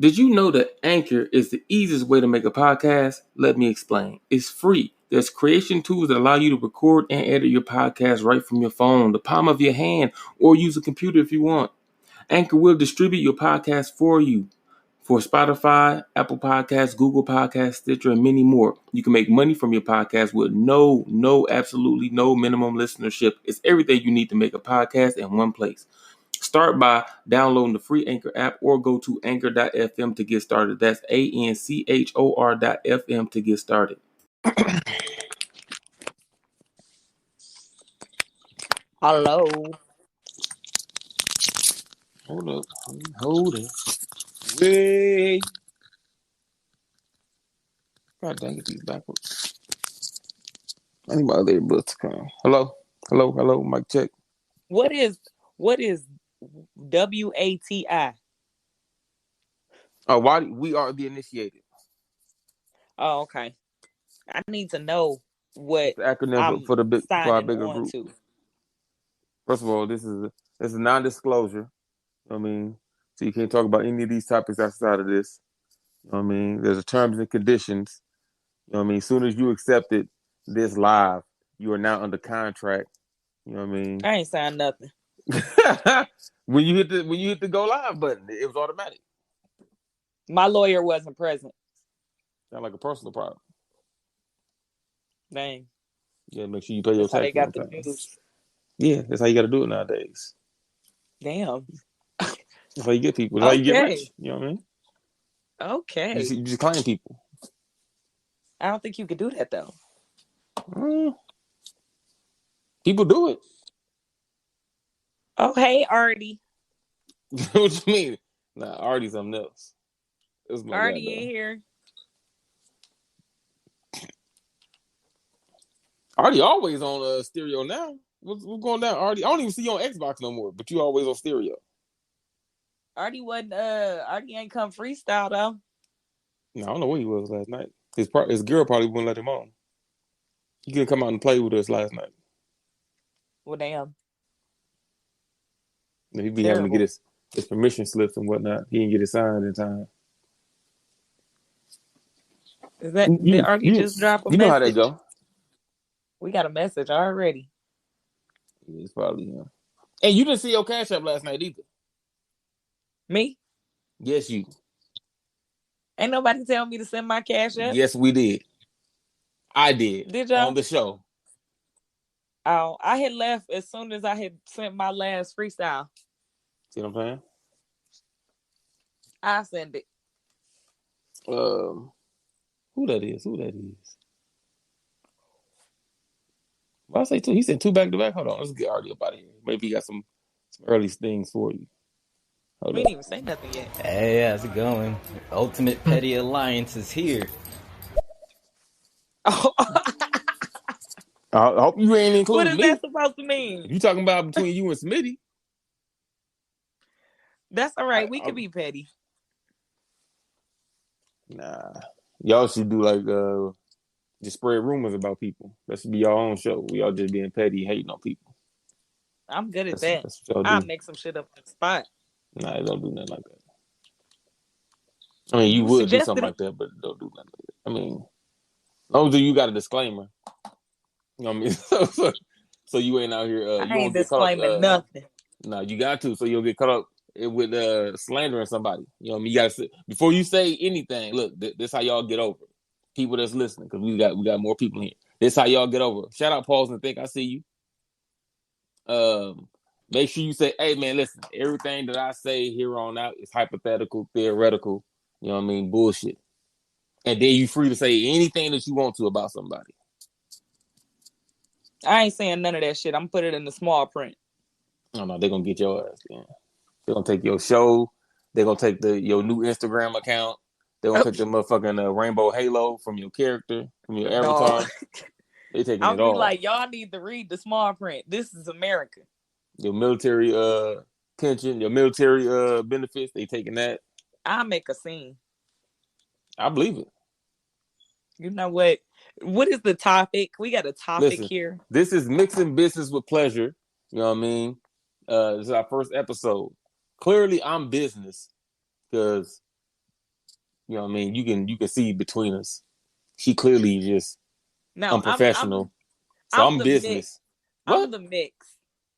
Did you know that Anchor is the easiest way to make a podcast? Let me explain. It's free. There's creation tools that allow you to record and edit your podcast right from your phone, the palm of your hand, or use a computer if you want. Anchor will distribute your podcast for you. For Spotify, Apple Podcasts, Google Podcasts, Stitcher, and many more. You can make money from your podcast with absolutely no minimum listenership. It's everything you need to make a podcast in one place. Start by downloading the free Anchor app or go to anchor.fm to get started. That's ANCHOR.FM to get started. Hello. Hold up. Wait. God dang it, these backwards. I need my other earbuds to come. Hello. Mic check. What is WATI? Oh, why we are the initiated. Oh, okay. I need to know what the acronym I'm for our bigger on group. to. First of all, this is a non-disclosure. I mean, so you can't talk about any of these topics outside of this. You know what I mean? There's a terms and conditions. You know what I mean? As soon as you accepted this live, you are now under contract. You know what I mean? I ain't signed nothing. when you hit the go live button, it was automatic. My lawyer wasn't present. Sound like a personal problem. Dang. Yeah, make sure you pay your That's how they taxes. got the news. Yeah, that's how you got to do it nowadays. Damn. That's how you get people. That's how you get rich. You know what I mean? Okay. You just claim people. I don't think you could do that though. People do it. Oh, hey, Artie. What you mean? Nah, Artie's something else. Artie in here. Artie always on stereo now. What's going down, Artie? I don't even see you on Xbox no more, but you always on stereo. Artie ain't come freestyle though. No, I don't know where he was last night. His girl probably wouldn't let him on. He couldn't come out and play with us last night. Well, damn. He'd be having to get his permission slips and whatnot. He didn't get it signed in time. Did Artie just drop a message? You know how that go. We got a message already. It's probably him. And you didn't see your Cash App last night either. Me? Yes, you. Ain't nobody tell me to send my Cash App. Yes, we did. I did. Did y'all? On the show. Oh, I had left as soon as I had sent my last freestyle. See what I'm saying? I send it. Who that is? Well, I say two. He said two back to back. Hold on, let's get Artie up out of here. Maybe he got some early things for you. We didn't even say nothing yet. Hey, how's it going? Ultimate Petty Alliance is here. Oh. I hope you ain't including me. What is that supposed to mean? You talking about between you and Smitty? That's all right. We could be petty. Nah, y'all should do like just spread rumors about people. That should be your own show. We all just being petty, hating on people. I'm good at that. That's what y'all do. I'll make some shit up on the spot. Nah, don't do nothing like that. I mean, you would do something like that, but don't do nothing like that. I mean, as long as you got a disclaimer. You know what I mean? so you ain't out here. I ain't disclaiming nothing. No, you got to. So you'll get caught up with slandering somebody. You know what I mean? You got to before you say anything. Look, this how y'all get over it. People that's listening, because we got more people here. This how y'all get over it. Shout out, Pauls and Think. I see you. Make sure you say, "Hey, man, listen. Everything that I say here on out is hypothetical, theoretical. You know what I mean? Bullshit." And then you free to say anything that you want to about somebody. I ain't saying none of that shit. I'm gonna put it in the small print. No, they're gonna get your ass. Yeah. They're gonna take your show. They're gonna take your new Instagram account. They're gonna take the motherfucking rainbow halo from your character, from your avatar. They taking it all. I'll be like, y'all need to read the small print. This is America. Your military pension, your military benefits, they taking that. I'll make a scene. I believe it. You know what? What is the topic? We got a topic here. This is mixing business with pleasure. You know what I mean? This is our first episode. Clearly, I'm business because You know what I mean? You can see between us. She clearly just No, unprofessional. So I'm I'm the mix. business. I'm What? the mix.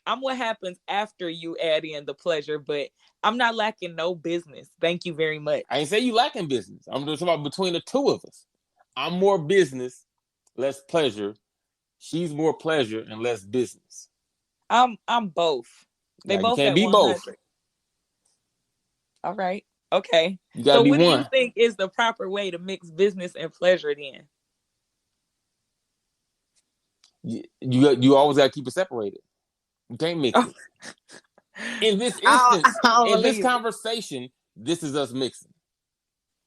I'm what happens after you add in the pleasure, but I'm not lacking no business. Thank you very much. I ain't say you lacking business. I'm just talking about between the two of us. I'm more business, less pleasure. She's more pleasure and less business. I'm both. They Now you both can't at be both. 100. All right. Okay. You gotta So be what do you one. think is the proper way to mix business and pleasure then? You always gotta keep it separated. You can't mix it. In this instance, I don't in this believe it. conversation, this is us mixing,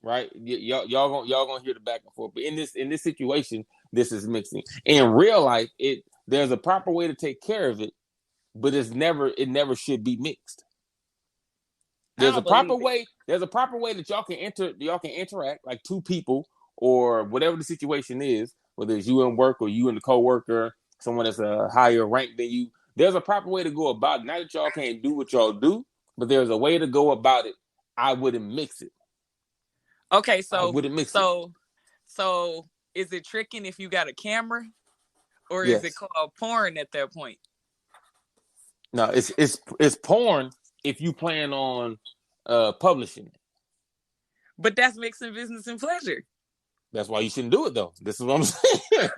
right? Y'all gonna hear the back and forth. But in this situation, this is mixing. In real life, there's a proper way to take care of it, but it never should be mixed. I There's a don't proper believe it. way. There's a proper way that y'all can interact like two people or whatever the situation is, whether it's you in work or you and the coworker, someone that's a higher rank than you. There's a proper way to go about it. Not that y'all can't do what y'all do, but there's a way to go about it. I wouldn't mix it. Okay, I so wouldn't mix it. so is it tricking if you got a camera, or is it Yes. called porn at that point? No, it's porn if you plan on publishing it. But that's mixing business and pleasure. That's why you shouldn't do it though. This is what I'm saying.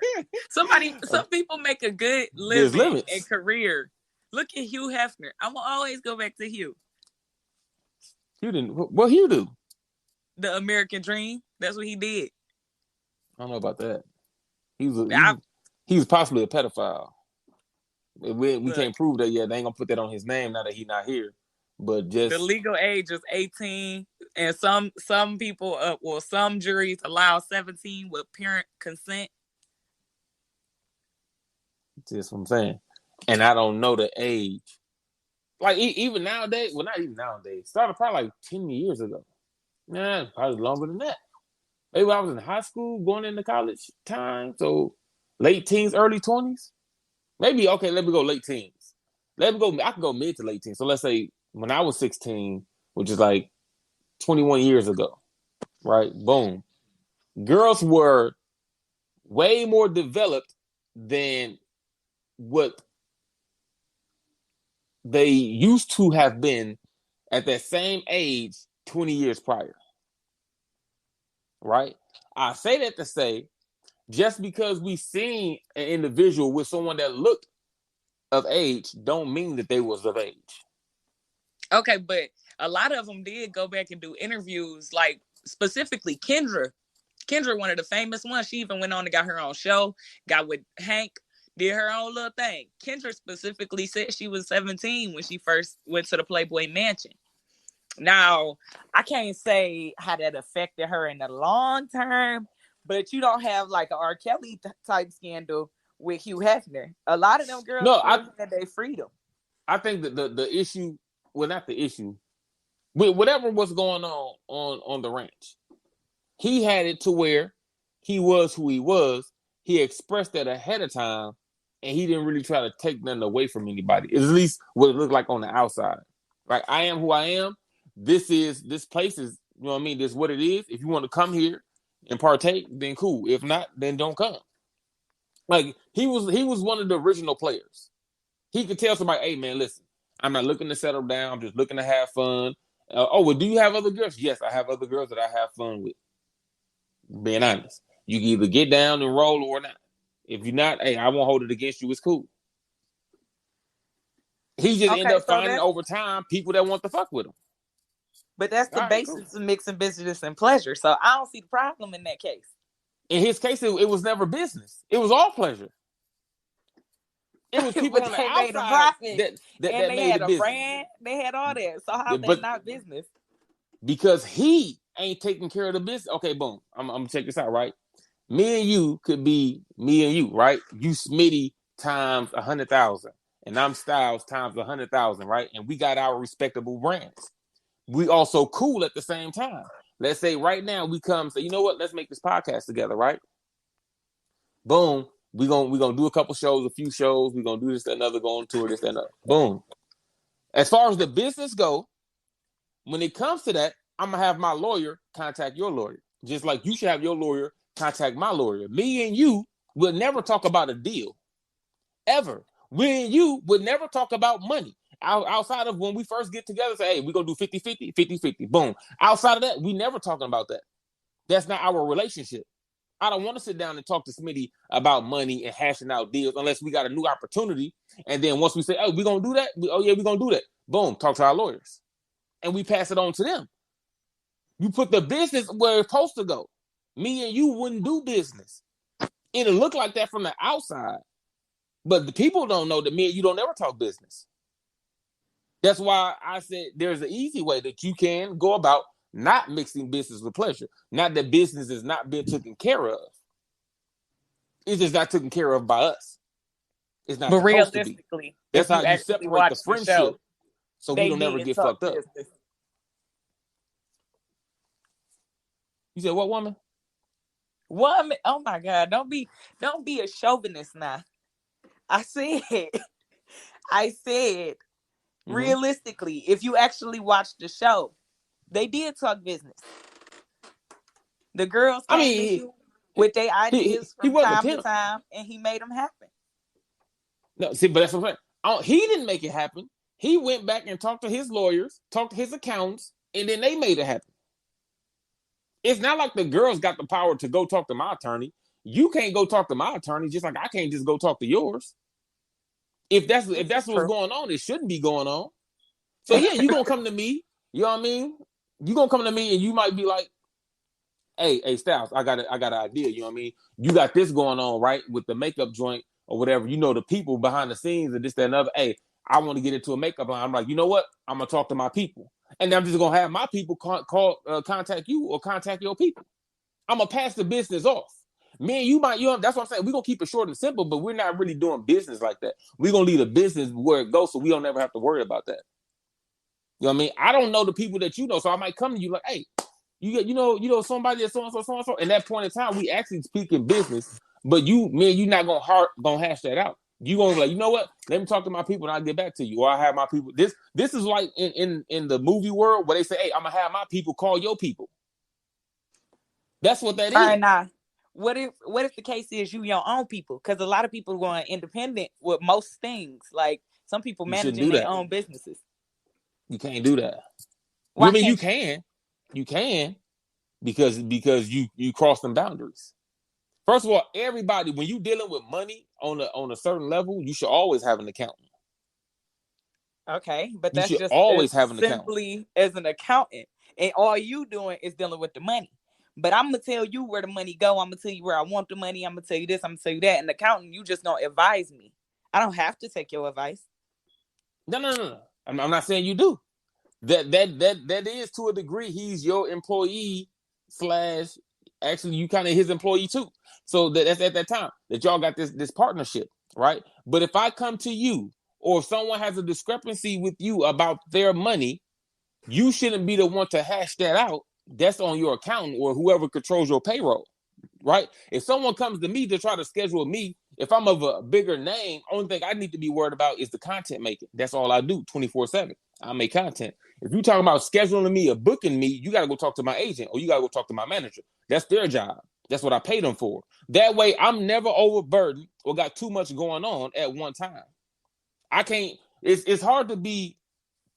Some people make a good There's living and limits. career. Look at Hugh Hefner. I'm gonna always go back to Hugh. You didn't. What you do? The American Dream. That's what he did. I don't know about that. He was possibly a pedophile. We Look, can't prove that yet. They ain't gonna put that on his name now that he's not here. But the just legal age is 18, and some people, some juries allow 17 with parent consent. what I'm saying. And I don't know the age. Like even nowadays, well, not even nowadays. Started probably like 10 years ago. Nah, probably longer than that. Maybe I was in high school, going into college time. So late teens, early 20s. Maybe, okay, let me go late teens. I can go mid to late teens. So let's say when I was 16, which is like 21 years ago, right? Boom. Girls were way more developed than what they used to have been at that same age 20 years prior, right? I say that to say, just because we seen an individual with someone that looked of age don't mean that they was of age. Okay, but a lot of them did go back and do interviews, like specifically Kendra. Kendra, one of the famous ones, she even went on and got her own show, got with Hank, did her own little thing. Kendra specifically said she was 17 when she first went to the Playboy Mansion. Now, I can't say how that affected her in the long term, but you don't have like an R. Kelly type scandal with Hugh Hefner. A lot of them girls No, still had their freedom. I think that the issue, well, not the issue, with whatever was going on the ranch, he had it to where he was who he was. He expressed that ahead of time, and he didn't really try to take nothing away from anybody. At least what it looked like on the outside. Like, I am who I am. This place is, you know what I mean? This is what it is. If you want to come here and partake, then cool. If not, then don't come. Like, he was one of the original players. He could tell somebody, hey man, listen, I'm not looking to settle down. I'm just looking to have fun. Well, do you have other girls? Yes, I have other girls that I have fun with. Being honest, you can either get down and roll or not. If you're not, hey, I won't hold it against you. It's cool. He just ended Okay, up finding over time people that want to fuck with him. but that's the All right, cool. basis of mixing business and pleasure. So I don't see the problem in that case. In his case, it was never business. It was all pleasure. It was people on the They made a outside profit, and that they made had the a business. brand. They had all that. So how's that But not business? because he ain't taking care of the business. Okay, boom. I'm gonna check this out, right? Me and you could be me and you, right? You Smitty times 100,000, and I'm Styles times 100,000, right? And we got our respectable brands. We also cool at the same time. Let's say right now we come say, you know what? Let's make this podcast together, right? Boom. We gonna do a couple shows, a few shows. We're gonna do this, that, another, go on tour, this, that, another. Boom. As far as the business go, when it comes to that, I'm gonna have my lawyer contact your lawyer. Just like you should have your lawyer contact my lawyer. Me and you will never talk about a deal. Ever. Me and you would never talk about money. Outside of when we first get together, say, hey, we're going to do 50-50, 50-50. Boom. Outside of that, we never talking about that. That's not our relationship. I don't want to sit down and talk to Smitty about money and hashing out deals unless we got a new opportunity. And then once we say, oh, we're going to do that. We're going to do that. Boom. Talk to our lawyers. And we pass it on to them. You put the business where it's supposed to go. Me and you wouldn't do business. It'll look like that from the outside. But the people don't know that me and you don't ever talk business. That's why I said there's an easy way that you can go about not mixing business with pleasure. Not that business is not being taken care of. It's just not taken care of by us. It's not But supposed to be. realistically, That's how you you separate the friendship so we don't ever get fucked up. Business. You said what, woman? Woman, oh my God, don't be a chauvinist now. I said, realistically, if you actually watch the show, they did talk business. The girls came to you with their ideas from time to time, and he made them happen. No, see, but that's what I'm saying. He didn't make it happen. He went back and talked to his lawyers, talked to his accountants, and then they made it happen. It's not like the girls got the power to go talk to my attorney. You can't go talk to my attorney just like I can't just go talk to yours. If that's what's going on, it shouldn't be going on. So yeah, you're gonna come to me, you know what I mean? You're gonna come to me and you might be like, hey, Styles, I got an idea, you know what I mean? You got this going on, right? With the makeup joint or whatever, you know, the people behind the scenes and this, that, and other. Hey, I want to get into a makeup line. I'm like, you know what? I'm gonna talk to my people. And I'm just gonna have my people contact you or contact your people. I'm gonna pass the business off. Me and you might, that's what I'm saying. We're gonna keep it short and simple, but we're not really doing business like that. We're gonna leave the business where it goes so we don't ever have to worry about that. You know what I mean? I don't know the people that you know, so I might come to you like, hey, you know somebody that's so. And that point in time, we actually speak in business, but me and you not gonna hash that out. You gonna be like, you know what? Let me talk to my people and I'll get back to you. Or I have my people. This is like in the movie world where they say, hey, I'm gonna have my people call your people. That's what that is. All right, now, what if the case is you your own people? Because a lot of people are going independent with most things. Like some people managing their own businesses. You can't do that. I mean, you can. You can because you cross them boundaries. First of all, everybody, when you dealing with money on a certain level, you should always have an accountant. Okay, but that's just always have an simply as an accountant, and all you doing is dealing with the money. But I'm gonna tell you where the money go. I'm gonna tell you where I want the money. I'm gonna tell you this. I'm gonna tell you that. And the accountant, you just gonna advise me. I don't have to take your advice. No. I'm not saying you do. That is to a degree. He's your employee / actually you kind of his employee too. So that's at that time that y'all got this partnership, right? But if I come to you or if someone has a discrepancy with you about their money, you shouldn't be the one to hash that out. That's on your accountant or whoever controls your payroll, right? If someone comes to me to try to schedule me, if I'm of a bigger name, only thing I need to be worried about is the content making. That's all I do 24/7. I make content. If you're talking about scheduling me or booking me, you got to go talk to my agent or you got to go talk to my manager. That's their job. That's what I pay them for. That way, I'm never overburdened or got too much going on at one time. I can't. It's hard to be.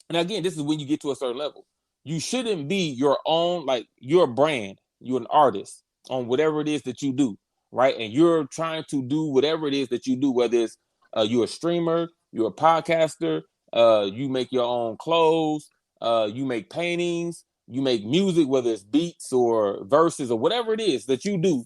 And again, this is when you get to a certain level. You shouldn't be your own, like you're a brand. You're an artist on whatever it is that you do, right? And you're trying to do whatever it is that you do, whether it's you're a streamer, you're a podcaster, you make your own clothes, you make paintings, you make music, whether it's beats or verses or whatever it is that you do,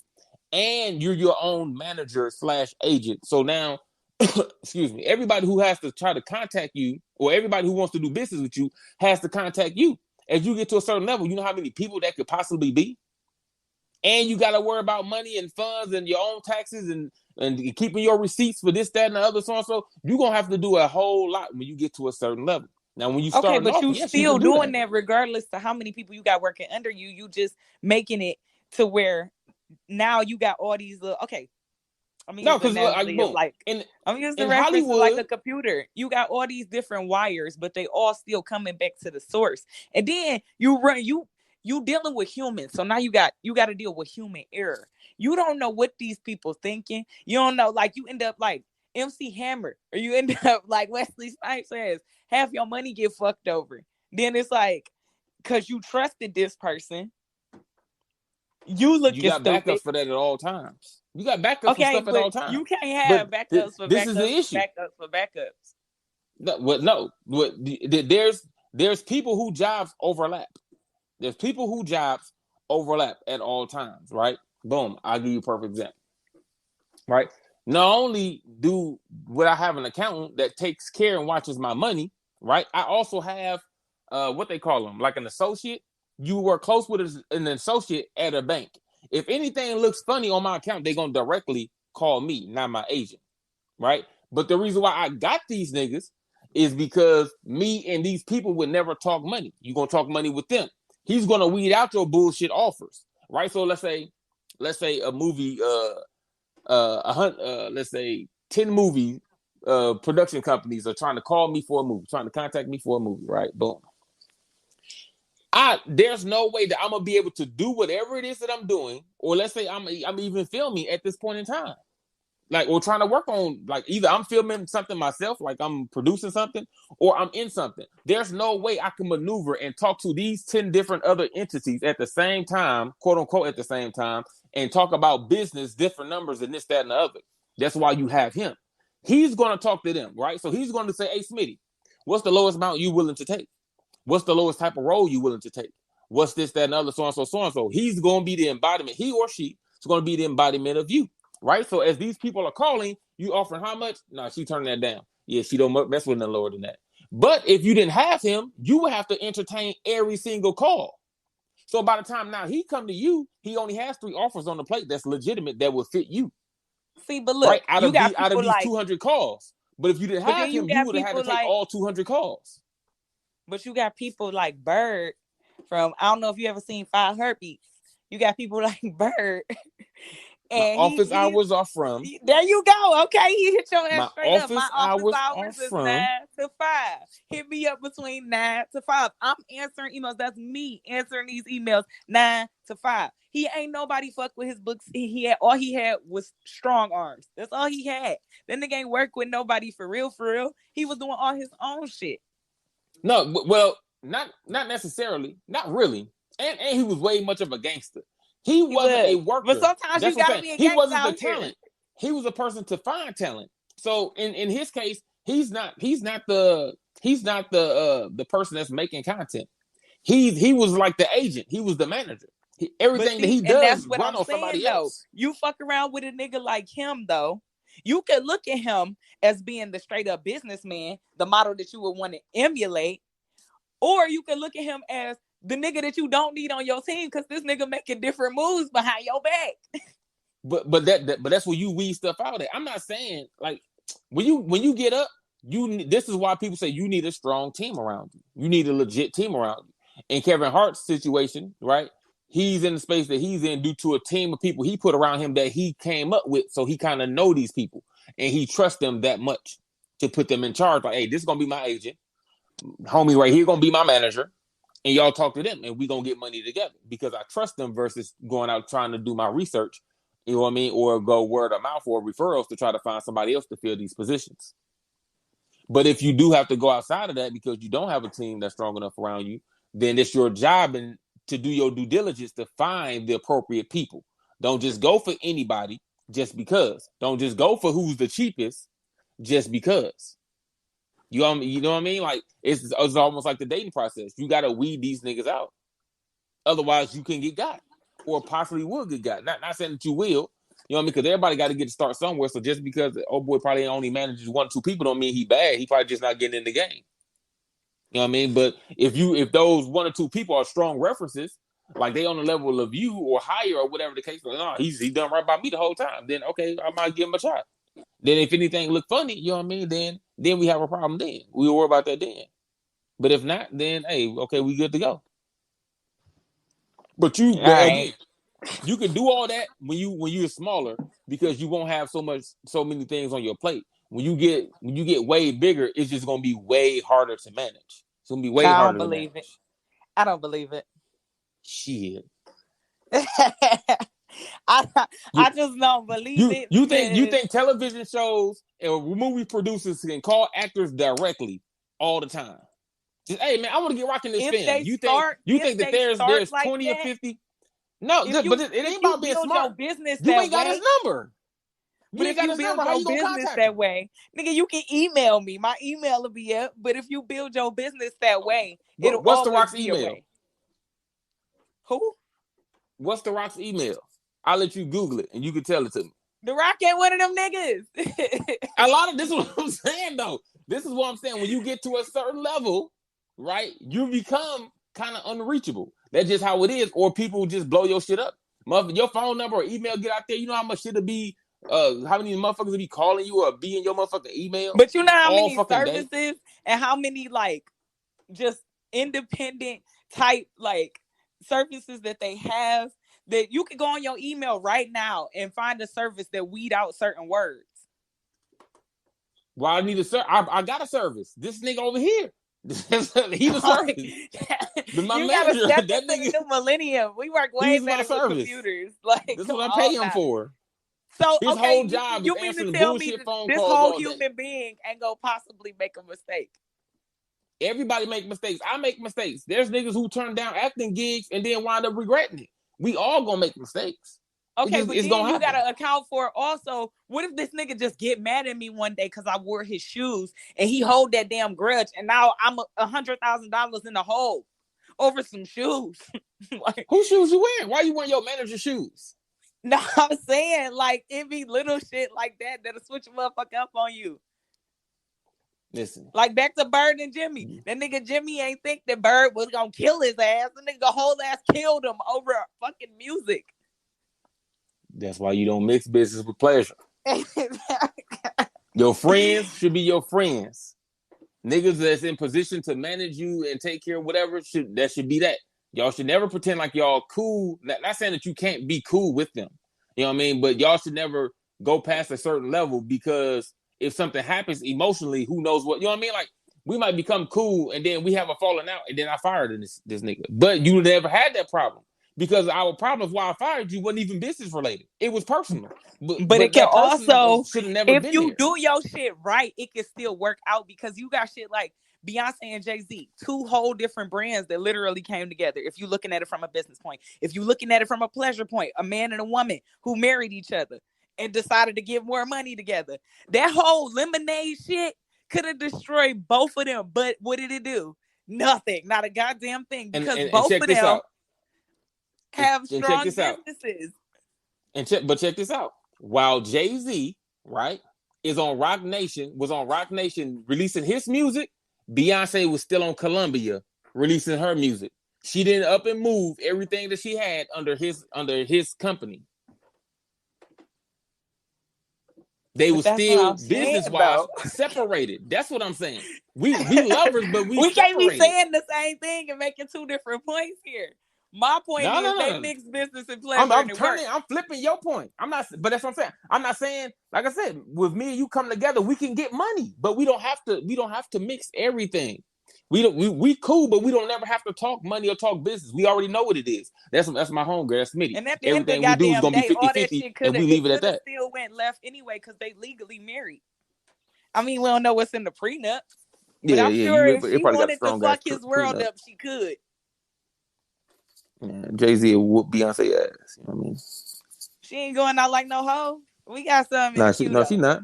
and you're your own manager / agent. So now, excuse me, everybody who has to try to contact you or everybody who wants to do business with you has to contact you. As you get to a certain level, you know how many people that could possibly be? And you got to worry about money and funds and your own taxes and keeping your receipts for this, that, and the other, so and so. You're going to have to do a whole lot when you get to a certain level. Now, when you start off, but you still doing that regardless to how many people you got working under you. You just making it to where now you got all these little, okay. I mean, no, because like I'm using reference to like a computer. You got all these different wires, but they all still coming back to the source. And then you you dealing with humans. So now you got to deal with human error. You don't know what these people thinking. You don't know, like you end up like MC Hammer, or you end up like Wesley Snipes says, half your money get fucked over. Then it's like, because you trusted this person, you got stupid. backups for that at all times. You got backups for stuff at all times. You can't have backups for this backups is the issue. backups for backups. There's people who jobs overlap. There's people who jobs overlap at all times, right? Boom. I'll give you a perfect example. Right? Not only would I have an accountant that takes care and watches my money, right? I also have what they call them, like an associate. You work close with an associate at a bank. If anything looks funny on my account, they're gonna directly call me, not my agent, right? But the reason why I got these niggas is because me and these people would never talk money. You're gonna talk money with them. He's gonna weed out your bullshit offers, right? So let's say a movie, let's say 10 movie production companies are trying to call me for a movie, trying to contact me for a movie, right? Boom. There's no way that I'm gonna be able to do whatever it is that I'm doing, or let's say I'm even filming at this point in time, like, or trying to work on, like, either I'm filming something myself, like I'm producing something, or I'm in something. There's no way I can maneuver and talk to these 10 different other entities at the same time, quote unquote, at the same time, and talk about business, different numbers, and this, that, and the other. That's why you have him. He's gonna talk to them, right? So he's going to say, "Hey, Smitty, what's the lowest amount you willing to take? What's the lowest type of role you willing to take? What's this, that, and other, so and so, so and so." He's going to be the embodiment. He or she is going to be the embodiment of you, right? So as these people are calling, you offering how much? No, she turning that down. Yeah, she don't mess with nothing lower than that. But if you didn't have him, you would have to entertain every single call. So by the time now he come to you, he only has 3 offers on the plate that's legitimate that would fit you. See, but look, right? Out of these 200 calls. But if you didn't have him, you would have had to take all 200 calls. But you got people like Bird from, I don't know if you ever seen 5 Heartbeats. You got people like Bird. And my office hours are from. There you go. Okay, he hit your ass straight up. My office hours is from 9 to 5. Hit me up between 9 to 5. I'm answering emails. That's me answering these emails 9 to 5. He ain't nobody fuck with his books. All he had was strong arms. That's all he had. That nigga ain't work with nobody for real, for real. He was doing all his own shit. No, well, not necessarily, not really. And he was way much of a gangster. He wasn't a worker. But sometimes you gotta be a gangster. He wasn't the talent. He was a person to find talent. So in his case, he's not the person that's making content. He was like the agent. He was the manager. Everything that he does run on somebody else. You fuck around with a nigga like him though. You could look at him as being the straight up businessman, the model that you would want to emulate, or you could look at him as the nigga that you don't need on your team because this nigga making different moves behind your back. But that's where you weed stuff out at. I'm not saying, like, when you get up, this is why people say you need a strong team around you. You need a legit team around you. In Kevin Hart's situation, right? He's in the space that he's in due to a team of people he put around him that he came up with. So he kind of know these people and he trusts them that much to put them in charge. Like, hey, this is going to be my agent. Homie right here going to be my manager. And y'all talk to them and we going to get money together because I trust them versus going out trying to do my research, you know what I mean? Or go word of mouth or referrals to try to find somebody else to fill these positions. But if you do have to go outside of that because you don't have a team that's strong enough around you, then it's your job to do your due diligence to find the appropriate people. Don't just go for anybody just because. Don't just go for who's the cheapest just because. You know what I mean? Like, it's almost like the dating process. You got to weed these niggas out. Otherwise, you can get got or possibly will get got. Not saying that you will. You know what I mean? Because everybody got to get to start somewhere. So just because the old boy probably only manages 1 or 2 people don't mean he bad. He probably just not getting in the game. You know what I mean? But if those 1 or 2 people are strong references, like they on the level of you or higher or whatever the case, like, no, he done right by me the whole time. Then okay, I might give him a shot. Then if anything look funny, you know what I mean? Then we have a problem. Then we'll worry about that then. But if not, then hey, okay, we good to go. But again, you can do all that when you're smaller because you won't have so many things on your plate. When you get way bigger, it's just gonna be way harder to manage. It's gonna be way harder to manage. I don't believe it. Shit. I just don't believe it. You think television shows and movie producers can call actors directly all the time? Just, hey man, I want to get rocking this film. You think that there's 20 or 50? No, but it ain't about being smart. You ain't got his number. But if you build your business that way, nigga, you can email me. My email will be up. But if you build your business that way, it'll what's The always Rock's be email? a way. Who? What's The Rock's email? I'll let you Google it and you can tell it to me. The Rock ain't one of them niggas. A lot of this is what I'm saying though. This is what I'm saying. When you get to a certain level, right, you become kind of unreachable. That's just how it is. Or people just blow your shit up. Your phone number or email get out there. You know how much shit it'll be. How many motherfuckers will be calling you or be in your motherfucking email? But you know how many services day? And how many like just independent type like services that they have that you can go on your email right now and find a service that weed out certain words. Well, I need a service. I got a service. This nigga over here. He the service. My you manager, gotta step that into nigga, the new millennium. We work way better with computers. Like this is what I pay him for. So his whole job you is mean to answering tell me bullshit phone this calls whole all human day. being ain't gonna possibly make a mistake? Everybody make mistakes. I make mistakes. There's niggas who turn down acting gigs and then wind up regretting it. We all gonna make mistakes. Okay, but then you gotta account for also, what if this nigga just get mad at me one day because I wore his shoes and he hold that damn grudge and now I'm $100,000 in the hole over some shoes? Like, whose shoes you wearing? Why you wearing your manager's shoes? No, I'm saying like it be little shit like that'll switch a motherfucker up on you. Listen. Like back to Bird and Jimmy. Mm-hmm. That nigga Jimmy ain't think that Bird was gonna kill his ass. The nigga whole ass killed him over fucking music. That's why you don't mix business with pleasure. Your friends should be your friends. Niggas that's in position to manage you and take care of whatever, should be that. Y'all should never pretend like y'all cool. Not saying that you can't be cool with them. You know what I mean? But y'all should never go past a certain level, because if something happens emotionally, who knows what, you know what I mean? Like, we might become cool and then we have a falling out and then I fired this nigga. But you never had that problem, because our problem of why I fired you wasn't even business related. It was personal. But it can also, should have never if been you there. do your shit right, it can still work out, because you got shit like Beyonce and Jay-Z, two whole different brands that literally came together. If you're looking at it from a business point, if you're looking at it from a pleasure point, a man and a woman who married each other and decided to give more money together. That whole Lemonade shit could have destroyed both of them. But what did it do? Nothing. Not a goddamn thing. Because both of them have strong businesses. But check this out. While Jay-Z, right, was on Rock Nation releasing his music, Beyonce was still on Columbia releasing her music. She didn't up and move everything that she had under his company. They were still business-wise separated. That's what I'm saying. We lovers, but we can't be saying the same thing and making two different points here. My point is they mix business and pleasure. I'm flipping your point. But that's what I'm saying. I'm not saying, like I said, with me and you come together, we can get money, but we don't have to mix everything. We cool, but we don't never have to talk money or talk business. We already know what it is. That's my homegirl, that's Smitty. And at the everything end of the we do is gonna be 50-50, and we leave it at that. Still went left anyway because they legally married. I mean, we don't know what's in the prenup. But I'm sure if she wanted to fuck his world up, she could. Yeah, Jay-Z will whoop Beyonce ass. You know what I mean? She ain't going out like no hoe. We got something. She not.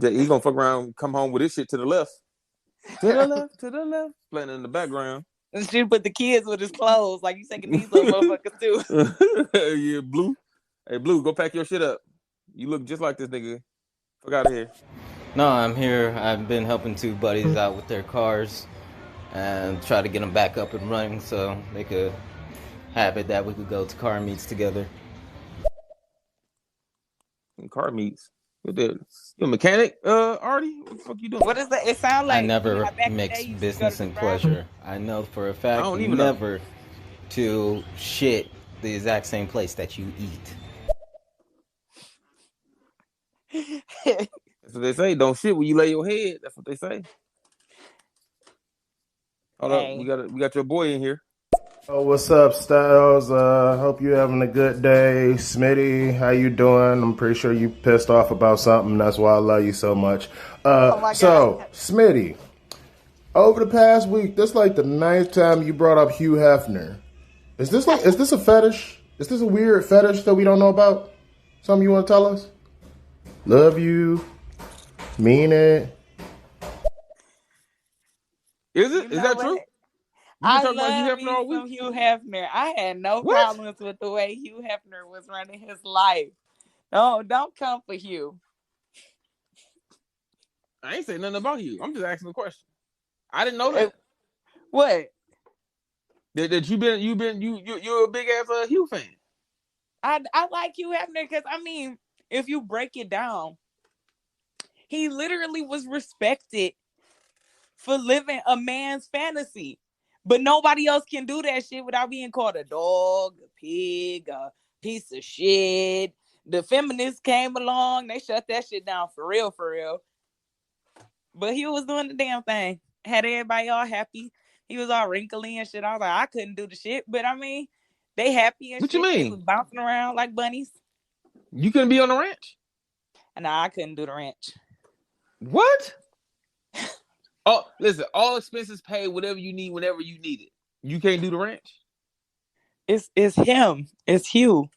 He gonna fuck around, come home with his shit to the left. To the left. Playing in the background. And she put the kids with his clothes. Like, you thinking these little motherfuckers too. Yeah, Blue. Hey, Blue, go pack your shit up. You look just like this nigga. Fuck out of here. No, I'm here. I've been helping two buddies out with their cars and try to get them back up and running so they could have it that we could go to car meets together. Car meets? You a mechanic, Artie? What the fuck you doing? What is that? It sounds like I never mix business and pleasure. I know for a fact never to shit the exact same place that you eat. That's what they say. Don't shit where you lay your head. That's what they say. Hold up, we got your boy in here. Oh, what's up, Styles? Hope you're having a good day. Smitty, how you doing? I'm pretty sure you pissed off about something. That's why I love you so much. Oh my God. Smitty, over the past week, this like the ninth time you brought up Hugh Hefner. Is this a fetish? Is this a weird fetish that we don't know about? Something you want to tell us? Love you. Mean it. Is You it? Is know that what? true? You been I talking about Hugh love Hefner me all week? some Hugh Hefner. I had no What? problems with the way Hugh Hefner was running his life. No, don't come for Hugh. I ain't saying nothing about you. I'm just asking a question. I didn't know Eh, that. What? That you're a big ass Hugh fan. I like Hugh Hefner because I mean, if you break it down, he literally was respected for living a man's fantasy. But nobody else can do that shit without being called a dog, a pig, a piece of shit. The feminists came along, they shut that shit down for real, for real. But he was doing the damn thing. Had everybody all happy. He was all wrinkly and shit. I was like, I couldn't do the shit. But I mean, they happy and What you shit. They was mean? bouncing around like bunnies. You couldn't be on the ranch? And I couldn't do the ranch. What? Oh, listen, all expenses paid, whatever you need, whenever you need it. You can't do the ranch? It's him. It's Hugh.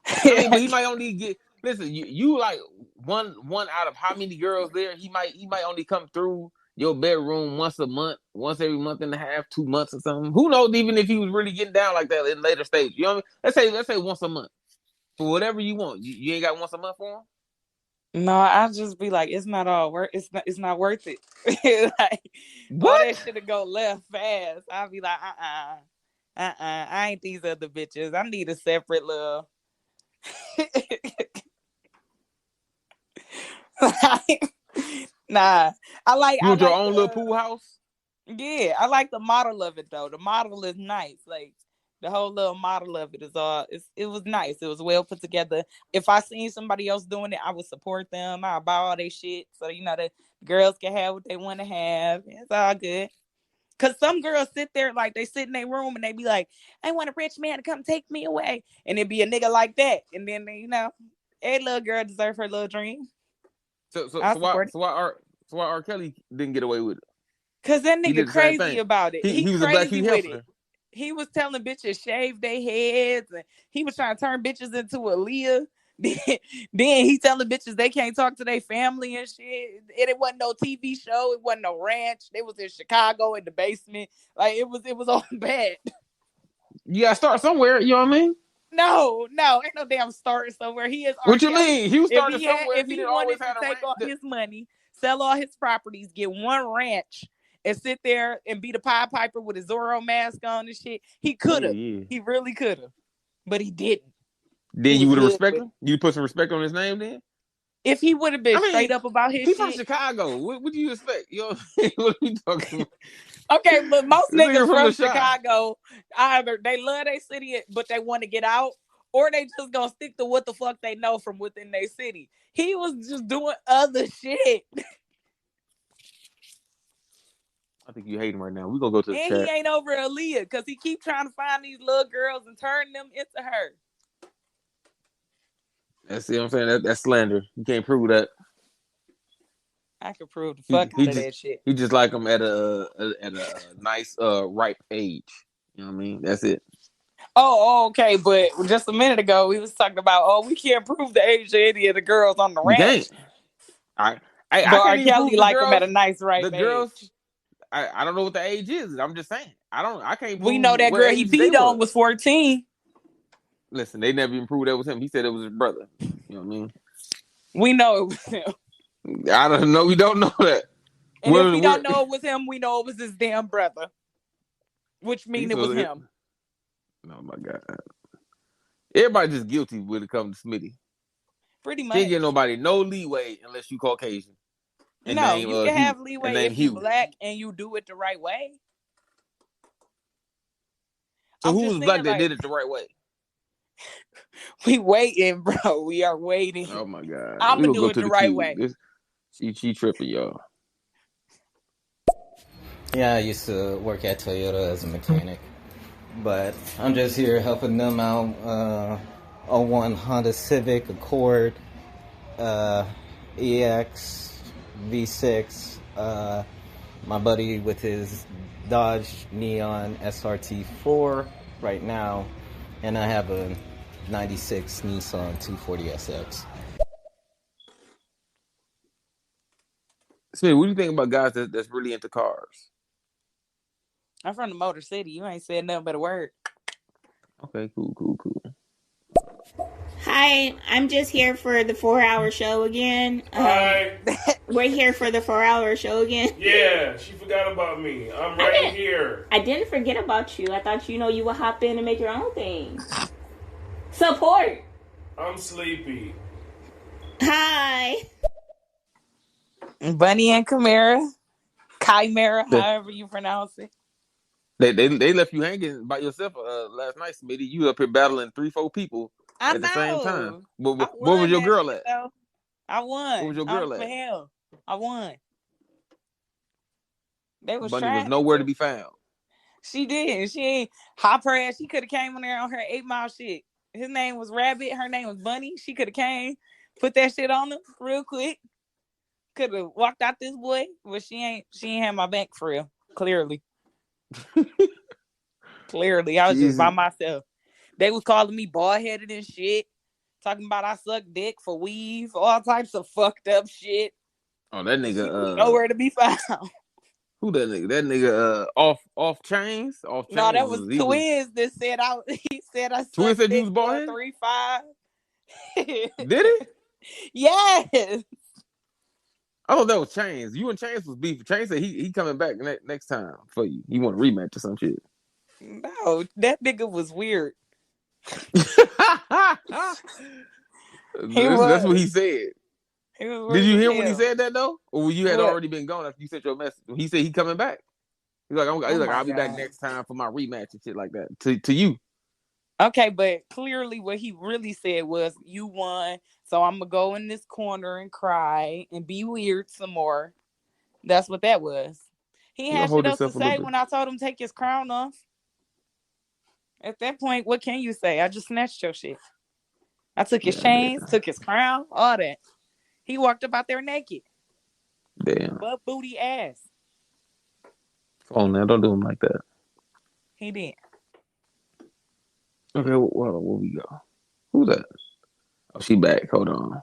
I mean, but he might only get listen, you like one out of how many girls there? He might only come through your bedroom once a month, once every month and a half, 2 months or something. Who knows even if he was really getting down like that in later stage. You know what I mean? Let's say once a month. For whatever you want. You ain't got once a month for him? No, I just be like, it's not all worth. It's not worth it. Like all that What? shit to go left fast. I'll be like, I ain't these other bitches. I need a separate little. Nah, You I want your like own little the pool house? yeah, I like the model of it though. The model is nice. Like the whole little model of it is it was nice. It was well put together. If I seen somebody else doing it, I would support them. I buy all their shit. So the girls can have what they want to have. It's all good. Cause some girls sit there like they sit in their room and they be like, I want a rich man to come take me away. And it be a nigga like that. And then every little girl deserve her little dream. So so I so why support it. so why R so why R. Kelly didn't get away with it? Cause that He nigga did the same crazy thing. about it. He He was a black crazy Hugh with it. Hefner. He was telling bitches shave their heads, and he was trying to turn bitches into Aaliyah. Then he telling bitches they can't talk to their family and shit. And it wasn't no TV show. It wasn't no ranch. They was in Chicago in the basement. Like it was all bad. You gotta start somewhere, you know what I mean? No, ain't no damn starting somewhere. He is R. What you Kelly. mean? He If started he had, somewhere. if He he didn't always wanted to have a take all ranch. his money, sell all his properties, get one ranch, and sit there and be the Pied Piper with his Zorro mask on and shit, he could Yeah, have. yeah. He really could have, but he didn't. He Then you was would have good respected with him? it. You put some respect on his name then? If he would have been I straight mean, up about his he from shit, Chicago. What do you expect? You know what I mean? What are you talking about? okay. But most This nigga niggas from the from shop. Chicago, either they love their city, but they want to get out, or they just gonna stick to what the fuck they know from within their city. He was just doing other shit. I think you hating right now. We're gonna go to the And he chat. ain't over Aaliyah because he keep trying to find these little girls and turn them into her. That's what I'm saying. That's slander. You can't prove that. I could prove the He fuck he out of just that shit. he just like them at a nice ripe age. You know what I mean? That's it. Okay, but just a minute ago we was talking about we can't prove the age of any of the girls on the You can't. ranch. I But I R. can't even Kelly prove the like them at girls. a nice The ripe girls. age. I don't know what the age is. I'm just saying. I can't We prove know that what girl he age they peed on was. was 14. Listen, they never even proved that was him. He said it was his brother. You know what I mean? We know it was him. I don't know. We don't know that. And if we We're don't know it was him, we know it was his damn brother. Which means it was so, him. oh my god. Everybody just guilty when it comes to Smitty. Pretty Can't much. get nobody no leeway unless you Caucasian and No, name you can Hugh have and leeway name if you Hugh. black and you do it the right way. So I'm who just was black saying, that like, did it the right way? we waiting, bro. We are waiting. Oh my god. I'm We gonna gonna do go it to the the right queue. way. She tripping, y'all. Yeah, I used to work at Toyota as a mechanic. but I'm just here helping them out. 01 Honda Civic Accord, EX V6, my buddy with his Dodge Neon SRT4 right now, and I have a 96 Nissan 240SX. Smitty, what do you think about guys that's really into cars? I'm from the Motor City. You ain't said nothing but a word. Okay, cool. Hi, I'm just here for the 4-hour show again. Hi. We're here for the 4-hour show again. Yeah, she forgot about me. I'm right here. I didn't forget about you. I thought you would hop in and make your own thing. Support. I'm sleepy. Hi. Bunny and Chimera, however you pronounce it. They left you hanging by yourself last night, Smitty. You up here battling 3-4 people at the same time. Where was your girl at? I won. Where was your girl at? Hell, I won. They was Bunny was nowhere to be found. She did. She ain't hop her ass. She could have came on there on her 8 Mile shit. His name was Rabbit. Her name was Bunny. She could have came, put that shit on him real quick. Could have walked out this boy, but she ain't had my back for real. Clearly. Clearly. I was just by myself. They was calling me bald-headed and shit. Talking about I suck dick for weave. All types of fucked up shit. Oh, that nigga nowhere to be found. Who that nigga? That nigga off chains? Off chains. No, that was Twins that said he said I sucked Twins said dick you was bald-headed? 3-5. Did he? Yes. I thought that was Chains. You and Chains was beef. Chains said he coming back next time for you. He want a rematch or some shit. No, that nigga was weird. That's what he said. Did you hear when he said that though? Or you had already been gone after you sent your message? He said he coming back. He's like, I'll be back next time for my rematch and shit like that. To you. Okay, but clearly what he really said was, you won, so I'm gonna go in this corner and cry and be weird some more. That's what that was. He had shit else to say when I told him take his crown off. At that point, what can you say? I just snatched your shit. I took his chains, took his crown, all that. He walked up out there naked. Damn. Butt booty ass. Oh, now don't do him like that. He did. Okay, where we go? Who's that? Oh, she back. Hold on.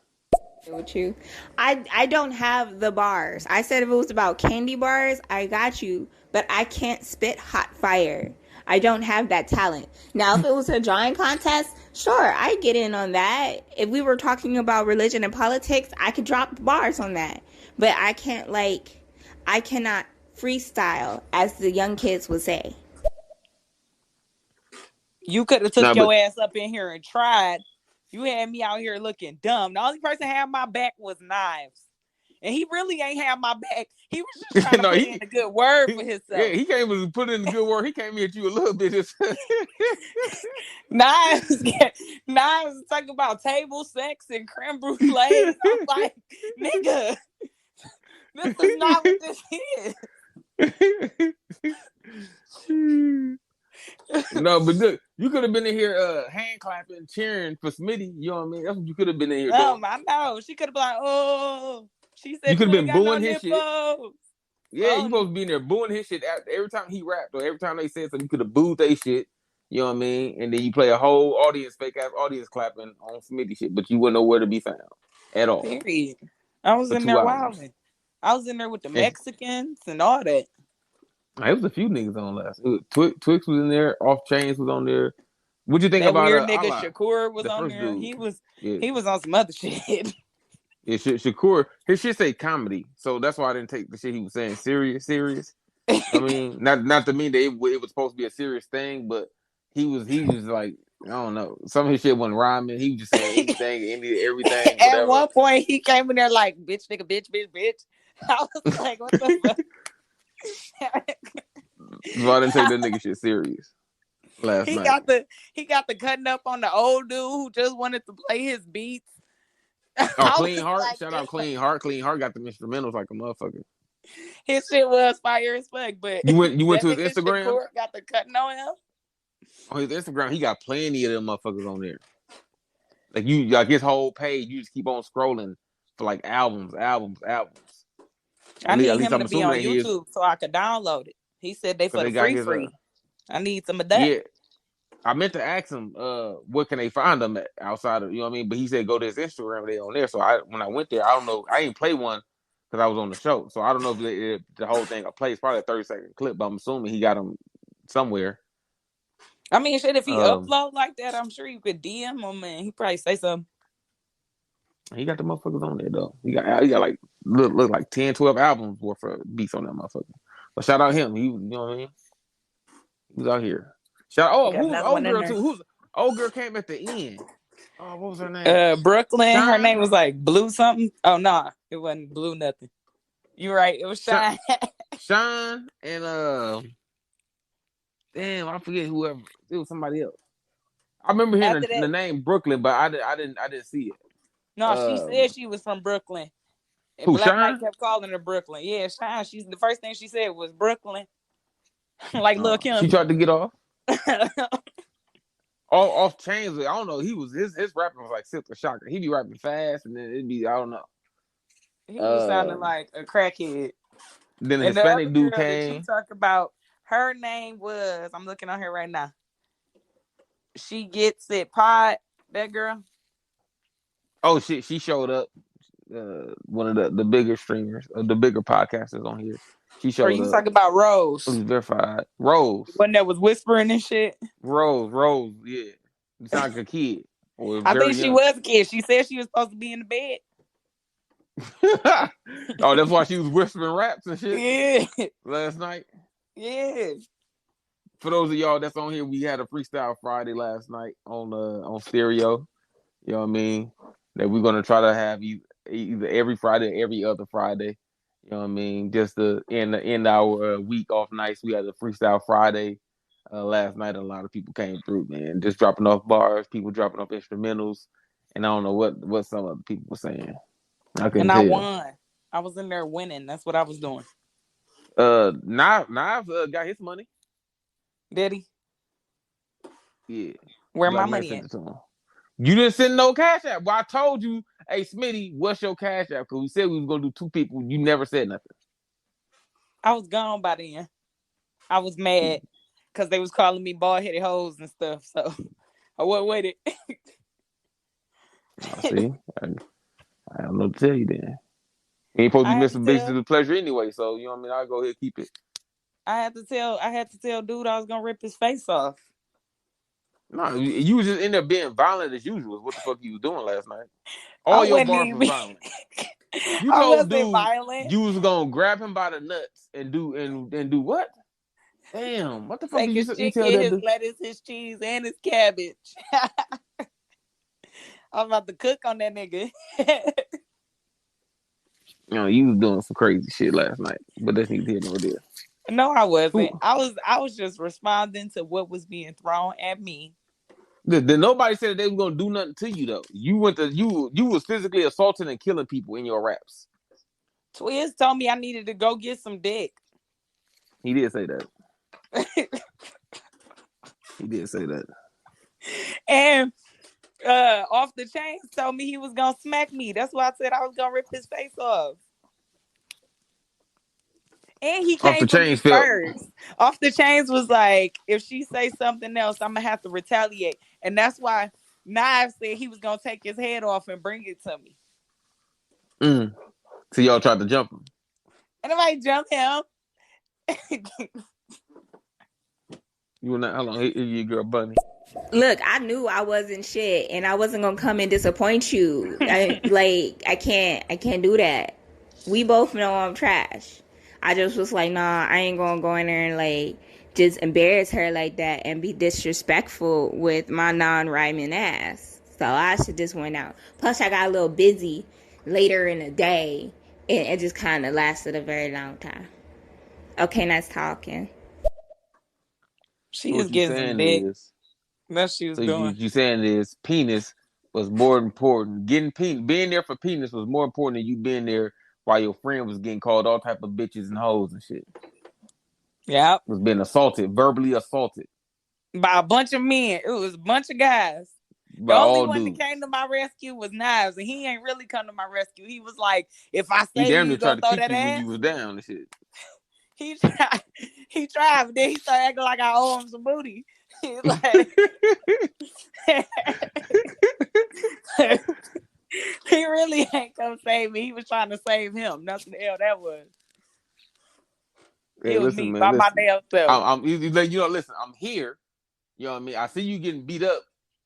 With you, I don't have the bars. I said if it was about candy bars, I got you, but I can't spit hot fire. I don't have that talent. Now, if it was a drawing contest, sure, I get in on that. If we were talking about religion and politics, I could drop bars on that. But I cannot freestyle, as the young kids would say. You could have took your ass up in here and tried. You had me out here looking dumb. The only person had my back was Knives. And he really ain't have my back. He was just trying to put in a good word for himself. Yeah, he came to put in a good word. He came at you a little bit. Knives talking about table sex and creme brulee. I'm like, nigga, this is not what this is. No, but look, you could have been in here hand clapping, cheering for Smitty. You know what I mean? That's what you could have been in here doing. I know. She could have been like, oh. She said you could have been booing his shit. Yeah, you supposed to be in there booing his shit every time he rapped or every time they said something. You could have booed their shit. You know what I mean? And then you play a whole fake ass audience clapping on Smitty shit, but you wouldn't know where to be found at all. Period. I was in there wilding. I was in there with the Mexicans and all that. It was a few niggas on last. Twix was in there. Off Chains was on there. What'd you think about weird nigga Shakur was on there? Dude. He was on some other shit. Yeah, Shakur, his shit say comedy, so that's why I didn't take the shit he was saying serious. I mean, not to mean that it was supposed to be a serious thing, but he was like, I don't know, some of his shit wasn't rhyming. He was just saying anything, everything. At one point, he came in there like, bitch, nigga, bitch. I was like, what the fuck? So I didn't take that nigga shit serious. Last night. He got the cutting up on the old dude who just wanted to play his beats. Oh, Clean Heart! Like, shout out Clean Heart. Clean Heart got the instrumentals like a motherfucker. His shit was fire as fuck, but you went to his Instagram. Shakur got the cutting on him. On his Instagram, he got plenty of them motherfuckers on there. Like his whole page, you just keep on scrolling for like albums. I At need least him I'm to be assuming on that he is, YouTube so I could download it. He said they because for the they got his free. I need some of that. yeah. I meant to ask him, what can they find them at outside of, you know what I mean? But he said go to his Instagram, they on there. So when I went there, I don't know, I ain't play one because I was on the show. So I don't know if the whole thing I played. It's probably a 30-second clip, but I'm assuming he got them somewhere. I mean, shit, if he upload like that, I'm sure you could DM him and he probably say something. He got the motherfuckers on there though. He got like look like 10, 12 albums worth of beats on that motherfucker. But shout out him. He, you know what I mean? He was out here. Who's old girl too? Who's old girl came at the end? Oh, what was her name? Brooklyn. Shine? Her name was like Blue something. Oh nah, it wasn't Blue nothing. You're right. It was Shine. Shine and damn, I forget whoever. It was somebody else. I remember hearing the name Brooklyn, but I didn't see it. No, she said she was from Brooklyn. And who, Black Shine? Mike kept calling her Brooklyn. Yeah, Shine. She's the first thing she said was Brooklyn. Like Lil Kim. She tried to get off. Off chains. I don't know. He was his rapping was like Silk the Shocker. He'd be rapping fast, and then it'd be, I don't know. He was sounding like a crackhead. Then the Hispanic dude came. That you talk about, her name was, I'm looking on her right now. She Gets It Pod, that girl. Oh shit, she showed up. One of the bigger streamers, the bigger podcasters on here. She showed up. Or you talking about Rose? It was verified. Rose. One that was whispering and shit. Rose, yeah. You sound like a kid. I think she was a kid. She said she was supposed to be in the bed. Oh, that's why she was whispering raps and shit. Yeah. Last night. Yeah. For those of y'all that's on here, we had a freestyle Friday last night on stereo. You know what I mean? That we're gonna try to have either every Friday or every other Friday. You know what I mean? Just to end our week off nights. We had a freestyle Friday last night. A lot of people came through, man. Just dropping off bars, people dropping off instrumentals, and I don't know what some other people were saying. I won. I was in there winning. That's what I was doing. Nav got his money. Did he? Yeah. Where my money at? You didn't send no cash app. Well, I told you, hey Smitty, what's your cash app? Because we said we was gonna do 2 people. You never said nothing. I was gone by then. I was mad because they was calling me bald-headed hoes and stuff. So I wasn't with it. See, I don't know what to tell you then. You ain't supposed to be missing big to the pleasure anyway. So you know what I mean. I'll go ahead and keep it. I had to tell dude I was gonna rip his face off. No, you was just in there being violent as usual. What the fuck you was doing last night? All your bars was violent. You told dude violent. You was gonna grab him by the nuts and do what? Damn, what the fuck did you tell that dude? His lettuce, his cheese, and his cabbage. I was about to cook on that nigga. You know, you was doing some crazy shit last night, but that's neither here nor there. No, I wasn't. Ooh. I was just responding to what was being thrown at me. Then nobody said that they were gonna do nothing to you though. You was physically assaulting and killing people in your raps. Twiz told me I needed to go get some dick. He did say that. He did say that. And Off the Chains told me he was gonna smack me. That's why I said I was gonna rip his face off. And he came for me first. Off the Chains was like, if she say something else, I'm gonna have to retaliate. And that's why Knives said he was gonna take his head off and bring it to me. So y'all tried to jump him. And nobody jumped him. You were not, how long? You girl Bunny. Look, I knew I wasn't shit, and I wasn't gonna come and disappoint you. I can't do that. We both know I'm trash. I just was like, nah, I ain't gonna go in there and like just embarrass her like that and be disrespectful with my non-rhyming ass. So I should just went out. Plus, I got a little busy later in the day, and it just kind of lasted a very long time. Okay, nice talking. She was getting some dick. That's what she was doing. You saying is penis was more important. Being there for penis was more important than you being there while your friend was getting called all type of bitches and hoes and shit. Yeah. Was being assaulted, verbally assaulted. by a bunch of men. It was a bunch of guys. By The only all one that dudes. came to my rescue was Knives, and he ain't really come to my rescue. He was like, "If I He save damn you, near you gonna tried to throw kick that you when ass." you was down and shit. He tried, but then he started acting like I owe him some booty. He's like, he really ain't come save me. He was trying to save him. Nothing the hell that was. Hey, It was listen, me man, by my listen. damn self. Listen, I'm here. You know what I mean? I see you getting beat up.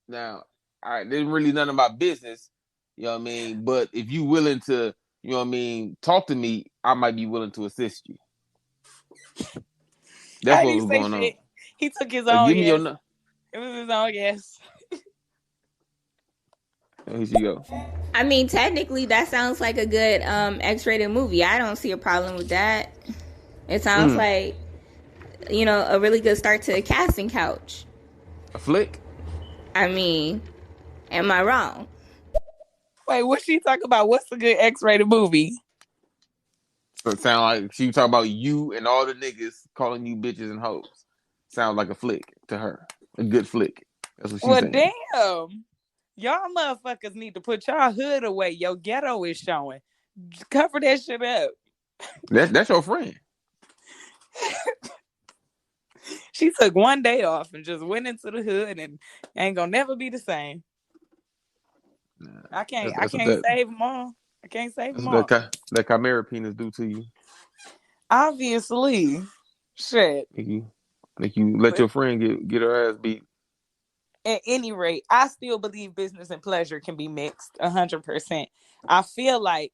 Now, I didn't really none of my business. You know what I mean? But if you willing to, you know what I mean, talk to me, I might be willing to assist you. That's I what didn't was say going on. shit. He took his own Give me your yes. number. It was his own yes. Here she go. I mean, technically, that sounds like a good X-rated movie. I don't see a problem with that. It sounds like, a really good start to a casting couch. A flick? I mean, am I wrong? Wait, what she talking about? What's a good X-rated movie? So it sound like she talking about you and all the niggas calling you bitches and hoes. Sounds like a flick to her. A good flick. That's what she's Well, saying. damn. Y'all motherfuckers need to put y'all hood away. Your ghetto is showing. Cover that shit up. That's your friend. She took one day off and just went into the hood and ain't gonna never be the same. I can't save them all. I can't save them all. That chimera penis do to you. Obviously. Shit. Make you let your friend get her ass beat. At any rate, I still believe business and pleasure can be mixed 100%. I feel like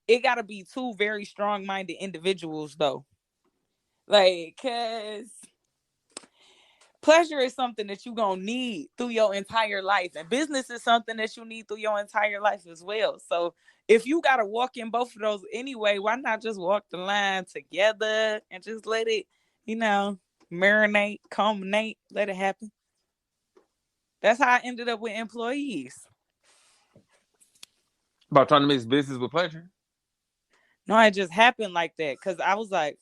it got to be two very strong-minded individuals, though. Like, because pleasure is something that you're going to need through your entire life. And business is something that you need through your entire life as well. So if you got to walk in both of those anyway, why not just walk the line together and just let it, marinate, culminate, let it happen? That's how I ended up with employees. About trying to mix business with pleasure? No, it just happened like that because I was like,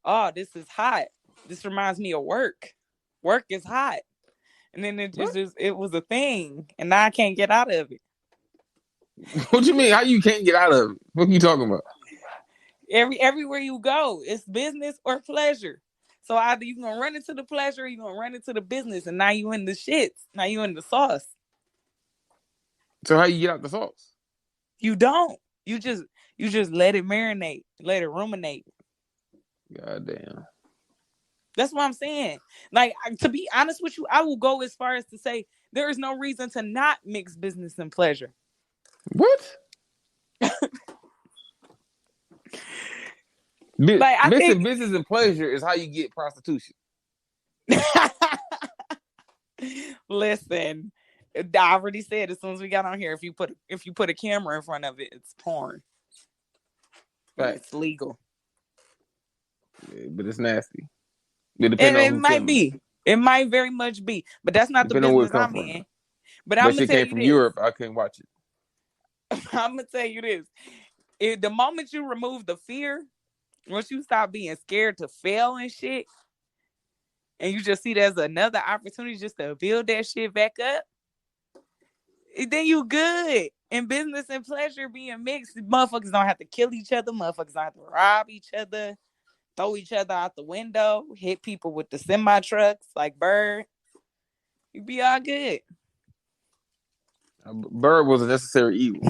oh, this is hot. This reminds me of work. Work is hot. And then it was a thing. And now I can't get out of it. What you mean? How you can't get out of it? What are you talking about? Everywhere you go, it's business or pleasure. So either you're going to run into the pleasure or you're going to run into the business. And now you in the shits. Now you in the sauce. So how you get out the sauce? You don't. You just let it marinate. Let it ruminate. God damn. That's what I'm saying. Like, to be honest with you, I will go as far as to say there is no reason to not mix business and pleasure. What? Mixing business and pleasure is how you get prostitution. Listen, I already said as soon as we got on here, if you put a camera in front of it, it's porn. Right. It's legal. Yeah, but it's nasty. It might be. It might very much be. But that's not the business I'm in. But I'm gonna tell you from this. Europe, I can't watch it. I'm gonna tell you this. The moment you remove the fear, once you stop being scared to fail and shit, and you just see there's another opportunity just to build that shit back up, then you good. And business and pleasure being mixed, motherfuckers don't have to kill each other. Motherfuckers don't have to rob each other, throw each other out the window, hit people with the semi-trucks like Bird. You be all good. Bird was a necessary evil.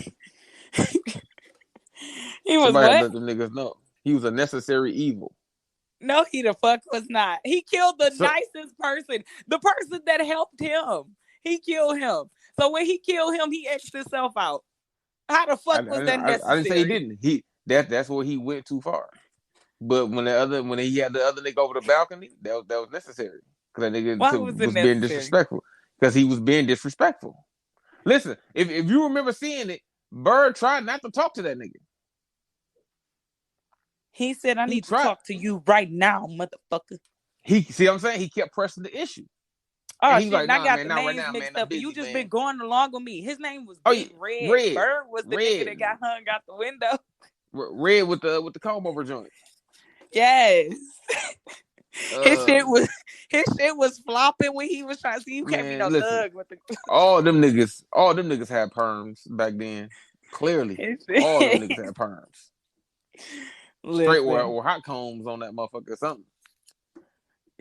He was Somebody what? let them niggas know. He was a necessary evil. No, he the fuck was not. He killed the nicest person. The person that helped him. He killed him. So when he killed him, he X'd himself out. How the fuck was that necessary? I didn't say he didn't. That's where he went too far. But when he had the other nigga over the balcony, that was necessary. Because that nigga was being disrespectful. Because he was being disrespectful. Listen, if you remember seeing it, Bird tried not to talk to that nigga. He said, I need to talk to you right now, motherfucker. See what I'm saying? He kept pressing the issue. Oh, shit, like, I got the names mixed up. You just been going along with me. His name was Big Red. Bird was the nigga that got hung out the window. Red with the comb over joint. Yes. His shit was flopping when he was trying to see you can't be no Man, listen, thug with the all them niggas had perms back then. Clearly, his all them shit. niggas had perms. Straight Listen, or hot combs on that motherfucker or something.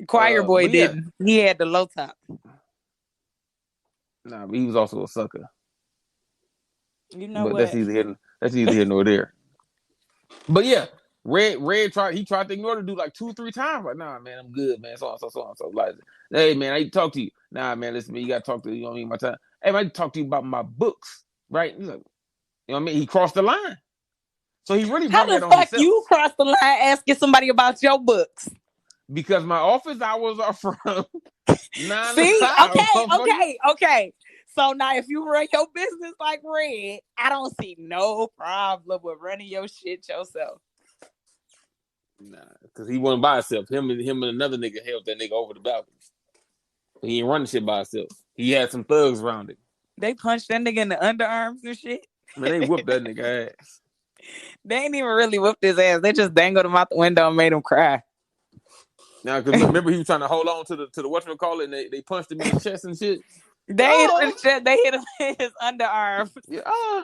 Choir Boy But yeah, didn't. He had the low top. nah, but he was also a sucker. You know But that's what? neither here nor there. But yeah, Red tried to ignore the dude like 2-3 times. Like, nah, man, I'm good, man. So on, so. Like, hey, man, I need to talk to you. Nah, man, listen, man, you gotta talk to you. Know what I mean, my time. Hey, man, I need to talk to you about my books, right? He's like, you know what I mean? He crossed the line. So he really How brought the that on fuck himself. you cross the line asking somebody about your books? Because my office hours are from 9 to See? 5. Okay. So now if you run your business like Red, I don't see no problem with running your shit yourself. Nah, because he wasn't by himself. Him and another nigga helped that nigga over the balcony. He ain't running shit by himself. He had some thugs around him. They punched that nigga in the underarms and shit. Man, they whooped that nigga ass. They ain't even really whooped his ass. They just dangled him out the window and made him cry. Now, because remember he was trying to hold on to the whatchamacallit, and they punched him in the chest and shit. They hit him in the chest. They hit him in his underarm. Yeah.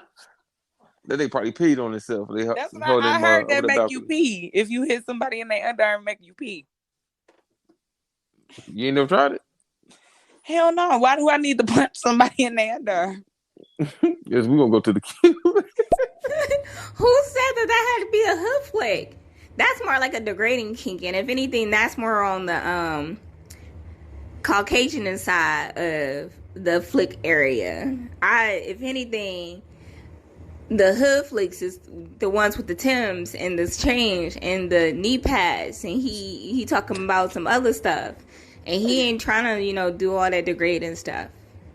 Then they probably peed on himself. They That's what held I him heard. over That the make you balcony. pee. If you hit somebody in their underarm, make you pee. You ain't never tried it? Hell no. Why do I need to punch somebody in their underarm? Yes, we're gonna go to the queue. Who said that had to be a hood flick? That's more like a degrading kink, and if anything, that's more on the Caucasian side of the flick area. If anything, the hood flicks is the ones with the Timbs and the change and the knee pads, and he talking about some other stuff, and he ain't trying to do all that degrading stuff.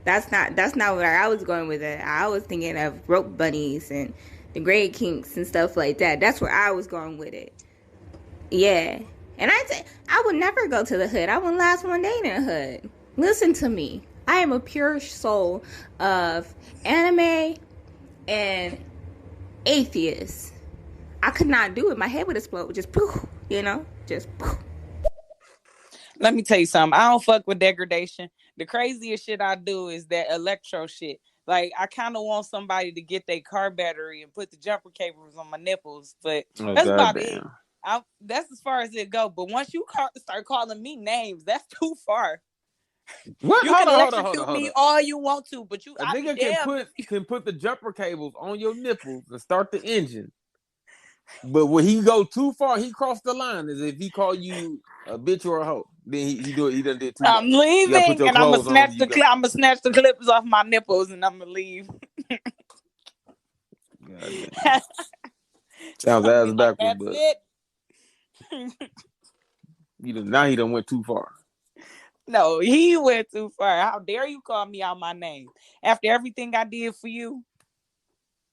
That's not where I was going with it. I was thinking of rope bunnies and the grade kinks and stuff like that. That's where I was going with it. Yeah. And I would never go to the hood. I wouldn't last one day in the hood. Listen to me. I am a pure soul of anime and atheist. I could not do it. My head would explode. Just poof, just poof. Let me tell you something. I don't fuck with degradation. The craziest shit I do is that electro shit. Like, I kind of want somebody to get their car battery and put the jumper cables on my nipples, but that's about it. That's as far as it go. But once you start calling me names, that's too far. What? You can electrocute me all you want to, but a nigga can put the jumper cables on your nipples and start the engine. But when he go too far, he crossed the line. Is if he call you a bitch or a hoe, then he do it. He done did too much. I'm leaving, and I'm gonna snatch the clips off my nipples, and I'm gonna leave. Goddamn. Sounds ass backwards, but it. Now he done went too far. No, he went too far. How dare you call me out my name after everything I did for you?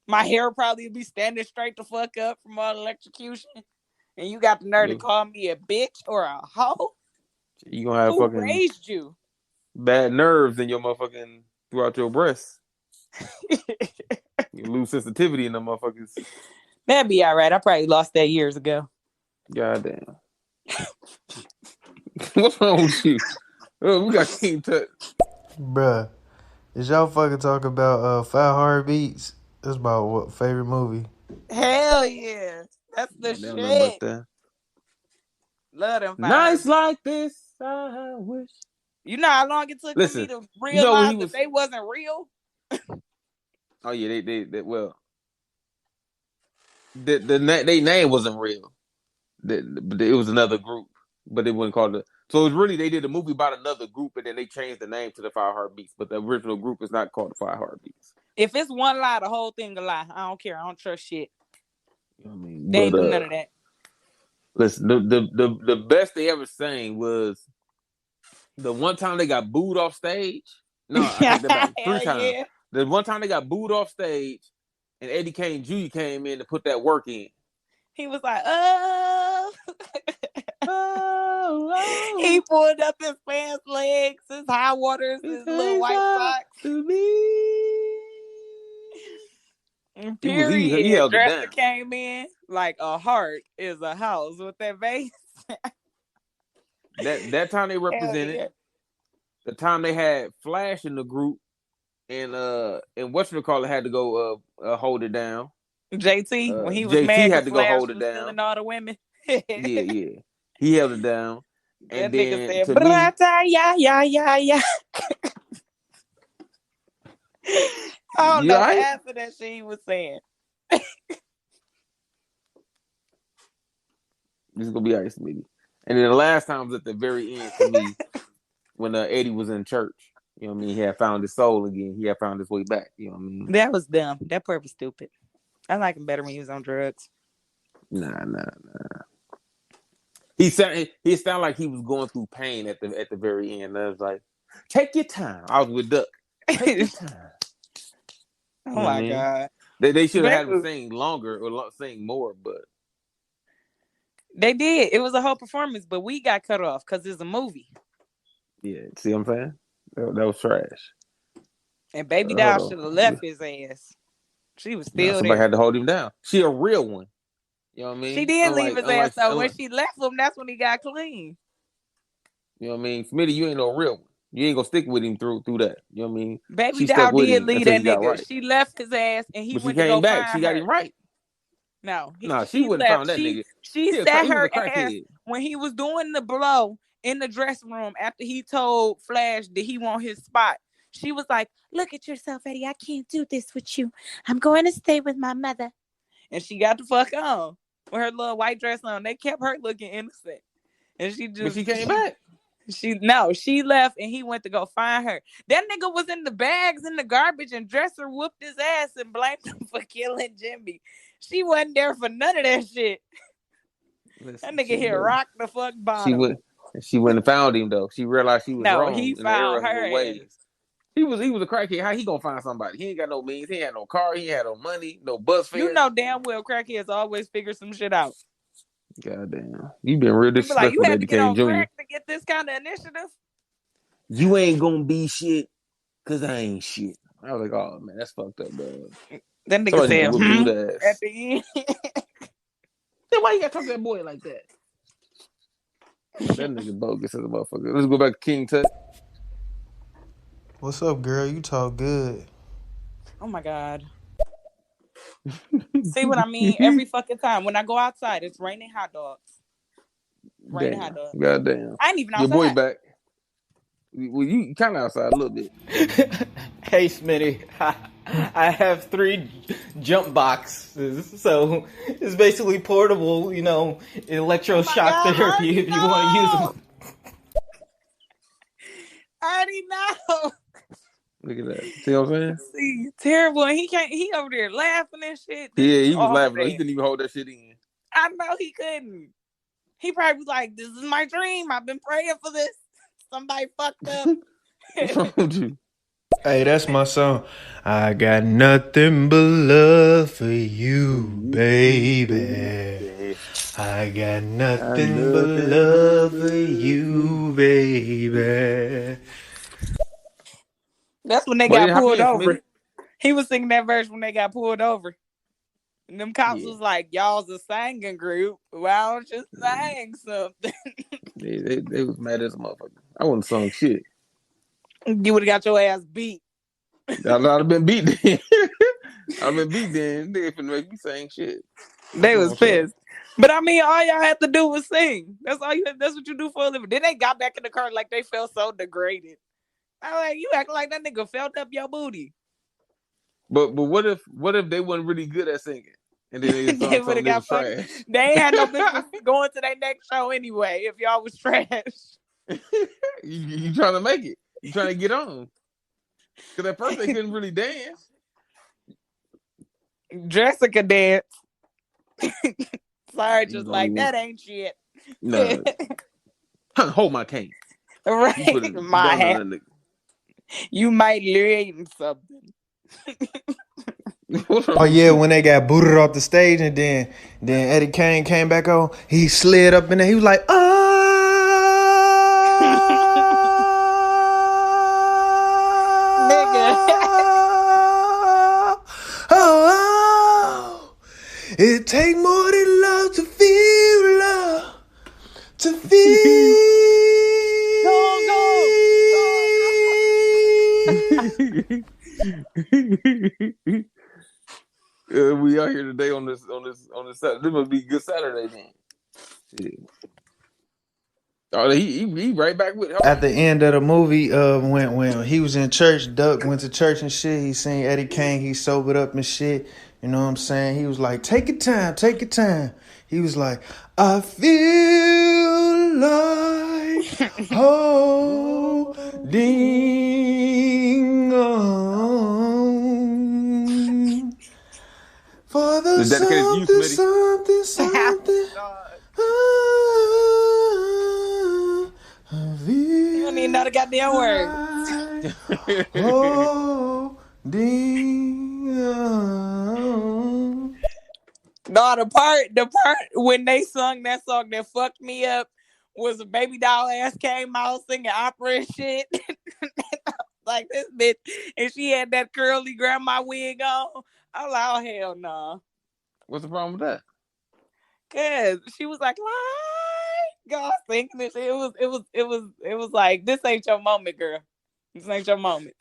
My hair probably be standing straight the fuck up from all electrocution. And you got the nerve to call me a bitch or a hoe? You gonna have Who fucking raised you? Bad nerves in your motherfucking throughout your breasts. You lose sensitivity in them motherfuckers. That'd be all right. I probably lost that years ago. Goddamn. What's wrong with you? Oh, we got King Tut. Bruh, is y'all fucking talk about Five Heartbeats? That's about what favorite movie? Hell yeah. That's the shit. About that. Love them. Nights like this, I wish. You know how long it took for me to realize that they wasn't real? Oh yeah, they well. Their name wasn't real. It was another group, but they wouldn't call it. So it was really they did a movie about another group, and then they changed the name to the Five Heartbeats. But the original group is not called the Five Heartbeats. If it's one lie, the whole thing a lie. I don't care. I don't trust shit. You know what I mean? They ain't do none of that. Listen, the best they ever sang was the one time they got booed off stage. No, I take that back. 3 times. Yeah. The one time they got booed off stage, and Eddie Kane Jr. came in to put that work in. He was like, oh. Oh. He pulled up his pants legs, his high waters, his little white socks. To me. Period. He held Dresser came in like a heart is a house with that bass. That time they Hell represented. yeah. The time they had Flash in the group, and whatchamacallit had to go hold it down. JT, when he was JT mad had because to go Flash hold it was down. stealing all the women. Yeah. He held it down. That And nigga then said, to me, "Brata, yeah." I don't you know right? half of that shit he was saying. This is gonna be ice, Smitty. And then the last time was at the very end to me when Eddie was in church. You know what I mean? He had found his soul again. He had found his way back. You know what I mean? That was dumb. That part was stupid. I like him better when he was on drugs. Nah. He sounded like he was going through pain at the very end. I was like, take your time. I was with Duck. Take your time. Oh You know my what I mean? God. They should have had him sing longer or sing more, but they did. It was a whole performance, but we got cut off because it's a movie. yeah, see what I'm saying? That was trash. And Baby Doll should have left his ass. She was still somebody there. had to hold him down. She a real one. You know what I mean? She did leave his ass though. When she left him, that's when he got clean. You know what I mean? Smitty, you ain't no real one. You ain't gonna stick with him through that. You know what I mean? Baby Doll did leave that nigga. Right. She left his ass and he but went she came to go back. find She got her. him right. No, she wouldn't left. Found that nigga. She sat her ass when he was doing the blow in the dressing room after he told Flash that he want his spot. She was like, "Look at yourself, Eddie. I can't do this with you. I'm going to stay with my mother." And she got the fuck on with her little white dress on. They kept her looking innocent, and but she came back. She left and he went to go find her. That nigga was in the bags in the garbage and Dresser whooped his ass and blamed him for killing Jimmy. She wasn't there for none of that shit. Listen, that nigga here rocked the fuck bottom. She went and found him though. She realized she was wrong. He in found the her ways. ass. He was a crackhead. How he gonna find somebody? He ain't got no means. He ain't had no car. He ain't had no money. No bus fare. You know damn well crackheads always figure some shit out. Goddamn, you been real disrespectful. Like, you had to get on Jr. crack to get this kind of initiative. You ain't gonna be shit because I ain't shit. I was like, oh man, that's fucked up, dog. That nigga said, at the end. Then why you gotta talk to that boy like that? That nigga bogus as a motherfucker. Let's go back to King Tut. What's up, girl? You talk good. Oh my God. See what I mean? Every fucking time. When I go outside, it's raining hot dogs. Hot dogs. Goddamn. I ain't even outside. Your boy back. Well, you kind of outside a little bit. Hey, Smitty. I have 3 jump boxes, so it's basically portable, electroshock therapy if you want to use them. I already know. Look at that. See what I'm saying? See, terrible. And he over there laughing and shit. Yeah, he was laughing. He couldn't even hold that shit in. I know he couldn't. He probably was like, "This is my dream. I've been praying for this. Somebody fucked up." What's wrong with you? Hey, that's my song. I got nothing but love for you, baby. I got nothing but love for you, baby. That's when they got pulled over. He was singing that verse when they got pulled over. And them cops was like, "Y'all's a singing group. Why don't you sing something?" They was mad as a motherfucker. I wouldn't sung shit. You would have got your ass beat. I'd have been beat then. I've been beat then. They finna make me sing shit. They was pissed. But I mean, all y'all had to do was sing. That's all you. That's what you do for a living. Then they got back in the car like they felt so degraded. I'm like, you act like that nigga felt up your booty. But what if they wasn't really good at singing? And then they would have got trash. They ain't had no business going to their next show anyway if y'all was trash. you trying to make it. You trying to get on. Because at first they couldn't really dance. Jessica dance. Sorry, just like that ain't shit. No. Hold my cane. Right. My hat. You might learn something. Oh yeah, when they got booted off the stage and then Eddie Kane came back on, he slid up in there. He was like, it take more than love to feel love, to feel We are here today on this Saturday. This must be a good Saturday then. Shit. Oh, he right back with it. At the end of the movie, when he was in church, Duck went to church and shit. He seen Eddie Kane. He sobered up and shit. You know what I'm saying? He was like, "Take your time, take your time." He was like, "I feel like holding on for the dedicated to you, something, Smitty. You don't even know the goddamn words. No, the part when they sung that song that fucked me up was a baby doll ass came out singing opera and shit. Like this bitch, and she had that curly grandma wig on. I'm like, oh hell no. What's the problem with that? Cause she was like, God singing this. It was like, this ain't your moment, girl. This ain't your moment.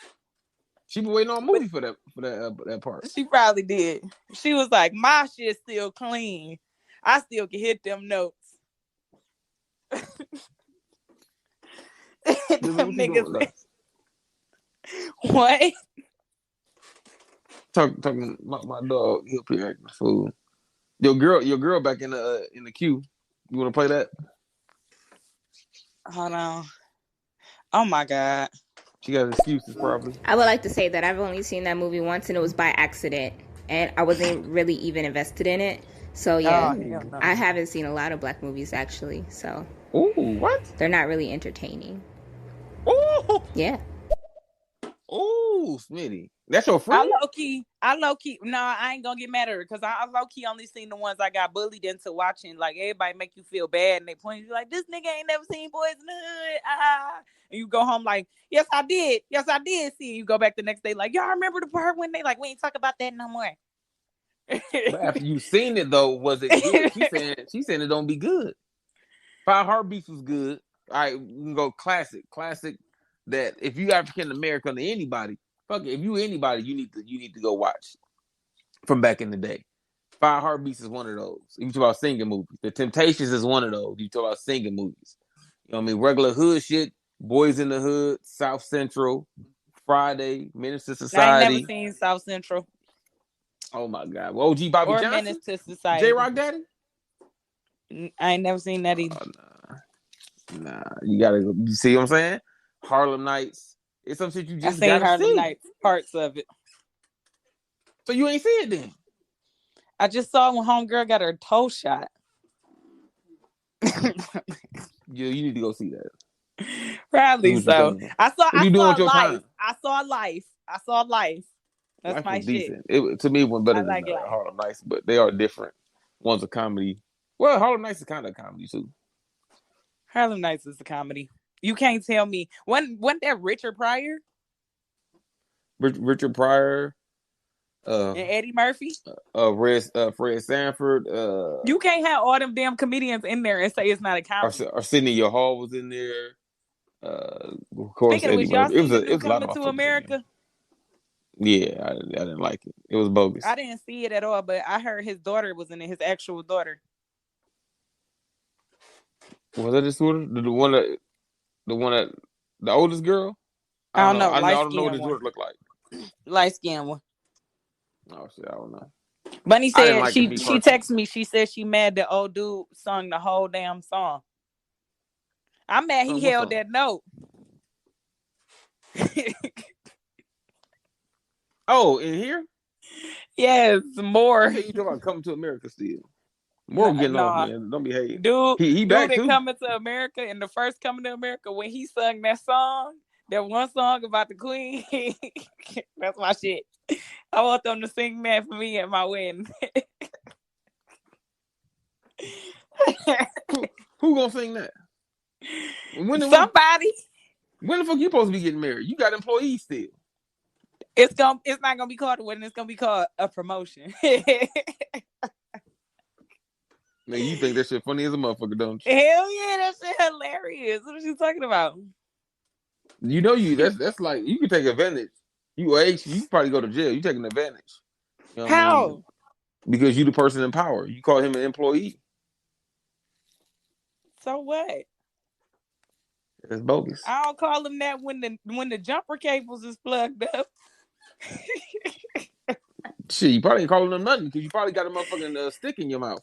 She been waiting on a movie for that part. She probably did. She was like, my shit's still clean. I still can hit them notes. Them niggas. What? Talking my dog. He'll be acting a fool. Your girl back in the queue. You want to play that? Hold on. Oh my God. She got excuses probably. I would like to say that I've only seen that movie once, and it was by accident, and I wasn't really even invested in it. So yeah, no. I haven't seen a lot of black movies actually. So ooh, what? They're not really entertaining. Ooh, yeah. Ooh, Smitty, that's your friend. I low key. No, I ain't gonna get mad at her because I low key only seen the ones I got bullied into watching. Like everybody make you feel bad and they point you like, this nigga ain't never seen Boys in the Hood. And you go home like, yes I did see. You go back the next day like, y'all remember the part when they like, we ain't talk about that no more. But after you seen it though, was it good? She saying it don't be good. Five Heartbeats was good. All right, we can go classic. That if you African American or anybody, fuck it, if you anybody, you need to go watch from back in the day. Five Heartbeats is one of those. You talk about singing movies. The Temptations is one of those. You talk about singing movies. You know what I mean? Regular hood shit. Boys in the Hood, South Central, Friday, Minister Society. I ain't never seen South Central. Oh my God. Well, OG Bobby or Johnson? Minister Society. J-Rock Daddy? I ain't never seen that either. Nah. You see what I'm saying? Harlem Nights. It's some shit you just gotta see. Harlem Nights, parts of it. So you ain't see it then? I just saw when homegirl got her toe shot. Yeah, you need to go see that. Probably so. I saw Life. I saw Life. That's Life my was shit. Decent. To me, it went better than Harlem Nights, but they are different. One's a comedy. Well, Harlem Nights is kind of a comedy too. Harlem Nights is a comedy. You can't tell me. Wasn't that Richard Pryor? Richard Pryor. And Eddie Murphy. Fred Sanford. You can't have all them damn comedians in there and say it's not a comedy. Arsenio Hall was in there. Of course, Speaking of which, y'all seen the dude Coming to America? Yeah, I didn't like it. It was bogus. I didn't see it at all, but I heard his daughter was in it. His actual daughter. Was that his daughter? The one that the oldest girl? I don't know. I don't know what his daughter looked like. Light skinned one. Oh shit, I don't know. Bunny said she texted me. She said she mad that old dude sung the whole damn song. I'm mad he held that note. Oh, in here? Yes, more. Okay, you talking about Coming to America still? More getting off, man. Don't be hating. Dude, he back too. Coming to America, and the first Coming to America, when he sung that song, that one song about the Queen, that's my shit. I want them to sing that for me at my wedding. Who gonna sing that? Somebody. When the fuck you supposed to be getting married? You got employees still. It's not gonna be called a wedding. It's gonna be called a promotion. Man, you think that shit funny as a motherfucker, don't you? Hell yeah, that shit hilarious. What are you talking about? You know that's like you can take advantage. You probably go to jail. You taking advantage. You know what I How? mean? Because you the person in power. You call him an employee. So what? That's bogus. I don't call him that when the jumper cables is plugged up. Shit, you probably ain't calling him nothing because you probably got a motherfucking stick in your mouth,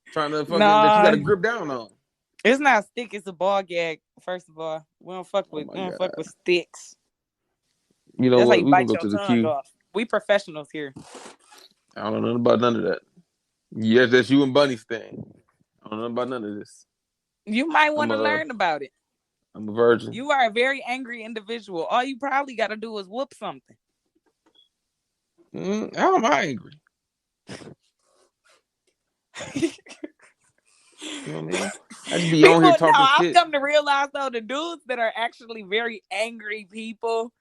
trying to fucking that you got Nah, to grip down on. it's not a stick. It's a ball gag. First of all, we don't fuck Oh with my we don't God. fuck with sticks. You know That's how what? you We gonna bite go your to the tongue queue. off. We professionals here. I don't know nothing about none of that. Yes, that's you and Bunny's thing. I don't know nothing about none of this. You might I'm want to a learn about it. I'm a virgin. You are a very angry individual. All you probably got to do is whoop something. How am I angry? You know what I mean? I just be on here talking I've shit. come to realize though, the dudes that are actually very angry people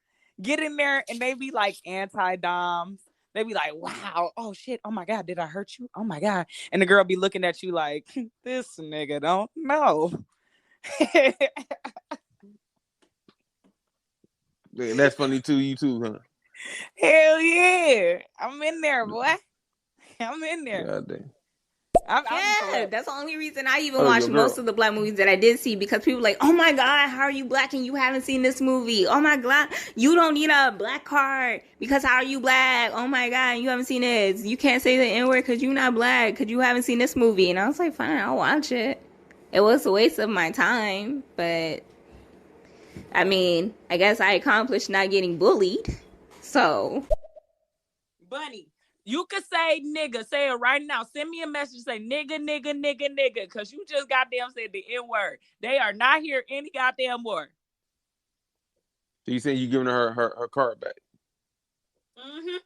get in there and they be like anti-doms. They be like, wow, oh shit, oh my God, did I hurt you? Oh my God. And the girl be looking at you like, this nigga don't know. And that's funny too, you too, huh? Hell yeah. I'm in there, boy. I'm in there. God damn. Yeah, that's the only reason I even Oh, watched your most girl. of the black movies that I did see, because people were like, oh my God, how are you black and you haven't seen this movie? Oh my God, you don't need a black card because how are you black? Oh my God, you haven't seen this. You can't say the N-word because you're not black because you haven't seen this movie. And I was like, fine, I'll watch it. It was a waste of my time, but I mean, I guess I accomplished not getting bullied. So, Bunny, you could say nigga. Say it right now. Send me a message. Say nigga, nigga, nigga, nigga. Because you just goddamn said the N-word. They are not here any goddamn more. So you saying you giving her card back? Mm-hmm.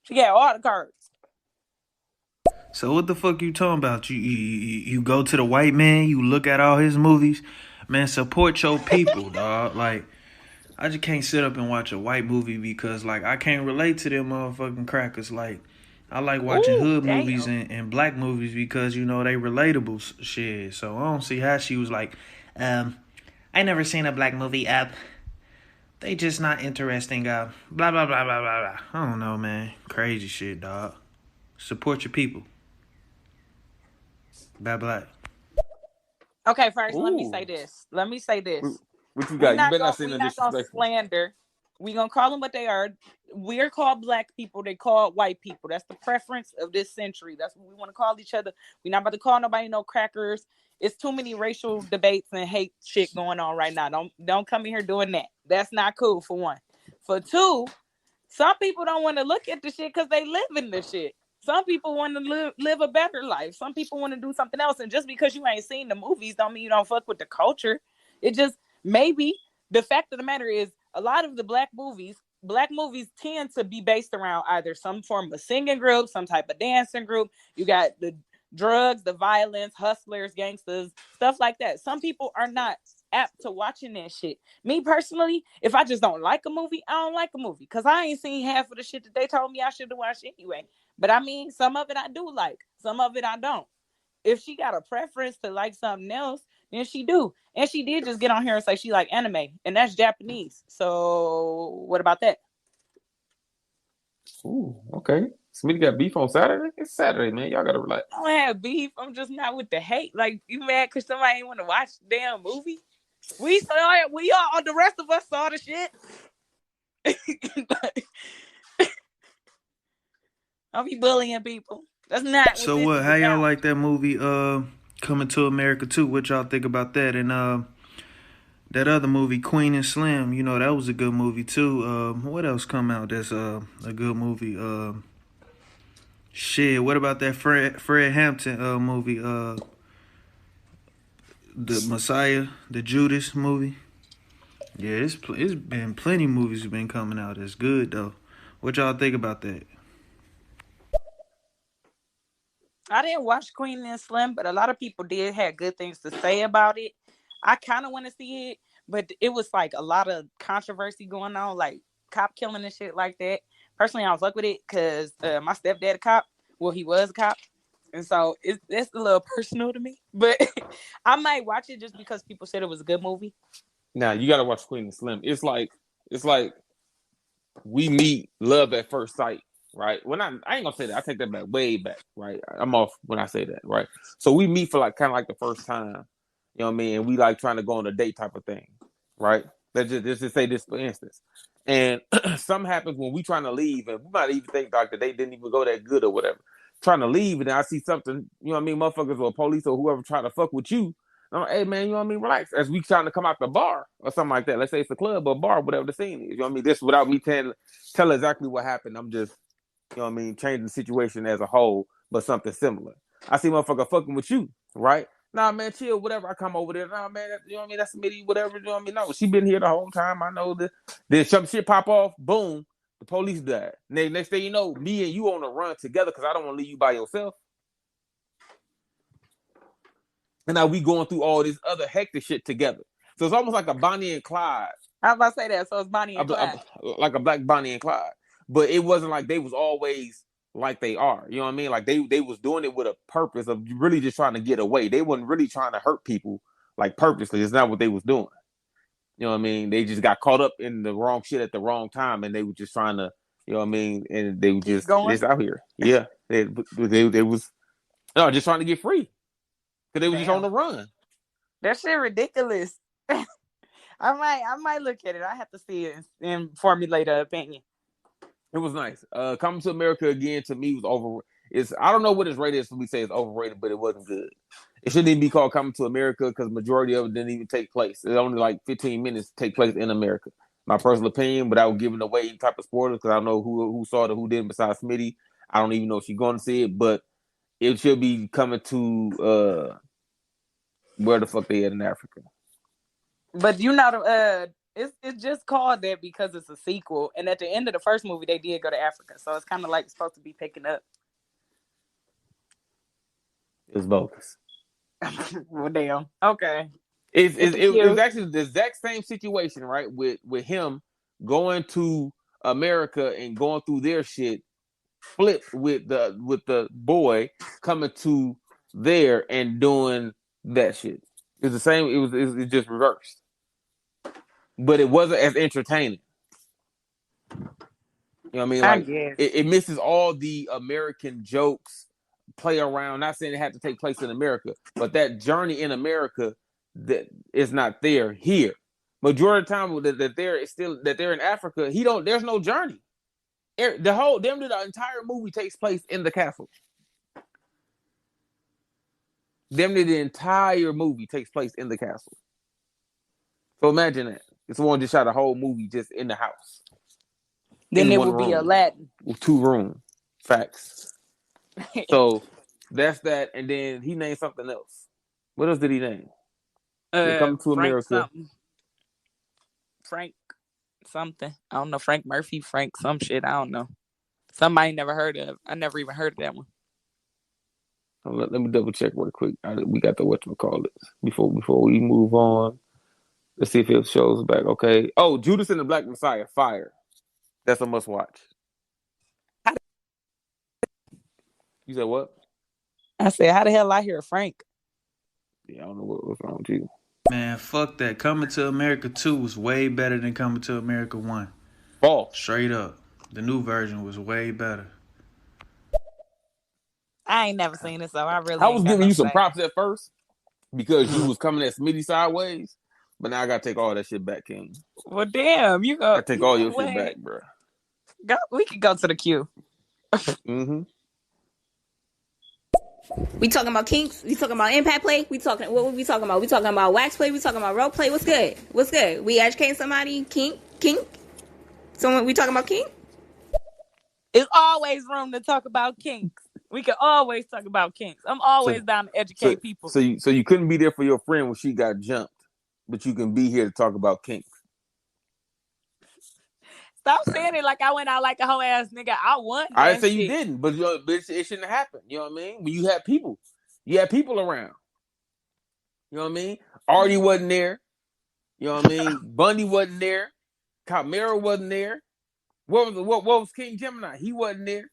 She got all the cards. So what the fuck you talking about? You go to the white man, you look at all his movies, man. Support your people, dog. Like, I just can't sit up and watch a white movie because like I can't relate to them motherfucking crackers. Like, I like watching hood movies and black movies because you know they relatable shit. So I don't see how she was like, I never seen a black movie. They just not interesting. Blah blah blah blah blah blah. I don't know, man. Crazy shit, dog. Support your people. Bye bye. Okay, first, Ooh. let me say this. What you We're got? You not better not gonna say no disrespectful. slander. We're gonna call them what they are. We're called black people. They call white people. That's the preference of this century. That's what we want to call each other. We're not about to call nobody no crackers. It's too many racial debates and hate shit going on right now. Don't come in here doing that. That's not cool, for one. For two, some people don't want to look at the shit because they live in the shit. Some people want to live a better life. Some people want to do something else. And just because you ain't seen the movies don't mean you don't fuck with the culture. It just, maybe the fact of the matter is a lot of the black movies tend to be based around either some form of singing group, some type of dancing group. You got the drugs, the violence, hustlers, gangsters, stuff like that. Some people are not apt to watching that shit. Me personally, if I just don't like a movie, I don't like a movie because I ain't seen half of the shit that they told me I should have watched anyway. But I mean, some of it I do like, some of it I don't. If she got a preference to like something else, then she do. And she did just get on here and say she like anime, and that's Japanese. So what about that? Ooh, okay. Smitty got beef on Saturday? It's Saturday, man. Y'all gotta relax. I don't have beef. I'm just not with the hate. Like, you mad because somebody ain't want to watch the damn movie? We saw it. We all, the rest of us saw the shit. I'll be bullying people. That's not. So what? How y'all like that movie? Coming to America too. What y'all think about that? And that other movie, Queen and Slim. You know that was a good movie too. What else come out? That's a good movie. Shit. What about that Fred Hampton movie? The Messiah, the Judas movie. Yeah, it's been plenty of movies have been coming out. That's good though. What y'all think about that? I didn't watch Queen and Slim, but a lot of people did have good things to say about it. I kind of want to see it, but it was like a lot of controversy going on, like cop killing and shit like that. Personally, I don't fuck with it because my stepdad a cop. Well, he was a cop, and so it's a little personal to me. But I might watch it just because people said it was a good movie. Now you gotta watch Queen and Slim. It's like it's like we meet love at first sight, right? When I ain't gonna say that. I take that back, way back, right? I'm off when I say that, right? So we meet for like kind of like the first time, you know what I mean? And we like trying to go on a date type of thing, right? Let's just say this for instance. And something happens when we trying to leave, and we might even think like the date didn't even go that good or whatever. Trying to leave, and then I see something, you know what I mean? Motherfuckers or police or whoever trying to fuck with you. I'm like, hey man, you know what I mean? Relax. As we trying to come out the bar or something like that. Let's say it's a club or a bar, whatever the scene is. You know what I mean? This without me tell exactly what happened. I'm just, you know what I mean, changing the situation as a whole, but something similar. I see motherfucker fucking with you, right? Nah, man, chill, whatever. I come over there. Nah, man, you know what I mean? That's Smitty, whatever. You know what I mean? No, she been here the whole time. I know that. Then some shit pop off. Boom. The police died. Next thing you know, me and you on the run together because I don't want to leave you by yourself. And now we going through all this other hectic shit together. So it's almost like a Bonnie and Clyde. I was about to say that. So it's Bonnie and Clyde. Like a black Bonnie and Clyde. But it wasn't like they was always like they are. You know what I mean? Like they was doing it with a purpose of really just trying to get away. They wasn't really trying to hurt people like purposely. It's not what they was doing. You know what I mean? They just got caught up in the wrong shit at the wrong time, and they were just trying to, you know what I mean? And they were just out here. Yeah. They was just trying to get free. Because they was just on the run. That shit ridiculous. I might look at it. I have to see it and formulate an opinion. It was nice. Coming to America again to me was over. I don't know what its rate is. We say it's overrated, but it wasn't good. It shouldn't even be called Coming to America because majority of it didn't even take place. It only like 15 minutes take place in America. My personal opinion, without giving away any type of spoilers, because I don't know who saw it, who didn't besides Smitty. I don't even know if she's going to see it, but it should be coming to where the fuck they at in Africa. But you know, it's just called that because it's a sequel, and at the end of the first movie, they did go to Africa, so it's kind of like supposed to be picking up. It's bogus. Well, damn. Okay. It was actually the exact same situation, right? With him going to America and going through their shit, flipped with the boy coming to there and doing that shit. It's the same. It was just reversed, but it wasn't as entertaining. You know what I mean? Like it misses all the American jokes, play around. Not saying it had to take place in America, but that journey in America that is not there here. Majority of the time that they're in Africa, there's no journey. The entire movie takes place in the castle. The entire movie takes place in the castle. So imagine that. If someone just shot a whole movie just in the house. Then it would be Aladdin. With 2 rooms. Facts. So that's that. And then he named something else. What else did he name? Coming to America. Frank something. I don't know. Frank Murphy, Frank some shit. I don't know. Somebody never heard of. I never even heard of that one. Let me double check real quick. We got the whatchamacallit before we move on. Let's see if it shows back. Okay. Oh, Judas and the Black Messiah. Fire. That's a must watch. You said what? I said, how the hell I hear Frank? Yeah, I don't know what's wrong with you. Man, fuck that. Coming to America 2 was way better than Coming to America 1. False. Straight up. The new version was way better. I ain't never seen it, so I was giving you some props at first because you was coming at Smitty sideways, but now I gotta take all that shit back, King. Well, damn, you go. I take all your shit back, bro. We can go to the queue. Mm-hmm. We talking about kinks? We talking about impact play? What we talking about? We talking about wax play? We talking about role play? What's good? What's good? We educating somebody? Kink? Someone? We talking about kink? It's always room to talk about kinks. We can always talk about kinks. I'm always down to educate people. So you couldn't be there for your friend when she got jumped, but you can be here to talk about kinks. Stop saying it like I went out like a whole ass nigga. I want that I didn't say shit. you didn't, but it shouldn't have happened. You know what I mean? When you had people around. You know what I mean? Artie wasn't there. You know what I mean? Bundy wasn't there. Chimera wasn't there. What was King Gemini? He wasn't there.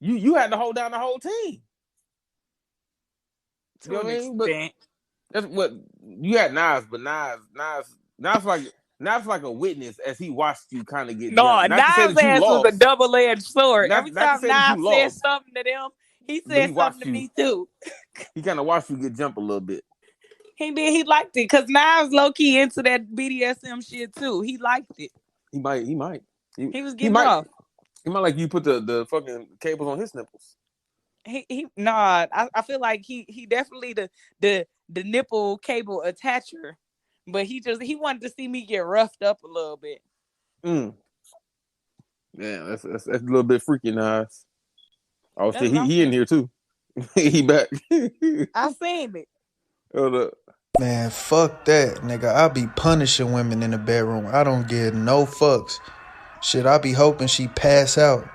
You had to hold down the whole team. You know what I mean? But that's what you had Nas, but Nas like Not like a witness as he watched you kind of get No, jumped. Not to say Nas' that you ass was a lost. double-edged sword. Every Not to time say that Nas you said lost, something to them, he but he said something watched to you. me too. He kind of watched you get jumped a little bit. He did. He liked it because Nas low-key into that BDSM shit too. He liked it. He might. He was He getting might. off. He might like you put the fucking cables on his nipples. I feel like he definitely the nipple cable attacher, but he wanted to see me get roughed up a little bit. Yeah, that's a little bit freaky, Nas. Oh shit, he in saying. here too. He back. I seen it. Hold up. Man, fuck that, nigga. I be punishing women in the bedroom. I don't give no fucks. Shit, I be hoping she pass out.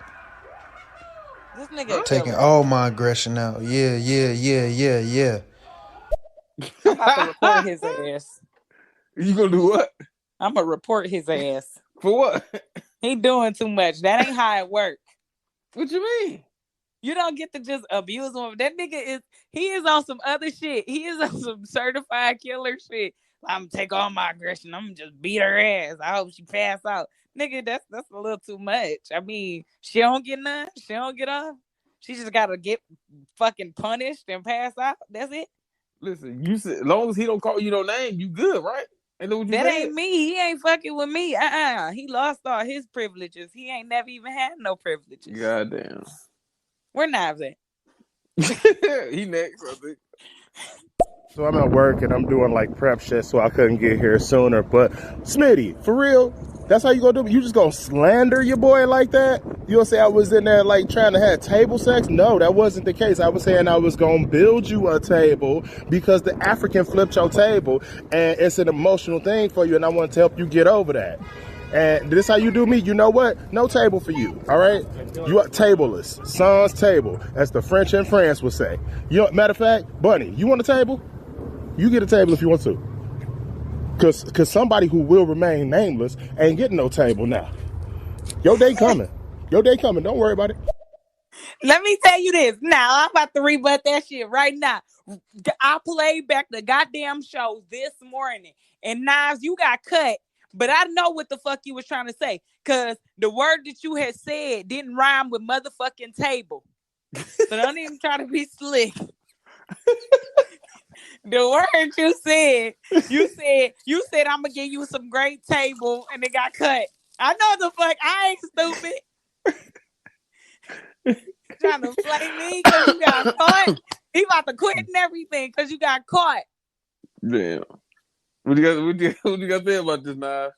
This nigga taking all my aggression out. Yeah. I'm about to report his ass. You gonna do what? I'm gonna report his ass. For what? He doing too much. That ain't how it work. What you mean? You don't get to just abuse him. That nigga he is on some other shit. He is on some certified killer shit. I'm gonna take all my aggression. I'm gonna just beat her ass. I hope she pass out. Nigga, that's a little too much. I mean, she don't get none. She don't get off. She just gotta get fucking punished and pass out. That's it. Listen, you said as long as he don't call you no name, you good, right? That ain't me. He ain't fucking with me. He lost all his privileges. He ain't never even had no privileges. Goddamn. Where Knives at? He next, I think. So I'm at work and I'm doing like prep shit, so I couldn't get here sooner. But Smitty, for real, that's how you gonna do it? You just gonna slander your boy like that? You gonna say I was in there like trying to have table sex? No, that wasn't the case. I was saying I was gonna build you a table because the African flipped your table, and it's an emotional thing for you, and I want to help you get over that. And this how you do me. You know what? No table for you. All right? You are tableless. Sans table, as the French in France would say. Matter of fact, Bunny, you want a table? You get a table if you want to. Cause somebody who will remain nameless ain't getting no table now. Your day coming. Don't worry about it. Let me tell you this. Now, I'm about to rebut that shit right now. I played back the goddamn show this morning. And Nas, you got cut. But I know what the fuck you was trying to say. Because the word that you had said didn't rhyme with motherfucking table. So don't even try to be slick. The word you said I'm gonna give you some great table, and it got cut. I know the fuck. I ain't stupid. Trying to play me because you got caught. He about to quit and everything because you got caught. Damn. What you got to say about this, Nas?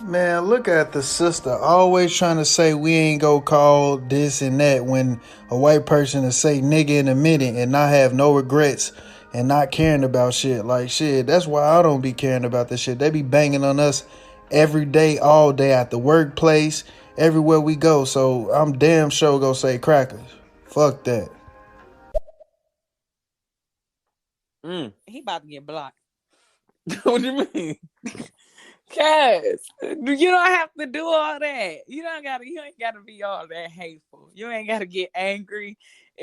Man, look at the sister always trying to say we ain't go call this and that when a white person to say nigga in a minute and not have no regrets and not caring about shit. Like shit, that's why I don't be caring about this shit. They be banging on us every day, all day at the workplace, everywhere we go. So I'm damn sure gonna say crackers. Fuck that. He about to get blocked. What do you mean? Cause you don't have to do all that. You ain't gotta be all that hateful. You ain't gotta get angry.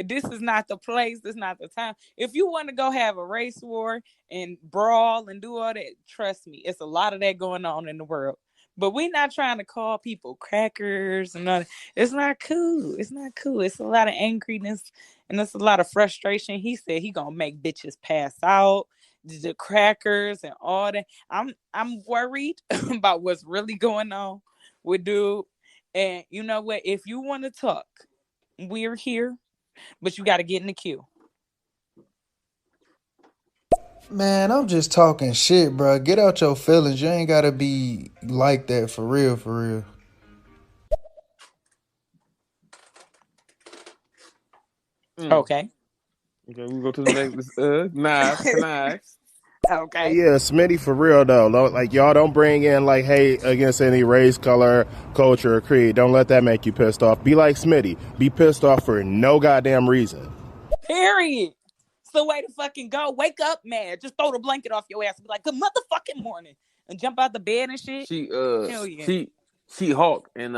This is not the place. This is not the time. If you want to go have a race war and brawl and do all that, trust me, it's a lot of that going on in the world. But we're not trying to call people crackers and all that. It's not cool. It's not cool. It's a lot of angriness and it's a lot of frustration. He said he gonna make bitches pass out. The crackers and all that. I'm worried about what's really going on with dude. And you know what? If you want to talk, we're here, but you got to get in the queue. Man, I'm just talking shit, bro. Get out your feelings. You ain't gotta be like that for real, for real. Okay. Okay, we go to the next. Nice. Okay. Yeah, Smitty, for real though. Like y'all don't bring in like hate against any race, color, culture, or creed. Don't let that make you pissed off. Be like Smitty. Be pissed off for no goddamn reason. Period. It's the way to fucking go. Wake up, man. Just throw the blanket off your ass and be like, good motherfucking morning. And jump out the bed and shit. Hell yeah. She Hulk and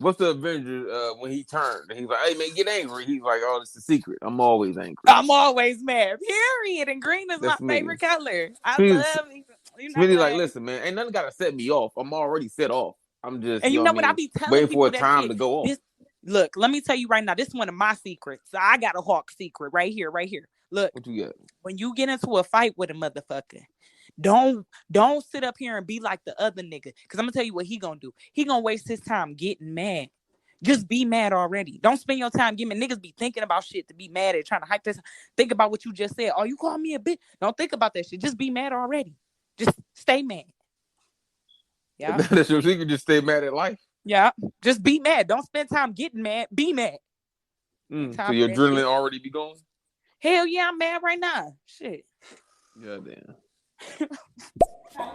what's the Avenger when he turned? And he's like, hey man, get angry. He's like, oh, it's a secret. I'm always angry. I'm always mad. Period. And green is my favorite color. I love it. You're not Smitty gonna like, have. listen, man, ain't nothing gotta set me off. I'm already set off. I'm just, And you you know what know I what I mean, be telling waiting for a people that time shit. to go off. Look, let me tell you right now. This is one of my secrets. I got a hawk secret right here. Look, What you got? when you get into a fight with a motherfucker, don't sit up here and be like the other nigga. Cause I'm gonna tell you what he gonna do. He gonna waste his time getting mad. Just be mad already. Don't spend your time getting niggas be thinking about shit to be mad at, trying to hype this. Think about what you just said. Oh, you call me a bitch. Don't think about that shit. Just be mad already. Just stay mad. Yeah. That's your secret. Just stay mad at life. Yeah. Just be mad. Don't spend time getting mad. Be mad. So your adrenaline already be going? Hell yeah, I'm mad right now. Shit. Goddamn.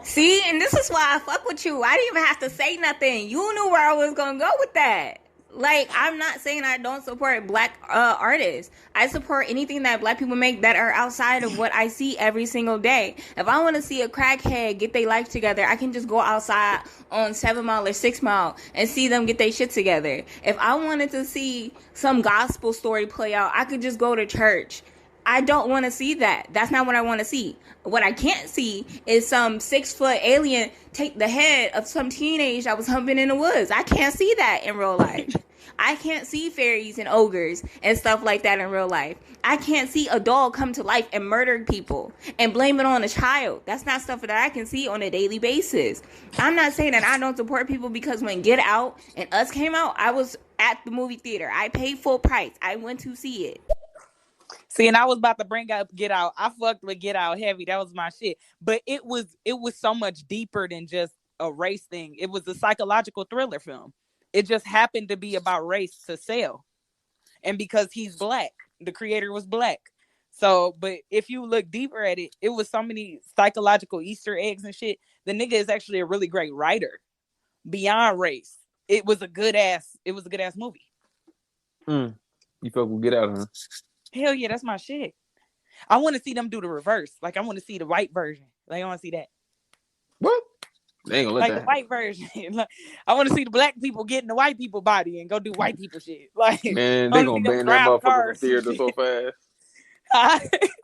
See, and this is why I fuck with you. I didn't even have to say nothing. You knew where I was gonna go with that. Like, I'm not saying I don't support black artists. I support anything that black people make that are outside of what I see every single day. If I want to see a crackhead get their life together, I can just go outside on 7 Mile or 6 Mile and see them get their shit together. If I wanted to see some gospel story play out, I could just go to church. I don't want to see that. That's not what I want to see. What I can't see is some 6-foot alien take the head of some teenage that was humping in the woods. I can't see that in real life. I can't see fairies and ogres and stuff like that in real life. I can't see a dog come to life and murder people and blame it on a child. That's not stuff that I can see on a daily basis. I'm not saying that I don't support people, because when Get Out and Us came out, I was at the movie theater. I paid full price. I went to see it. See, and I was about to bring up Get Out. I fucked with Get Out heavy. That was my shit. But it was so much deeper than just a race thing. It was a psychological thriller film. It just happened to be about race to sell. And because he's black, the creator was black. So, but if you look deeper at it, it was so many psychological Easter eggs and shit. The nigga is actually a really great writer beyond race. It was a good ass movie. You fuck with Get Out, huh? Hell yeah, that's my shit. I want to see them do the reverse. Like, I want to see the white version. Like, I want to see that. What? They ain't gonna let like that the happen. white version. Like, I want to see the black people get in the white people body and go do white people shit. Like, Man, they gonna ban that motherfucker from theater so fast.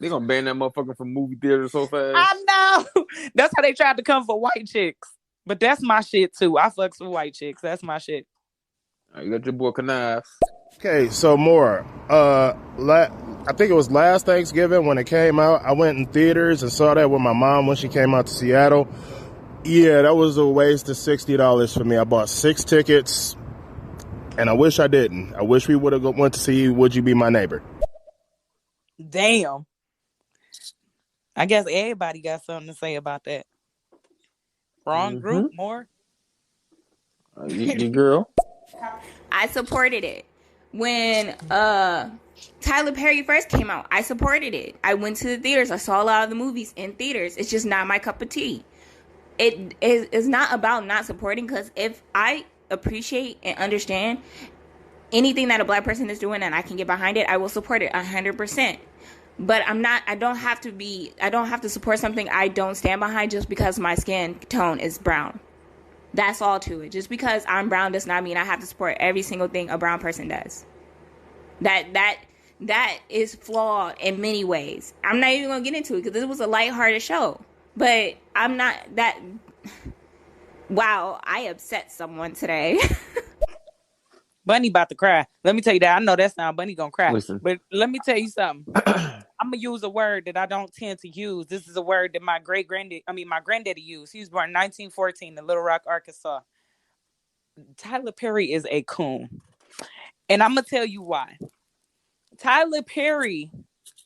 They gonna ban that motherfucker from movie theater so fast. I know. That's how they tried to come for white chicks. But that's my shit too. I fucks with white chicks. That's my shit. You got your boy Knives. Okay, so more. I think it was last Thanksgiving when it came out. I went in theaters and saw that with my mom when she came out to Seattle. Yeah, that was a waste of $60 for me. I bought 6 tickets, and I wish I didn't. I wish we would have went to see Would You Be My Neighbor. Damn. I guess everybody got something to say about that. Wrong group, more. Your girl. I supported it. When Tyler Perry first came out, I supported it. I went to the theaters. I saw a lot of the movies in theaters. It's just not my cup of tea. It is not about not supporting, because if I appreciate and understand anything that a black person is doing and I can get behind it, I will support it 100%. But I don't have to support something I don't stand behind just because my skin tone is brown. That's all to it. Just because I'm brown does not mean I have to support every single thing a brown person does. That is flawed in many ways. I'm not even going to get into it because this was a lighthearted show. But I'm not that... Wow, I upset someone today. Bunny about to cry. Let me tell you that. I know that sound. Bunny gonna cry. Listen. But let me tell you something. I'm gonna use a word that I don't tend to use. This is a word that my granddaddy used. He was born in 1914 in Little Rock, Arkansas. Tyler Perry is a coon. And I'm gonna tell you why. Tyler Perry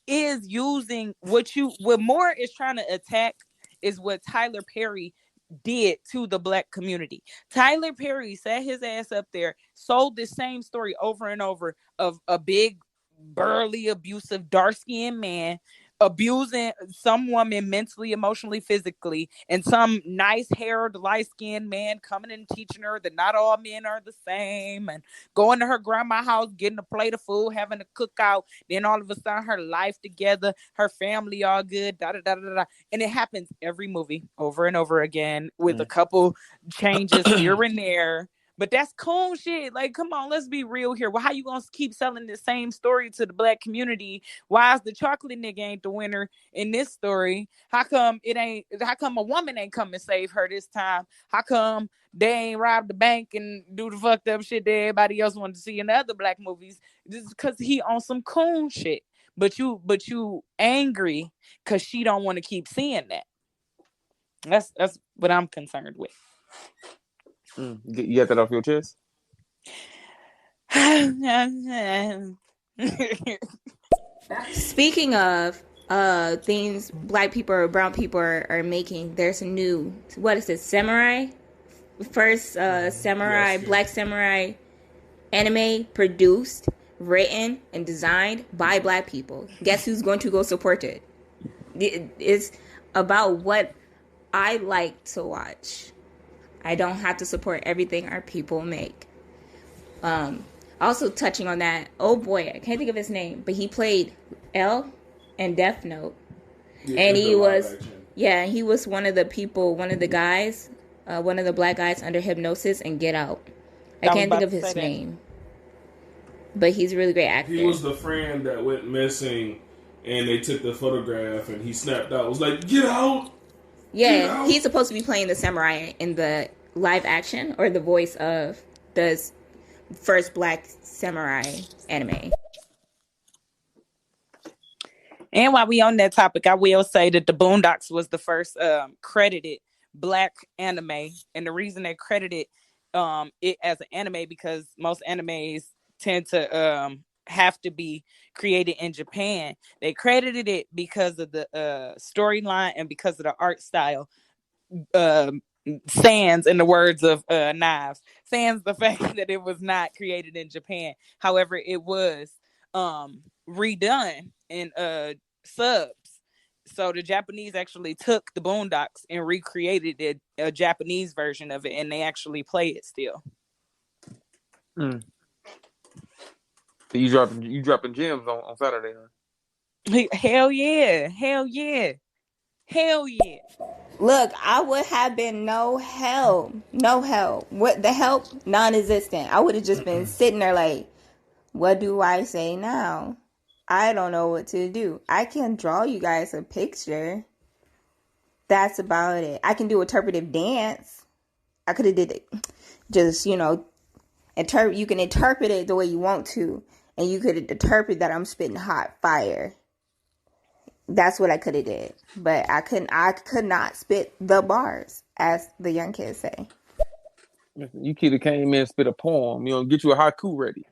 is using what Moore is trying to attack is what Tyler Perry did to the black community. Tyler Perry sat his ass up there, sold the same story over and over of a big, burly, abusive, dark-skinned man abusing some woman mentally, emotionally, physically, and some nice-haired, light-skinned man coming and teaching her that not all men are the same, and going to her grandma's house, getting a plate of food, having a cookout, then all of a sudden her life together, her family all good, da-da-da-da-da. And it happens every movie over and over again with a couple changes here and there. But that's cool shit. Like, come on, let's be real here. Well, how you gonna keep selling the same story to the black community? Why is the chocolate nigga ain't the winner in this story? How come it ain't? How come a woman ain't come and save her this time? How come they ain't rob the bank and do the fucked up shit that everybody else wanted to see in the other black movies? This is because he on some cool shit. But you angry because she don't want to keep seeing that. That's what I'm concerned with. You got that off your chest? Speaking of things black people or brown people are making, there's a new, what is it, samurai? First samurai, yes. Black samurai anime produced, written, and designed by black people. Guess who's going to go support it? It's about what I like to watch. I don't have to support everything our people make. Also touching on that, oh boy, I can't think of his name, but he played L in Death Note. Yeah, and he was one of the people, one of the guys, one of the black guys under hypnosis and Get Out. I can't think of his name. But he's a really great actor. He was the friend that went missing and they took the photograph and he snapped out. It was like, get out! Yeah, get out! He's supposed to be playing the samurai in the live action or the voice of the first black samurai anime. And while we on that topic, I will say that the Boondocks was the first credited black anime. And the reason they credited it as an anime because most animes tend to have to be created in Japan. They credited it because of the storyline and because of the art style. Sans, in the words of Knives, sans the fact that it was not created in Japan. However, it was redone in subs. So the Japanese actually took the Boondocks and recreated a Japanese version of it, and they actually play it still. So you dropping gems on Saturday, huh? Hell yeah. Hell yeah. Hell yeah. Look, I would have been no help. What the help? Non-existent. I would have just been sitting there like, what do I say now? I don't know what to do. I can draw you guys a picture. That's about it. I can do interpretive dance. I could have did it. Just, you can interpret it the way you want to. And you could interpret that I'm spitting hot fire. That's what I could have did. But I could not spit the bars, as the young kids say. You could have came in and spit a poem. Get you a haiku ready.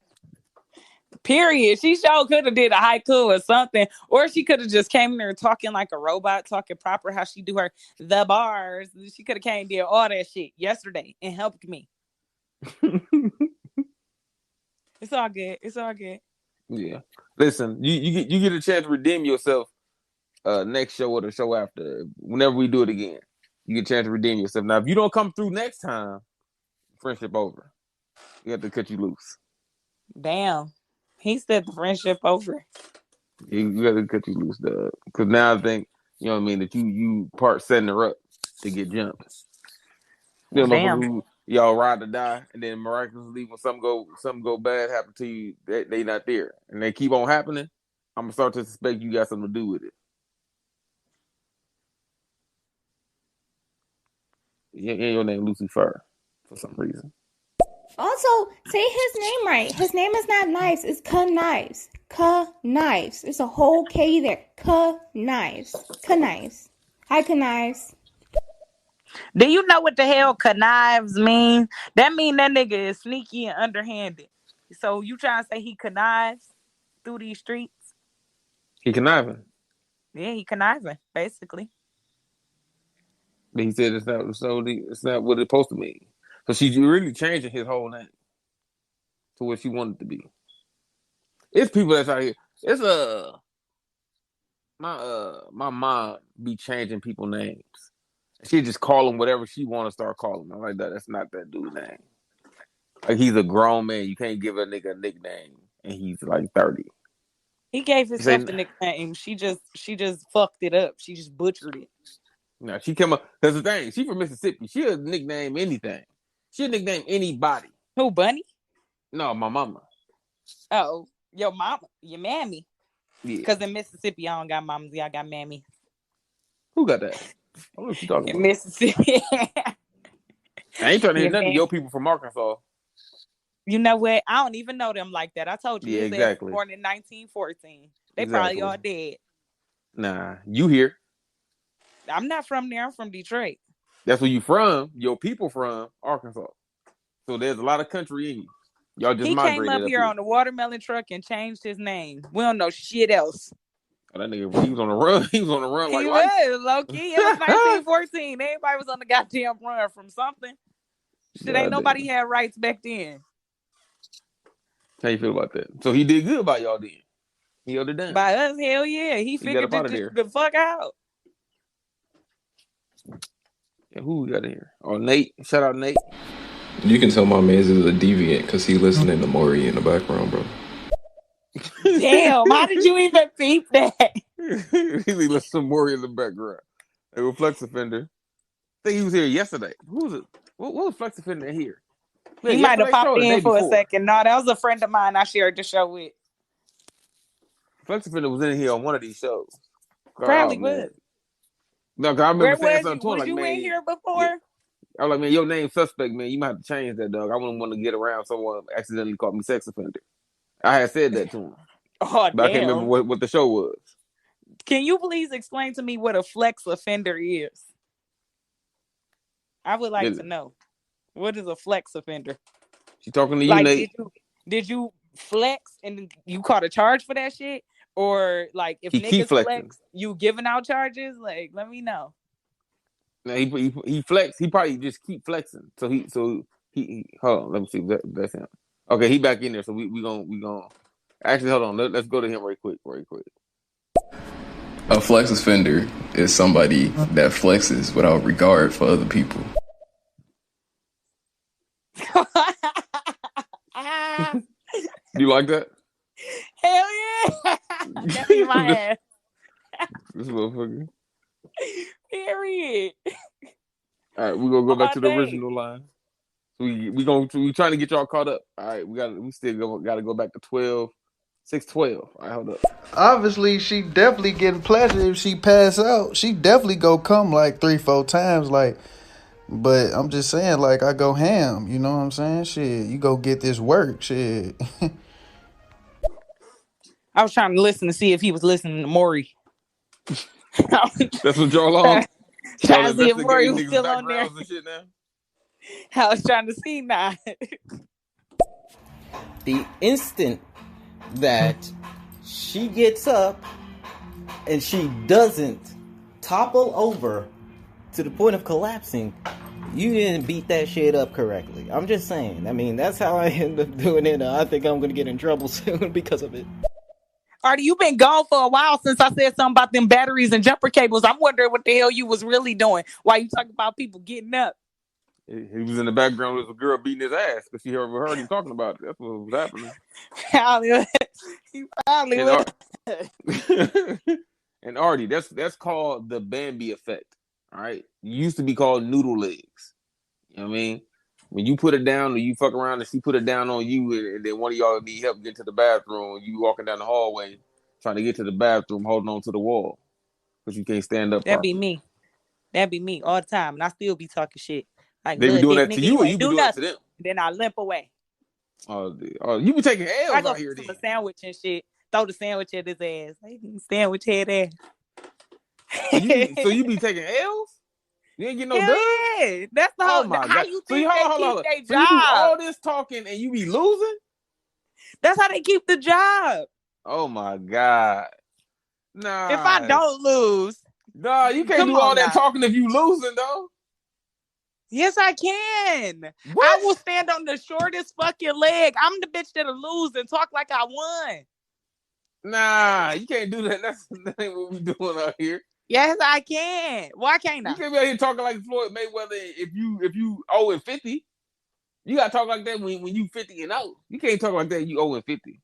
Period. She sure could have did a haiku or something. Or she could have just came in there talking like a robot, talking proper how she do her the bars. She could have came and did all that shit yesterday and helped me. It's all good. It's all good. Yeah. Listen, you get a chance to redeem yourself next show or the show after. Whenever we do it again, you get a chance to redeem yourself. Now, if you don't come through next time, friendship over. You have to cut you loose. Damn. He said the friendship over. You got to cut you loose, dog. Because now I think, that you part setting her up to get jumped. Damn. Y'all ride or die, and then miraculously when something go bad happen to you, they not there, and they keep on happening. I'm gonna start to suspect you got something to do with it. Yeah, your name Lucifer for some reason. Also, say his name right. His name is not Knives. It's Knives. Knives. There's a whole K there. Knives. Knives. Hi, Knives. Do you know what the hell connives mean? That mean that nigga is sneaky and underhanded. So you trying to say he connives through these streets? He conniving. Yeah, he conniving, basically. But he said it's not what it's supposed to mean. So she's really changing his whole name to what she wanted to be. It's people that's out here. It's my mom be changing people's names. She just call him whatever she want to start calling him. I'm like, that's not that dude's name. Like, he's a grown man. You can't give a nigga a nickname, and he's like 30. He gave himself the nickname. She just fucked it up. She just butchered it. No, she came up. That's the thing. She from Mississippi. She'll nickname anything. She'll nickname anybody. Who, Bunny? No, my mama. Oh, your mama, your mammy. Yeah. Because in Mississippi, I don't got mamas. I got mammy. Who got that? I don't know what you talking In about. Mississippi. I ain't trying to hear Your none of mam- your people from Arkansas. You know what? I don't even know them like that. I told you Yeah, his ass was exactly. born in 1914. They Exactly. probably all dead. Nah, you here. I'm not from there. I'm from Detroit. That's where you from. Your people from Arkansas. So there's a lot of country in you. Y'all just He came migrated up up here here. on the watermelon truck and changed his name. We don't know shit else. Oh, that nigga, he was on the run. He was on the run like He life. was low key. It was 1914. Everybody was on the goddamn run from something. Shit, ain't nobody had rights back then. How you feel about that? So he did good by y'all then. He held it down. By us, hell yeah. He got figured up out it of there. the fuck out. Yeah, who we got in here? Oh, Nate. Shout out Nate. You can tell my man's is a deviant because he listening to Maury in the background, bro. Damn, how did you even peep that? He listening to Maury in the background. Hey, well, Flex Offender. I think he was here yesterday. Who was it? What was Flex Offender here? He might have popped in for a second. No, that was a friend of mine I shared the show with. Flex Offender was in here on one of these shows. Probably was. No, cause I remember Where saying was something you? to him Was like, you man, in here before? Yeah. I was like, man, your name's suspect, man. You might have to change that, dog. I wouldn't want to get around someone accidentally called me sex offender. I had said that to him. Oh, but I can't remember what the show was. Can you please explain to me what a flex offender is? I would like to know. What is a flex offender? She talking to you, like, Nate. Did you flex and you caught a charge for that shit? Or like if niggas flex, you giving out charges? Like, let me know. No, he flex. He probably just keep flexing. So he hold on. Let me see. That's him. Okay, he back in there. So we gonna. Actually, hold on. Let's go to him very quick. A flex offender is somebody that flexes without regard for other people. You like that? Hell yeah! That be my ass. This motherfucker. Period. All right, we're gonna go back to the original line. So we trying to get y'all caught up. All right, we still gotta go back to 6:12. All right, hold up. Obviously, she definitely getting pleasure if she pass out. She definitely go come like 3-4 times, like. But I'm just saying, like, I go ham. You know what I'm saying? Shit, you go get this work. Shit. I was trying to listen to see if he was listening to Maury. That's what y'all on. Trying to see if Maury was still on there. And shit now? I was trying to see now. The instant that she gets up and she doesn't topple over to the point of collapsing, you didn't beat that shit up correctly. I'm just saying. I mean, that's how I end up doing it. I think I'm going to get in trouble soon because of it. Artie, you've been gone for a while since I said something about them batteries and jumper cables. I'm wondering what the hell you was really doing. Why you talking about people getting up? He was in the background with a girl beating his ass because she heard him talking about it. That's what was happening. He probably would. And Artie, that's called the Bambi effect. All right, it used to be called noodle legs. You know what I mean? When you put it down, or you fuck around and she put it down on you, and then one of y'all need help getting to the bathroom, and you walking down the hallway trying to get to the bathroom, holding on to the wall because you can't stand up. That'd be me. That'd be me all the time, and I still be talking shit. Like, they be doing that nigga, to you, or you be doing that to them? Then I limp away. Oh, you be taking L's I go out here for then. a sandwich and shit. Throw the sandwich at his ass. Sandwich head ass. So you be taking L's? You ain't getting no dub? Yeah, that's the whole. Oh my how God. you So think hold on. they keep So their you do job? all this talking and you be losing? That's how they keep the job. Oh my God. Nah. If I don't lose. Nah, you can't do all that talking if you losing, though. Yes, I can. What? I will stand on the shortest fucking leg. I'm the bitch that'll lose and talk like I won. Nah, you can't do that. That ain't what we doing out here. Yes, I can. Why can't I? You can't be out here talking like Floyd Mayweather if you 0-50. You gotta talk like that when you 50 and out. You can't talk like that. You 0-50.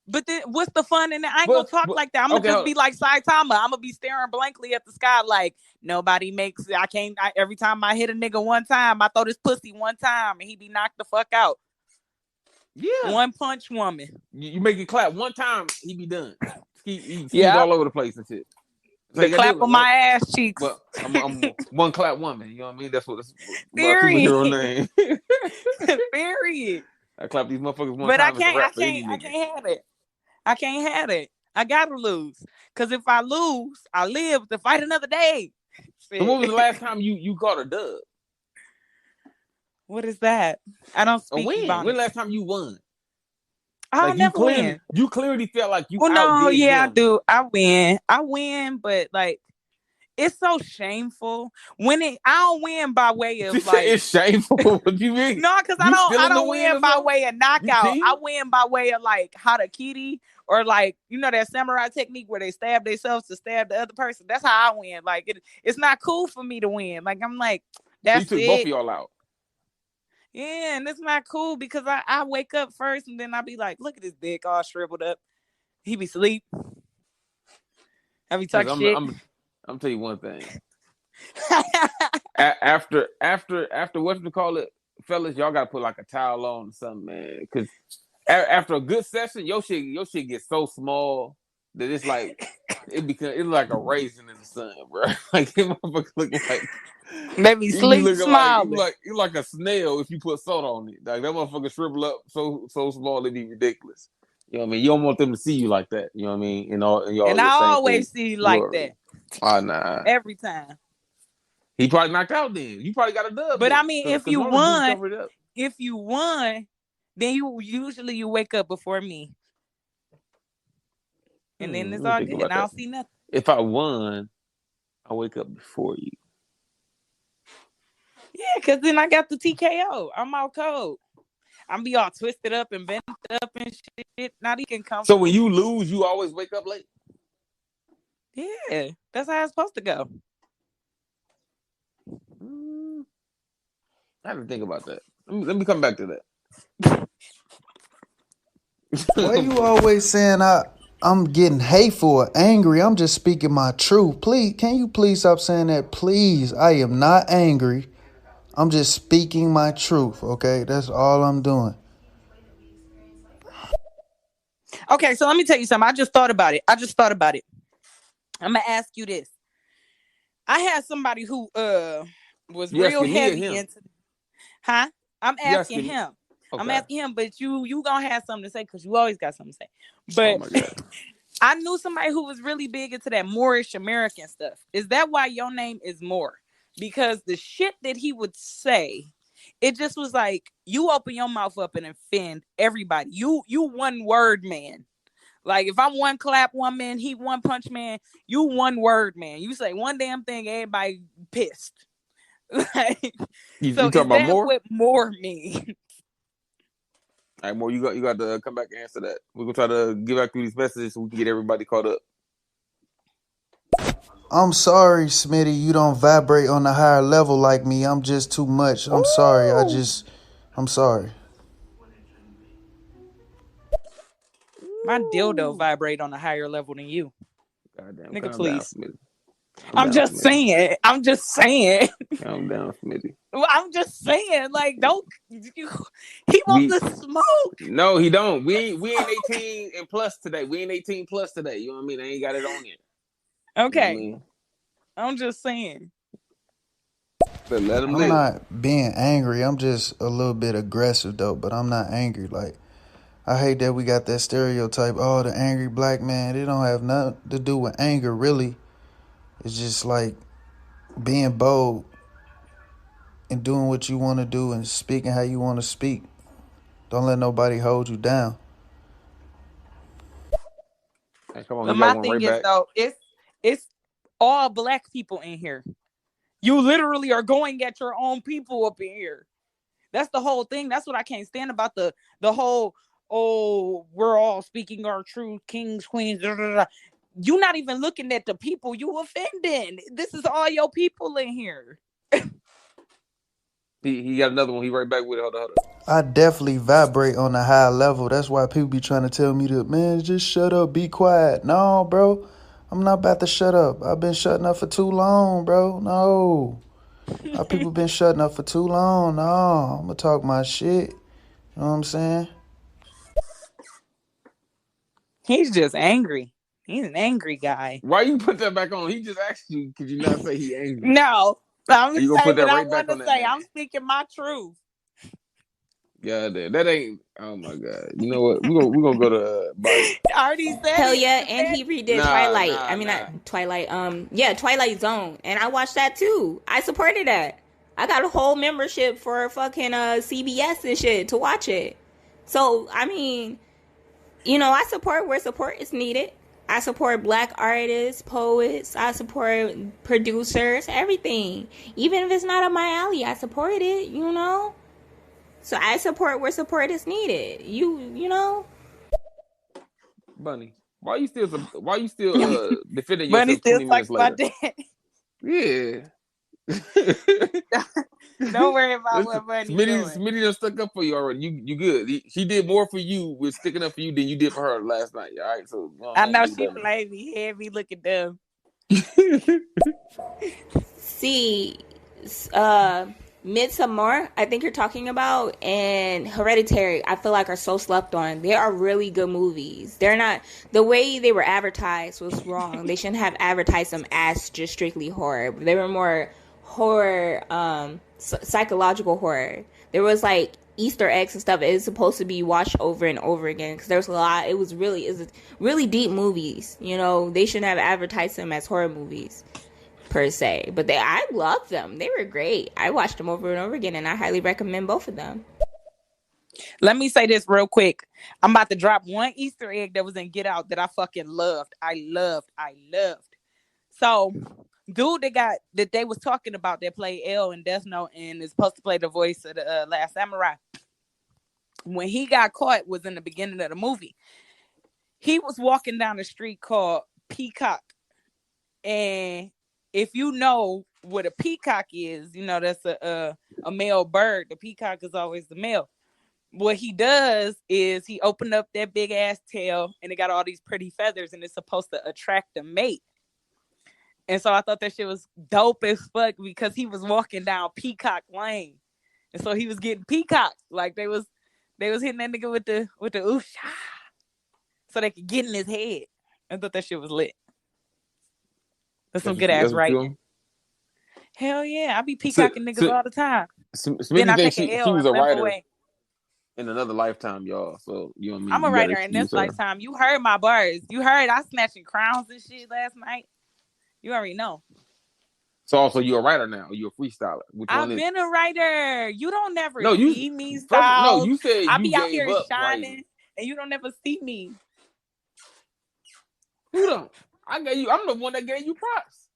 But then, what's the fun in that? I ain't gonna talk like that. I'm gonna just be like Saitama. I'm gonna be staring blankly at the sky like nobody makes. Every time I hit a nigga one time, I throw this pussy one time and he be knocked the fuck out. Yeah. One punch woman. You make it clap one time, he be done. He skis Yeah. all over the place and shit. So The you gotta clap do on like, my ass cheeks. well, I'm one clap woman. You know what I mean? That's my Period. superhero name. Period. I clap these motherfuckers one But I time. It's a can't. rap for any I nigga. can't have it. I can't have it. I gotta lose. Cause if I lose, I live to fight another day. So when was the last time you caught a dub? What is that? I don't A speak win. Ebonics. When the last time you won? I'll never win. You clearly felt like you Well, no, outdid yeah, him. I do. I win, but like it's so shameful when I don't win by way of like it's shameful. What you mean? No, because I don't win by way of knockout. I win by way of like harakiri or like that samurai technique where they stab themselves to stab the other person. That's how I win. Like it's not cool for me to win. Like I'm like that's so you took both of y'all out. Yeah, and it's not cool because I wake up first and then I be like, look at this dick all shriveled up. He be asleep. I be talking shit. I'm tell you one thing. after whatchamacallit, fellas, y'all gotta put like a towel on or something, man. Because after a good session, your shit gets so small that it's like it's like a raisin in the sun, bro. Like that motherfucker looking like they be sleep smiling. Like you like a snail if you put salt on it. Like that motherfucker shrivel up so small it be ridiculous. You know what I mean? You don't want them to see you like that. You know what I mean? And I always see you like that. Oh nah. Every time. He probably knocked out then. You probably got a dub. But then. I mean, if you won, then you usually wake up before me. And then it's all good. And I don't see nothing. If I won, I wake up before you. Yeah, because then I got the TKO. I'm out cold. I'm be all twisted up and bent up and shit. Not even come. So when you lose, you always wake up late? Yeah, that's how it's supposed to go. I have to think about that. Let me come back to that. Why you always saying I'm getting hateful or angry? I'm just speaking my truth. Please, can you please stop saying that? Please, I am not angry. I'm just speaking my truth, okay? That's all I'm doing. Okay, so let me tell you something. I just thought about it. I'm going to ask you this. I had somebody who was real heavy into... Huh? I'm asking him. Okay. I'm asking him, but you gonna have something to say because you always got something to say. But I knew somebody who was really big into that Moorish American stuff. Is that why your name is Moor? Because the shit that he would say, it just was like you open your mouth up and offend everybody. You one word man. Like if I'm one clap one man, he one punch man. You one word man. You say one damn thing, everybody pissed. Like, you talking about Moor? What Moor means? All right, Moore, you got to come back and answer that. We're gonna try to give out through these messages so we can get everybody caught up. I'm sorry, Smitty. You don't vibrate on a higher level like me. I'm just too much. I'm sorry. I'm sorry. My dildo vibrate on a higher level than you. Goddamn, nigga, please. Down, I'm just saying. Calm down, Smitty. Well, I'm just saying, like, don't. He wants to smoke. No, he don't. We ain't 18 and plus today. We ain't 18 plus today. You know what I mean? I ain't got it on yet. Okay. You know I mean? I'm just saying. But let him I'm not being angry. I'm just a little bit aggressive, though. But I'm not angry. Like, I hate that we got that stereotype. Oh, the angry black man. It don't have nothing to do with anger, really. It's just like being bold and doing what you want to do and speaking how you want to speak. Don't let nobody hold you down. Hey, come on, but my thing is, though, it's all black people in here. You literally are going at your own people up in here. That's the whole thing. That's what I can't stand about the whole, we're all speaking our truth, kings, queens, da, da, da. You're not even looking at the people you offending. This is all your people in here. He got another one. He right back with it. Hold on. I definitely vibrate on a high level. That's why people be trying to tell me that, man, just shut up, be quiet. No, bro, I'm not about to shut up. I've been shutting up for too long, bro. No. My people been shutting up for too long. No, I'm going to talk my shit. You know what I'm saying? He's just angry. He's an angry guy. Why you put that back on? He just asked you. Could you not say he angry? No, I'm You gonna gonna say put that what I right want back to on that say. man? I'm speaking my truth. God damn, that ain't. Oh my god. You know what? We gonna go to Bonnie. I already said Hell it. yeah, You and said he redid Nah, Twilight. nah, I mean, not nah. Twilight. Yeah, Twilight Zone, and I watched that too. I supported that. I got a whole membership for fucking CBS and shit to watch it. So I mean, I support where support is needed. I support black artists, poets. I support producers, everything. Even if it's not up my alley, I support it. So I support where support is needed. You know. Bunny. Why you still defending Bunny yourself still 20 minutes talking about later? that. Yeah. Don't worry about Listen, what Bunny doing. Smitty done stuck up for you already. You good. She did more for you with sticking up for you than you did for her last night. All right, so I know leave she that played me heavy looking dumb. alone. See, Midsommar, I think you're talking about, and Hereditary, I feel like are so slept on. They are really good movies. They're not, the way they were advertised was wrong. They shouldn't have advertised them as just strictly horror. They were more horror, psychological horror. There was like Easter eggs and stuff. It's supposed to be watched over and over again because there's a lot. It was really deep movies. They shouldn't have advertised them as horror movies per se, but I loved them. They were great. I watched them over and over again, and I highly recommend both of them. Let me say this real quick. I'm about to drop one Easter egg that was in Get Out that I fucking loved. I loved. So, dude that they was talking about that played L in Death Note and is supposed to play the voice of the Last Samurai. When he got caught was in the beginning of the movie. He was walking down the street called Peacock, and if you know what a peacock is, that's a male bird. The peacock is always the male. What he does is he opened up that big ass tail and it got all these pretty feathers and it's supposed to attract a mate. And so I thought that shit was dope as fuck because he was walking down Peacock Lane. And so he was getting peacock. Like they was hitting that nigga with the ooh so they could get in his head. I thought that shit was lit. That's some good ass writing. Hell yeah, I be peacocking niggas all the time. Smitty I thinks take an she L was and a limp writer away. in another lifetime, y'all. So you know what I mean. I'm a writer in this lifetime. You heard my bars. You heard I snatching crowns and shit last night. You already know. So also you a writer now? Or you a freestyler? I've been a writer. You don't never No, you see me. no. You said I you be out gave here up shining, writing. and you don't never see me. Who don't? I gave you. I'm the one that gave you props.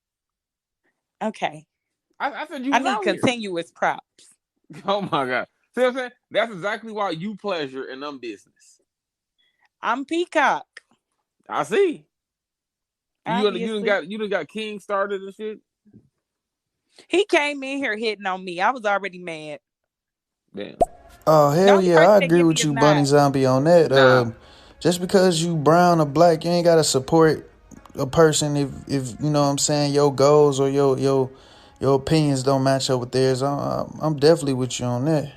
Okay. I said you. I Was need out continuous here. props. Oh my god! See what I'm saying? That's exactly why you pleasure and I'm business. I'm Peacock. I see. Obviously. You done got King started and shit. He came in here hitting on me. I was already mad. Damn. Oh hell yeah, I agree with you, Bunny Zombie, on that. Nah. Just because you brown or black, you ain't gotta support a person if you know what I'm saying, your goals or your opinions don't match up with theirs. I'm definitely with you on that.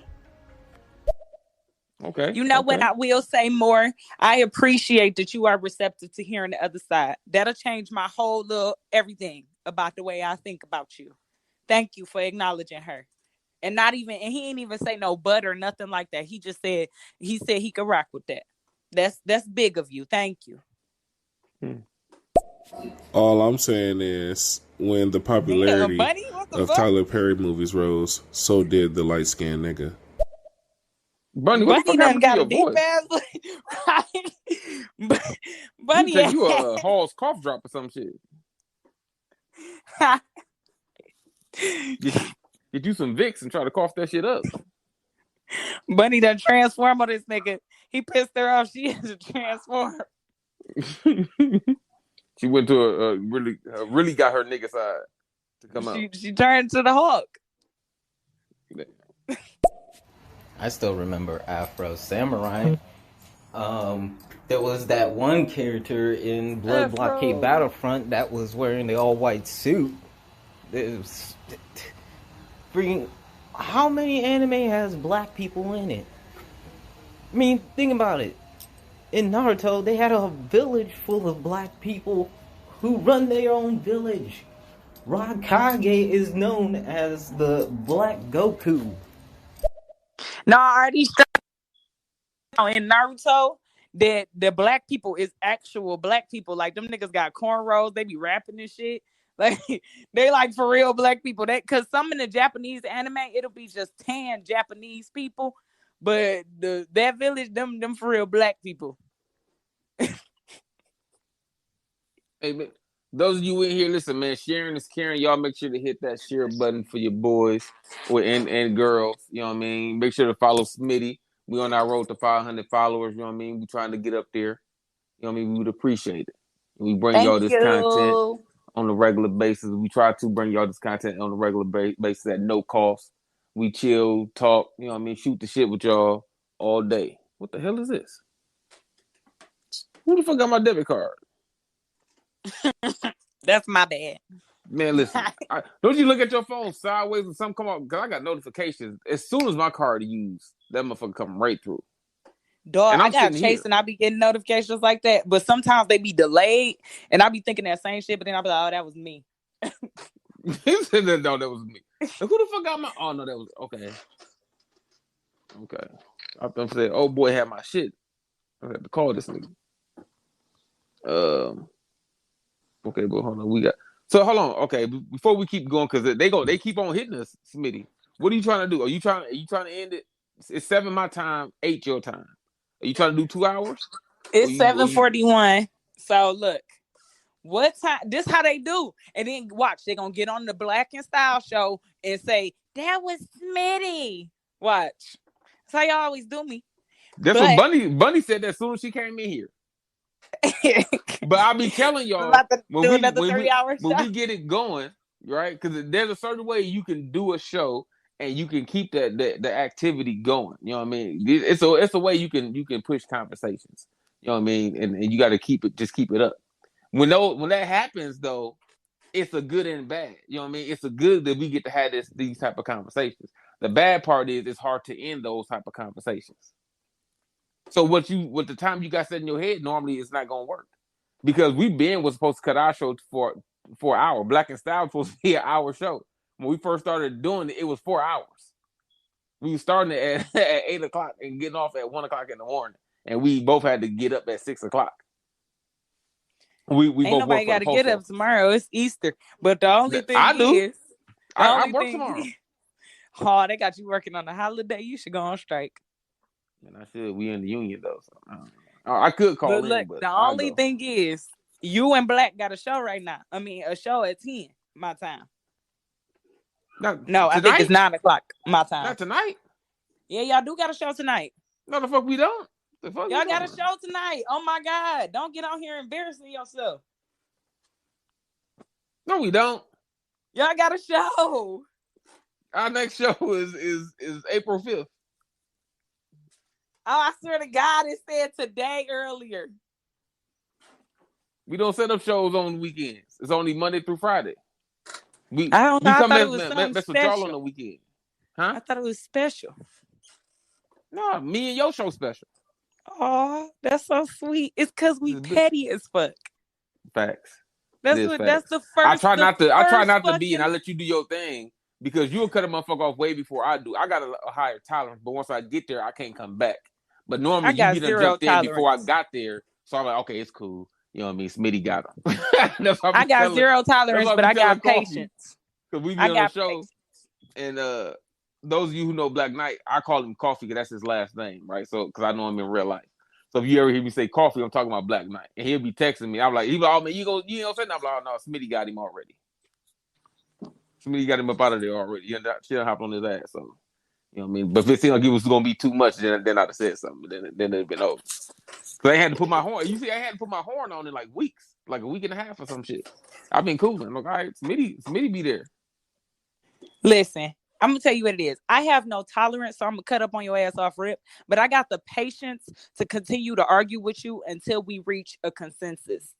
Okay. You know what I will say more? I appreciate that you are receptive to hearing the other side. That'll change my whole little everything about the way I think about you. Thank you for acknowledging her. And he ain't even say no but or nothing like that. He just said he could rock with that. That's big of you. Thank you. All I'm saying is when the popularity of Tyler Perry movies rose, so did the light skinned nigga. Bunny, what the fuck happened to your voice? Bunny, you a Hall's cough drop or some shit. Get you some Vicks and try to cough that shit up. Bunny done transform on this nigga. He pissed her off. She has to transform. She went to really got her nigga side to come out. She turned to the Hulk. I still remember Afro Samurai. There was that one character in Blood Blockade Battlefront that was wearing the all-white suit. It was freaking. How many anime has black people in it? I mean, think about it. in Naruto, they had a village full of black people who run their own village. Raikage is known as the Black Goku. No, I already in Naruto that the black people is actual black people. Like them niggas got cornrows, they be rapping and shit. Like they like for real black people. That because some in the Japanese anime, it'll be just tan Japanese people, but that village, them for real black people. Hey, man, those of you in here, listen, man, sharing is caring. Y'all make sure to hit that share button for your boys and girls. You know what I mean? Make sure to follow Smitty. We on our road to 500 followers. You know what I mean? We trying to get up there. You know what I mean? We would appreciate it. We bring y'all this content on a regular basis. We try to bring y'all this content on a regular basis at no cost. We chill, talk, you know what I mean? Shoot the shit with y'all all day. What the hell is this? Who the fuck got my debit card? That's my bad. Man, listen. Don't you look at your phone sideways and something come up? Because I got notifications. As soon as my card is used, that motherfucker come right through. Dog, and I got chasing. I be getting notifications like that, but sometimes they be delayed, and I be thinking that same shit. But then I be like, "Oh, that was me." He said that, no, that was me. Like, who the fuck got my? Oh no, that was okay. Okay, I said, "Oh boy, had my shit." I had to call this nigga. Okay, but hold on, hold on. Okay, before we keep going, because they keep on hitting us, Smitty. What are you trying to do? Are you trying to end it? It's 7 my time, 8 your time. Are you trying to do 2 hours? It's 7:41. So look, what time? This how they do, and then watch. They gonna get on the Black and Style show and say that was Smitty. Watch. That's how y'all always do me. That's what Bunny said that as soon as she came in here. But I'll be telling y'all when we get it going, right? Because there's a certain way you can do a show and you can keep the activity going. You know what I mean? It's a way you can push conversations. You know what I mean? And you got to keep it up. When that happens though, it's a good and bad. You know what I mean? It's a good that we get to have these type of conversations. The bad part is it's hard to end those type of conversations. So what the time you got set in your head, normally it's not gonna work. Because was supposed to cut our show for an hour. Black and Style was supposed to be an hour show. When we first started doing it, it was 4 hours. We were starting it at 8 o'clock and getting off at 1 o'clock in the morning. And we both had to get up at 6 o'clock. We ain't both nobody got to get up tomorrow. It's Easter. But the only thing I work tomorrow. Oh, they got you working on a holiday. You should go on strike. And I should. We in the union though. So I could call in. But the only thing is, you and Black got a show right now. I mean, a show at 10 my time. No, I think it's 9 o'clock my time. Not tonight. Yeah, y'all do got a show tonight. No, the fuck we don't. Y'all got a show tonight. Oh my God! Don't get on here embarrassing yourself. No, we don't. Y'all got a show. Our next show is April 5th. Oh, I swear to God, it said today earlier. We don't set up shows on the weekends. It's only Monday through Friday. I don't know. I thought it was something mess with y'all on the weekend. Huh? I thought it was special. No, me and your show special. Oh, that's so sweet. It's because we petty as fuck. Facts. That's the first. I try not to be, and I let you do your thing because you'll cut a motherfucker off way before I do. I got a higher tolerance, but once I get there, I can't come back. But normally you be done jumped in before I got there, so I'm like, okay, it's cool. You know what I mean? Smitty got him. I got zero tolerance, but I got patience. Because we be on the show, and those of you who know Black Knight, I call him Coffee because that's his last name, right? So because I know him in real life. So if you ever hear me say Coffee, I'm talking about Black Knight, and he'll be texting me. I'm like, oh man, you know what I'm saying? I'm like, oh no, Smitty got him already. Smitty got him up out of there already. She done hop on his ass. So you know what I mean? But if it seemed like it was gonna be too much, then I'd have said something. But then it'd been over. So I had to put my horn. You see, I had to put my horn on in like weeks, like a week and a half or some shit. I've been cooling. I'm like, all right, Smitty be there. Listen, I'm gonna tell you what it is. I have no tolerance, so I'm gonna cut up on your ass off rip. But I got the patience to continue to argue with you until we reach a consensus.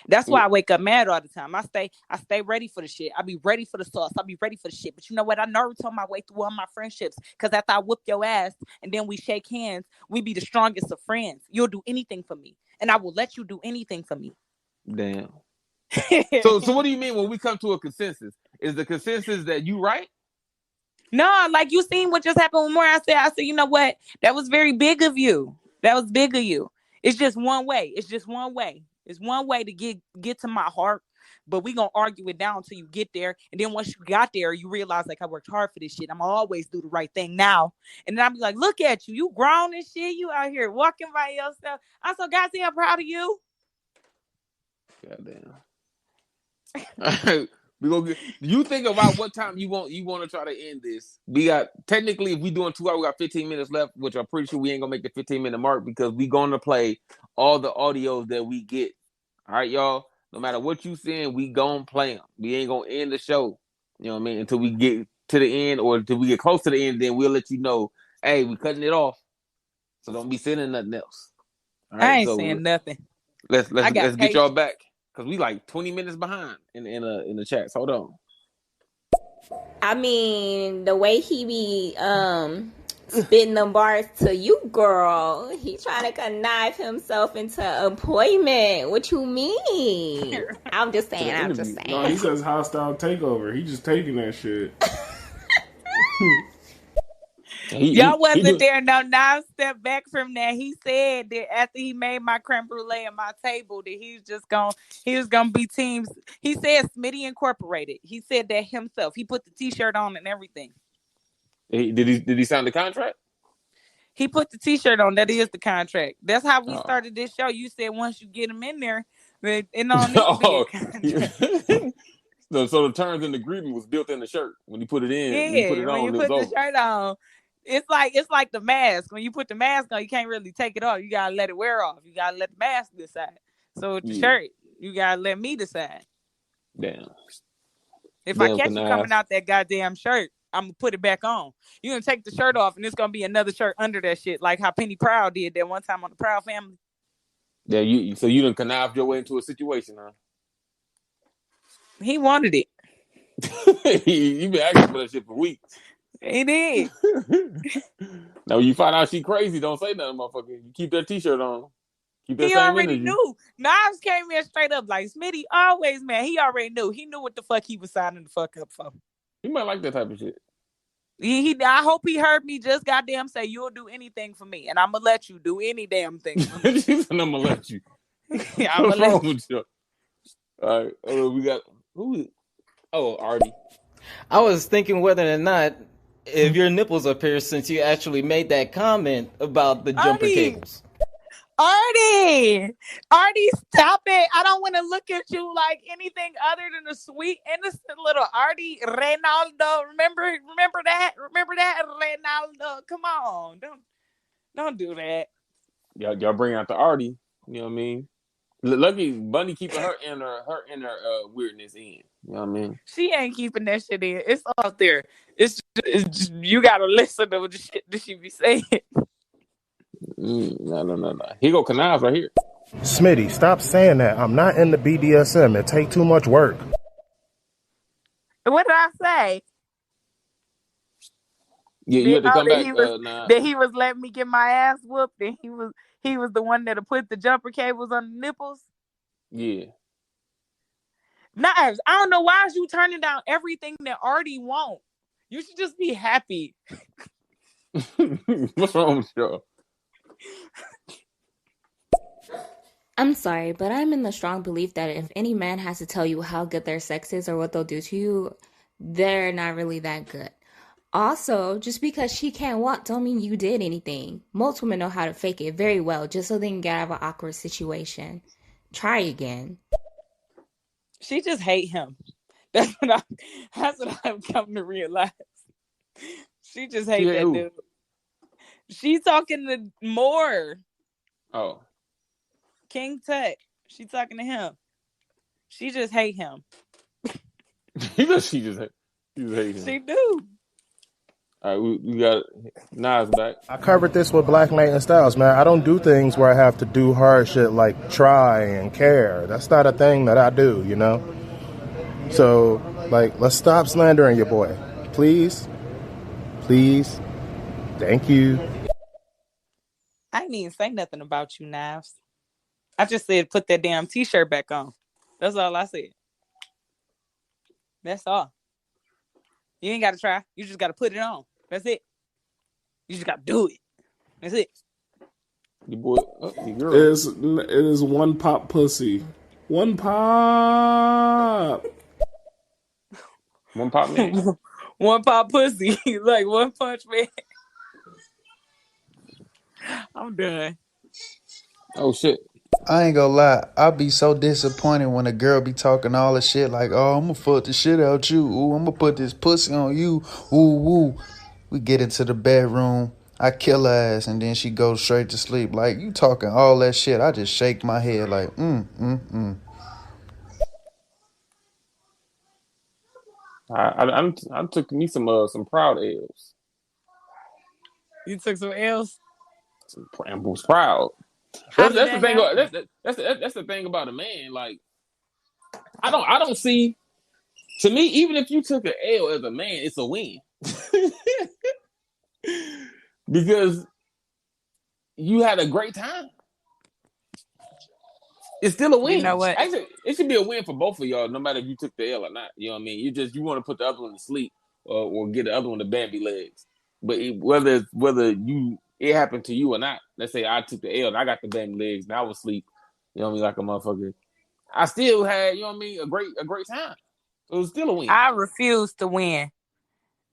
That's why I wake up mad all the time. I stay ready for the shit. I be ready for the sauce. I be ready for the shit. But you know what? I nervous on my way through all my friendships. Because after I whoop your ass and then we shake hands, we be the strongest of friends. You'll do anything for me. And I will let you do anything for me. Damn. So what do you mean when we come to a consensus? Is the consensus that you right? No, like you seen what just happened with More. I said, you know what? That was very big of you. That was big of you. It's just one way. It's just one way. It's one way to get to my heart. But we gonna argue it down until you get there. And then once you got there, you realize like I worked hard for this shit. I'm always do the right thing now. And then I'll be like, look at you. You grown and shit. You out here walking by yourself. I'm so goddamn proud of you. Goddamn. We gonna get. You think about what time you want to try to end this. We got technically, if we doing 2 hours, we got 15 minutes left, which I'm pretty sure we ain't gonna make the 15-minute mark because we gonna play all the audios that we get. All right, y'all. No matter what you saying, we gonna play them. We ain't gonna end the show. You know what I mean? Until we get to the end or until we get close to the end, then we'll let you know. Hey, we cutting it off. So don't be sending nothing else. All right, I ain't saying nothing. Let's get y'all back. Because we like 20 minutes behind in the chats. Hold on. I mean, the way he be spitting them bars to you, girl, he trying to connive himself into employment. What you mean? I'm just saying. No, he says hostile takeover. He just taking that shit. Y'all wasn't there. Now step back from that. He said that after he made my creme brulee on my table, that he was gonna be teams. He said Smitty Incorporated. He said that himself. He put the T-shirt on and everything. Did he sign the contract? He put the T-shirt on. That is the contract. That's how we started this show. You said once you get him in there, it don't need to be a contract. So the terms and agreement was built in the shirt when you put it in. Yeah, when you put it on, the shirt on. It's like the mask. When you put the mask on, you can't really take it off. You gotta let it wear off. You gotta let the mask decide. So with the shirt, you gotta let me decide. Damn. If I catch you coming out that goddamn shirt, I'm gonna put it back on. You're gonna take the shirt off, and it's gonna be another shirt under that shit, like how Penny Proud did that one time on the Proud Family. Yeah, you done connived your way into a situation, huh? He wanted it. You been asking for that shit for weeks. He did. Now when you find out she crazy, don't say nothing, motherfucker. You keep that T-shirt on. Keep that he same already energy. knew. Knives came in straight up like Smitty always, man. He already knew. He knew what the fuck he was signing the fuck up for. He might like that type of shit. I hope he heard me just goddamn say you'll do anything for me, and I'm gonna let you do any damn thing for me. She said I'm gonna let you. I'm gonna let you. All right, we got who? Oh, Artie. I was thinking whether or not if your nipples are pierced since you actually made that comment about the jumper cables. Artie, stop it. I don't want to look at you like anything other than a sweet, innocent little Artie Reynaldo. Remember that? Remember that, Reynaldo? Come on. Don't do that. Y'all bring out the Artie. You know what I mean? Lucky Bunny keeping her inner weirdness in. You know what I mean? She ain't keeping that shit in. It's out there. It's just, you gotta listen to the shit that she be saying. No. He go connive right here. Smitty, stop saying that. I'm not in the BDSM. It take too much work. What did I say? Yeah, you have to come back. That he was letting me get my ass whooped, and he was the one that put the jumper cables on the nipples. Yeah. Knives, I don't know why is you turning down everything that Artie want. You should just be happy. What's wrong with y'all? I'm sorry, but I'm in the strong belief that if any man has to tell you how good their sex is or what they'll do to you, they're not really that good. Also, just because she can't walk don't mean you did anything. Most women know how to fake it very well just so they can get out of an awkward situation. Try again. She just hate him. That's what I've come to realize. She just hate that dude. She's talking to Moore. Oh. King Tut. She's talking to him. She just hate him. She just hate him. She do. All right, we got Nas back. I covered this with Black Knight and Styles, man. I don't do things where I have to do hard shit like try and care. That's not a thing that I do, you know? So, like, let's stop slandering your boy. Please. Please. Thank you. I didn't even say nothing about you, Knives. I just said put that damn t-shirt back on. That's all I said. That's all. You ain't got to try. You just got to put it on. That's it. You just got to do it. That's it. Your boy, your girl. It is one pop pussy. One pop. One pop man. One pop pussy. Like One Punch Man. I'm done. Oh, shit. I ain't gonna lie, I be so disappointed when a girl be talking all the shit like, oh, I'm gonna fuck the shit out you. Ooh, I'm gonna put this pussy on you. Ooh, woo. We get into the bedroom. I kill her ass, and then she goes straight to sleep. Like, you talking all that shit. I just shake my head like, I took me some proud L's. You took some L's? I was proud. That's the thing. That's the thing about a man. Like, I don't see. To me, even if you took an L as a man, it's a win. Because you had a great time. It's still a win. You know what? Actually, it should be a win for both of y'all, no matter if you took the L or not. You know what I mean? You want to put the other one to sleep or get the other one to Bambi legs. But whether it happened to you or not, let's say I took the L and I got the Bambi legs and I was asleep, you know what I mean, like a motherfucker. I still had, you know what I mean, a great time. So it was still a win. I refuse to win.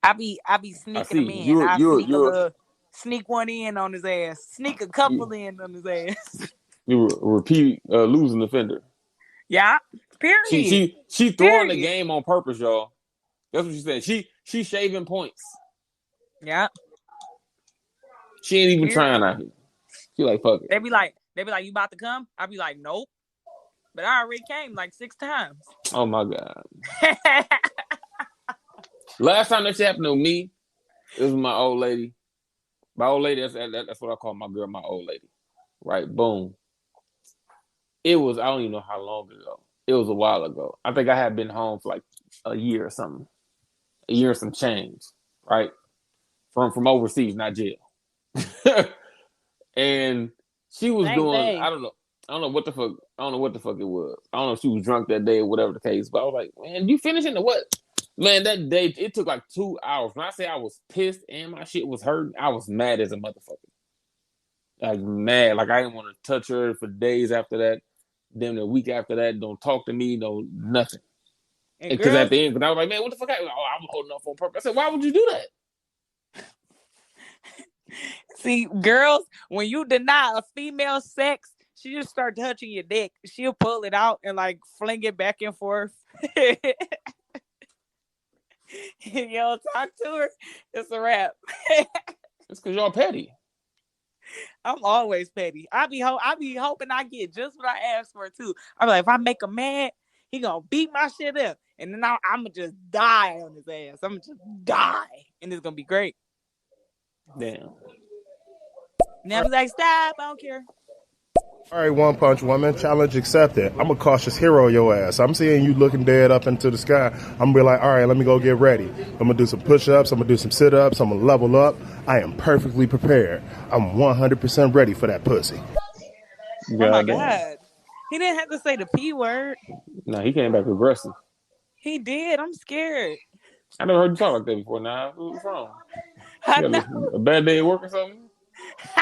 I be sneaking him in. Sneak one in on his ass. Sneak a couple in on his ass. You repeat losing offender. Yeah. Period. She throwing the game on purpose, y'all. That's what she said. She shaving points. Yeah. She ain't even trying out here. She like, fuck it. They be like, you about to come? I be like, nope. But I already came like 6 times. Oh my God. Last time that shit happened to me, it was my old lady. My old lady, that's what I call my girl, my old lady. Right? Boom. It was, I don't even know how long ago. It was a while ago. I think I had been home for like a year or something. A year or some change. Right? From overseas, not jail. And she was doing, I don't know what the fuck it was. I don't know if she was drunk that day or whatever the case, but I was like, man, you finishing the what? Man, that day, it took like 2 hours. When I say I was pissed and my shit was hurting, I was mad as a motherfucker. Like, mad. Like, I didn't want to touch her for days after that. Then the week after that, don't talk to me, no nothing. Because at the end, but I was like, man, what the fuck? I'm holding off on purpose. I said, why would you do that? See, girls, when you deny a female sex, she just start touching your dick. She'll pull it out and like fling it back and forth. You don't talk to her, it's a wrap. It's because y'all petty. I'm always petty. I be hoping I get just what I asked for too. I'm like, if I make him mad, he gonna beat my shit up, and then I'm gonna just die on his ass. I'm gonna just die, and it's gonna be great. Damn. Now he's like, stop, I don't care. All right, One Punch Woman, challenge accepted. I'm a cautious hero, your ass. I'm seeing you looking dead up into the sky. I'm going to be like, all right, let me go get ready. I'm going to do some push-ups. I'm going to do some sit-ups. I'm going to level up. I am perfectly prepared. I'm 100% ready for that pussy. Oh, my God. He didn't have to say the P word. No, he came back aggressive. He did. I'm scared. I never heard you talk like that before. Nah, what's wrong? You got a bad day at work or something?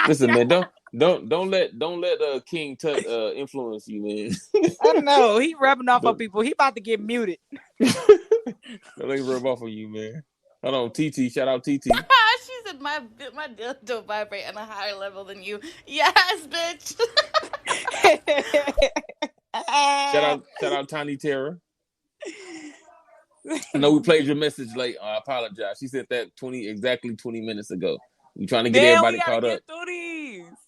Listen, man, don't let King Tut influence you, man. I know he rubbing off on people. He about to get muted. Don't let him rub off on you, man. Hold on, TT. Shout out TT. She said my dildo vibrate on a higher level than you. Yes, bitch. Shout out Tiny Terror. I know we played your message late. I apologize. She said that exactly 20 minutes ago. We trying to get everybody caught up.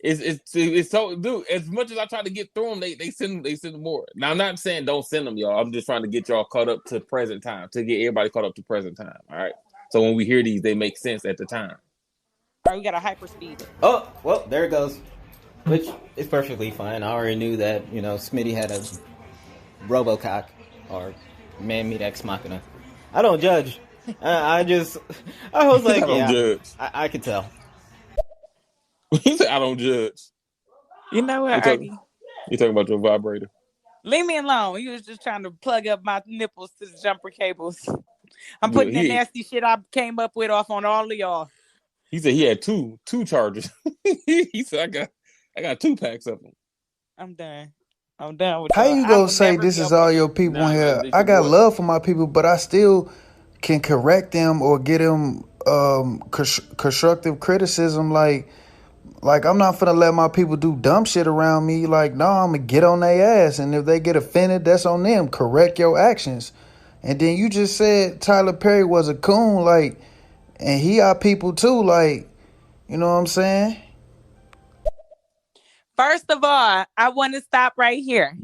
It's so, dude. As much as I try to get through them, they send more. Now I'm not saying don't send them, y'all. I'm just trying to get y'all caught up to present time, to get everybody caught up to present time. All right. So when we hear these, they make sense at the time. All right, we got a hyper speed. Oh, well, there it goes. Which is perfectly fine. I already knew that, Smitty had a Robocock or man-meat ex machina. I don't judge. I was like, I don't judge. I could tell. He said, I don't judge. You know what, You talking about your vibrator. Leave me alone. You was just trying to plug up my nipples to the jumper cables. I'm putting the nasty shit I came up with off on all of y'all. He said he had two chargers. He said I got 2 packs of them. I'm done with How you gonna say this is all your people here? I got love for my people, but I still can correct them or get them constructive criticism. Like I'm not finna let my people do dumb shit around me. Like, no, I'm gonna get on their ass, and if they get offended, that's on them. Correct your actions. And then you just said Tyler Perry was a coon, like, and he our people too, like, you know what I'm saying? First of all, I want to stop right here.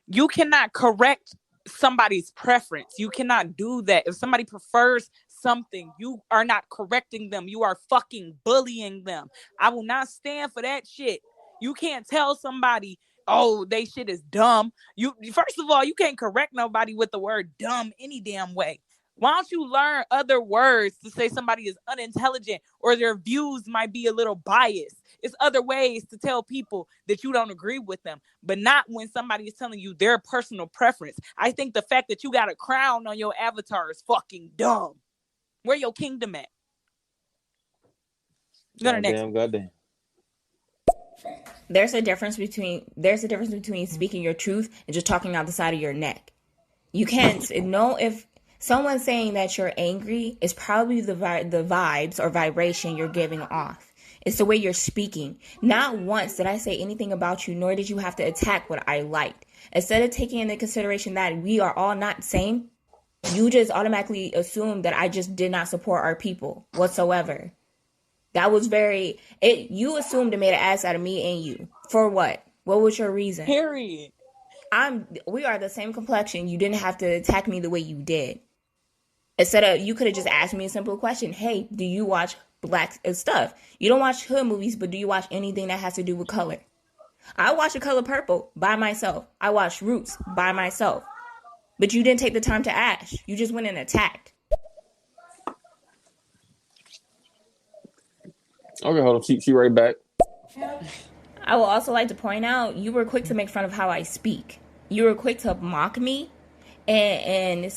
You cannot correct somebody's preference. You cannot do that. If somebody prefers something, you are not correcting them. You are fucking bullying them. I will not stand for that shit. You can't tell somebody, oh, they shit is dumb. First of all, you can't correct nobody with the word dumb any damn way. Why don't you learn other words to say somebody is unintelligent or their views might be a little biased? It's other ways to tell people that you don't agree with them, but not when somebody is telling you their personal preference. I think the fact that you got a crown on your avatar is fucking dumb. Where your kingdom at? Go to next. Goddamn. There's a difference between speaking your truth and just talking out the side of your neck. You can't know if someone's saying that you're angry. It's probably the vibes or vibration you're giving off. It's the way you're speaking. Not once did I say anything about you, nor did you have to attack what I liked. Instead of taking into consideration that we are all not the same, you just automatically assumed that I just did not support our people whatsoever. That was you assumed and made an ass out of me and you. For what? What was your reason? Period. We are the same complexion. You didn't have to attack me the way you did. Instead of, you could have just asked me a simple question. Hey, do you watch black stuff? You don't watch hood movies, but do you watch anything that has to do with color? I watch The Color Purple by myself. I watch Roots by myself. But you didn't take the time to ask. You just went and attacked. Okay, hold on. She right back. I would also like to point out, you were quick to make fun of how I speak. You were quick to mock me and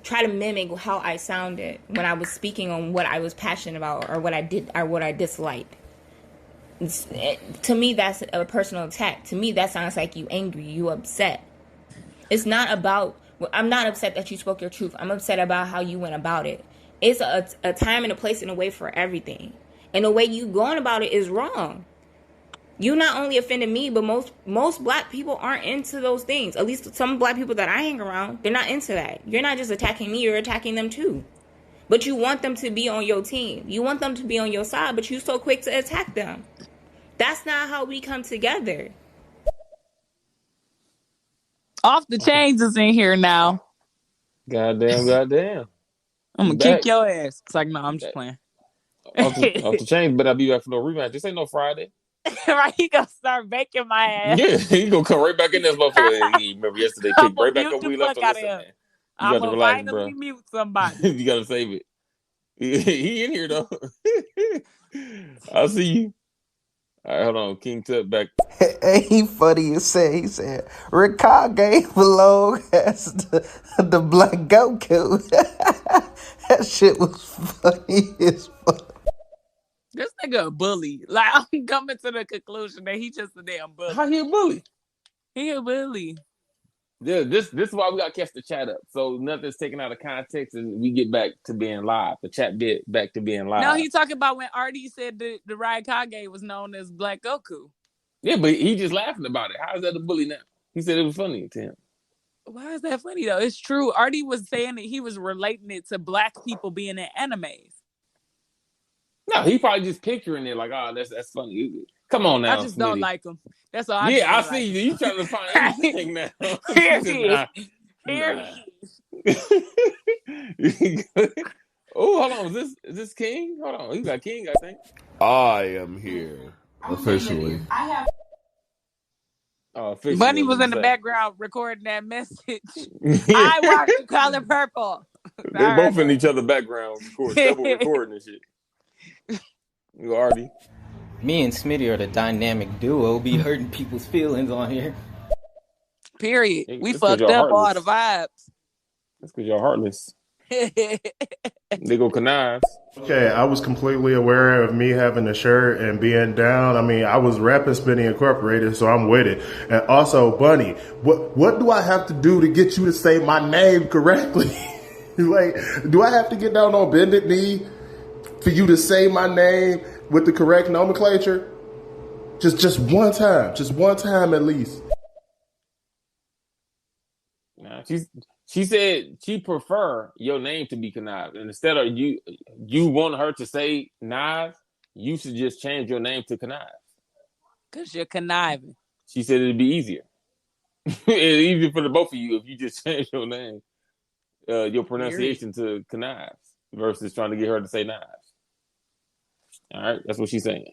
try to mimic how I sounded when I was speaking on what I was passionate about or what I did or what I disliked. To me, that's a personal attack. To me, that sounds like you angry, you upset. It's not about, I'm not upset that you spoke your truth. I'm upset about how you went about it. It's a time and a place and a way for everything. And the way you going about it is wrong. You not only offended me, but most black people aren't into those things. At least some black people that I hang around, they're not into that. You're not just attacking me, you're attacking them too. But you want them to be on your team. You want them to be on your side, but you're so quick to attack them. That's not how we come together. Off the chains is in here now. Goddamn. I'm gonna kick your ass. It's like, no, I'm just playing. Off the chains, but I'll be back for no rematch. This ain't no Friday. Right, he gonna start baking my ass. Yeah, he gonna come right back in this motherfucker. You remember yesterday, kicked right back up. We left to listen, man. You got to relax, bro. Mute somebody. You gotta save it. He in here though. I'll see you. All right, hold on. King Tut back. He funny as said. He said Ricard gave long as the black Goku. That shit was funny as fuck. This nigga a bully. Like, I'm coming to the conclusion that he just a damn bully. How he a bully? He a bully. Yeah, this is why we got to catch the chat up. So nothing's taken out of context and we get back to being live. The chat bit back to being live. No, he talking about when Artie said the Raikage was known as Black Goku. Yeah, but he just laughing about it. How is that a bully now? He said it was funny to him. Why is that funny though? It's true. Artie was saying that he was relating it to black people being in animes. No, he probably just picturing it like, oh, that's funny. Come on now, I just Smitty. Don't like him. That's all. I see you. You trying to find anything now? Here he is. Oh, hold on. Is this King? Hold on. You got King, I think. I am here officially. Oh, officially. Bunny What was you in the say? background recording that message. I watched the color purple. They both in each other background double recording and shit. You already. Me and Smitty are the dynamic duo. Be hurting people's feelings on here. Period. We That's because fucked y'all up all the heartless. vibes. That's because y'all heartless. They go connives. Okay, I was completely aware of me having a shirt and being down. I mean, I was rapping Smitty Incorporated, so I'm with it. And also, Bunny, what do I have to do to get you to say my name correctly? Like, do I have to get down on bended knee for you to say my name with the correct nomenclature? Just one time at least. Nah, she said she prefer your name to be Knives, and instead of you want her to say Knives, you should just change your name to Knives. Cause you're conniving. She said it'd be easier. It's easier for the both of you if you just change your name, your pronunciation to Knives versus trying to get her to say Knives. All right, that's what she's saying.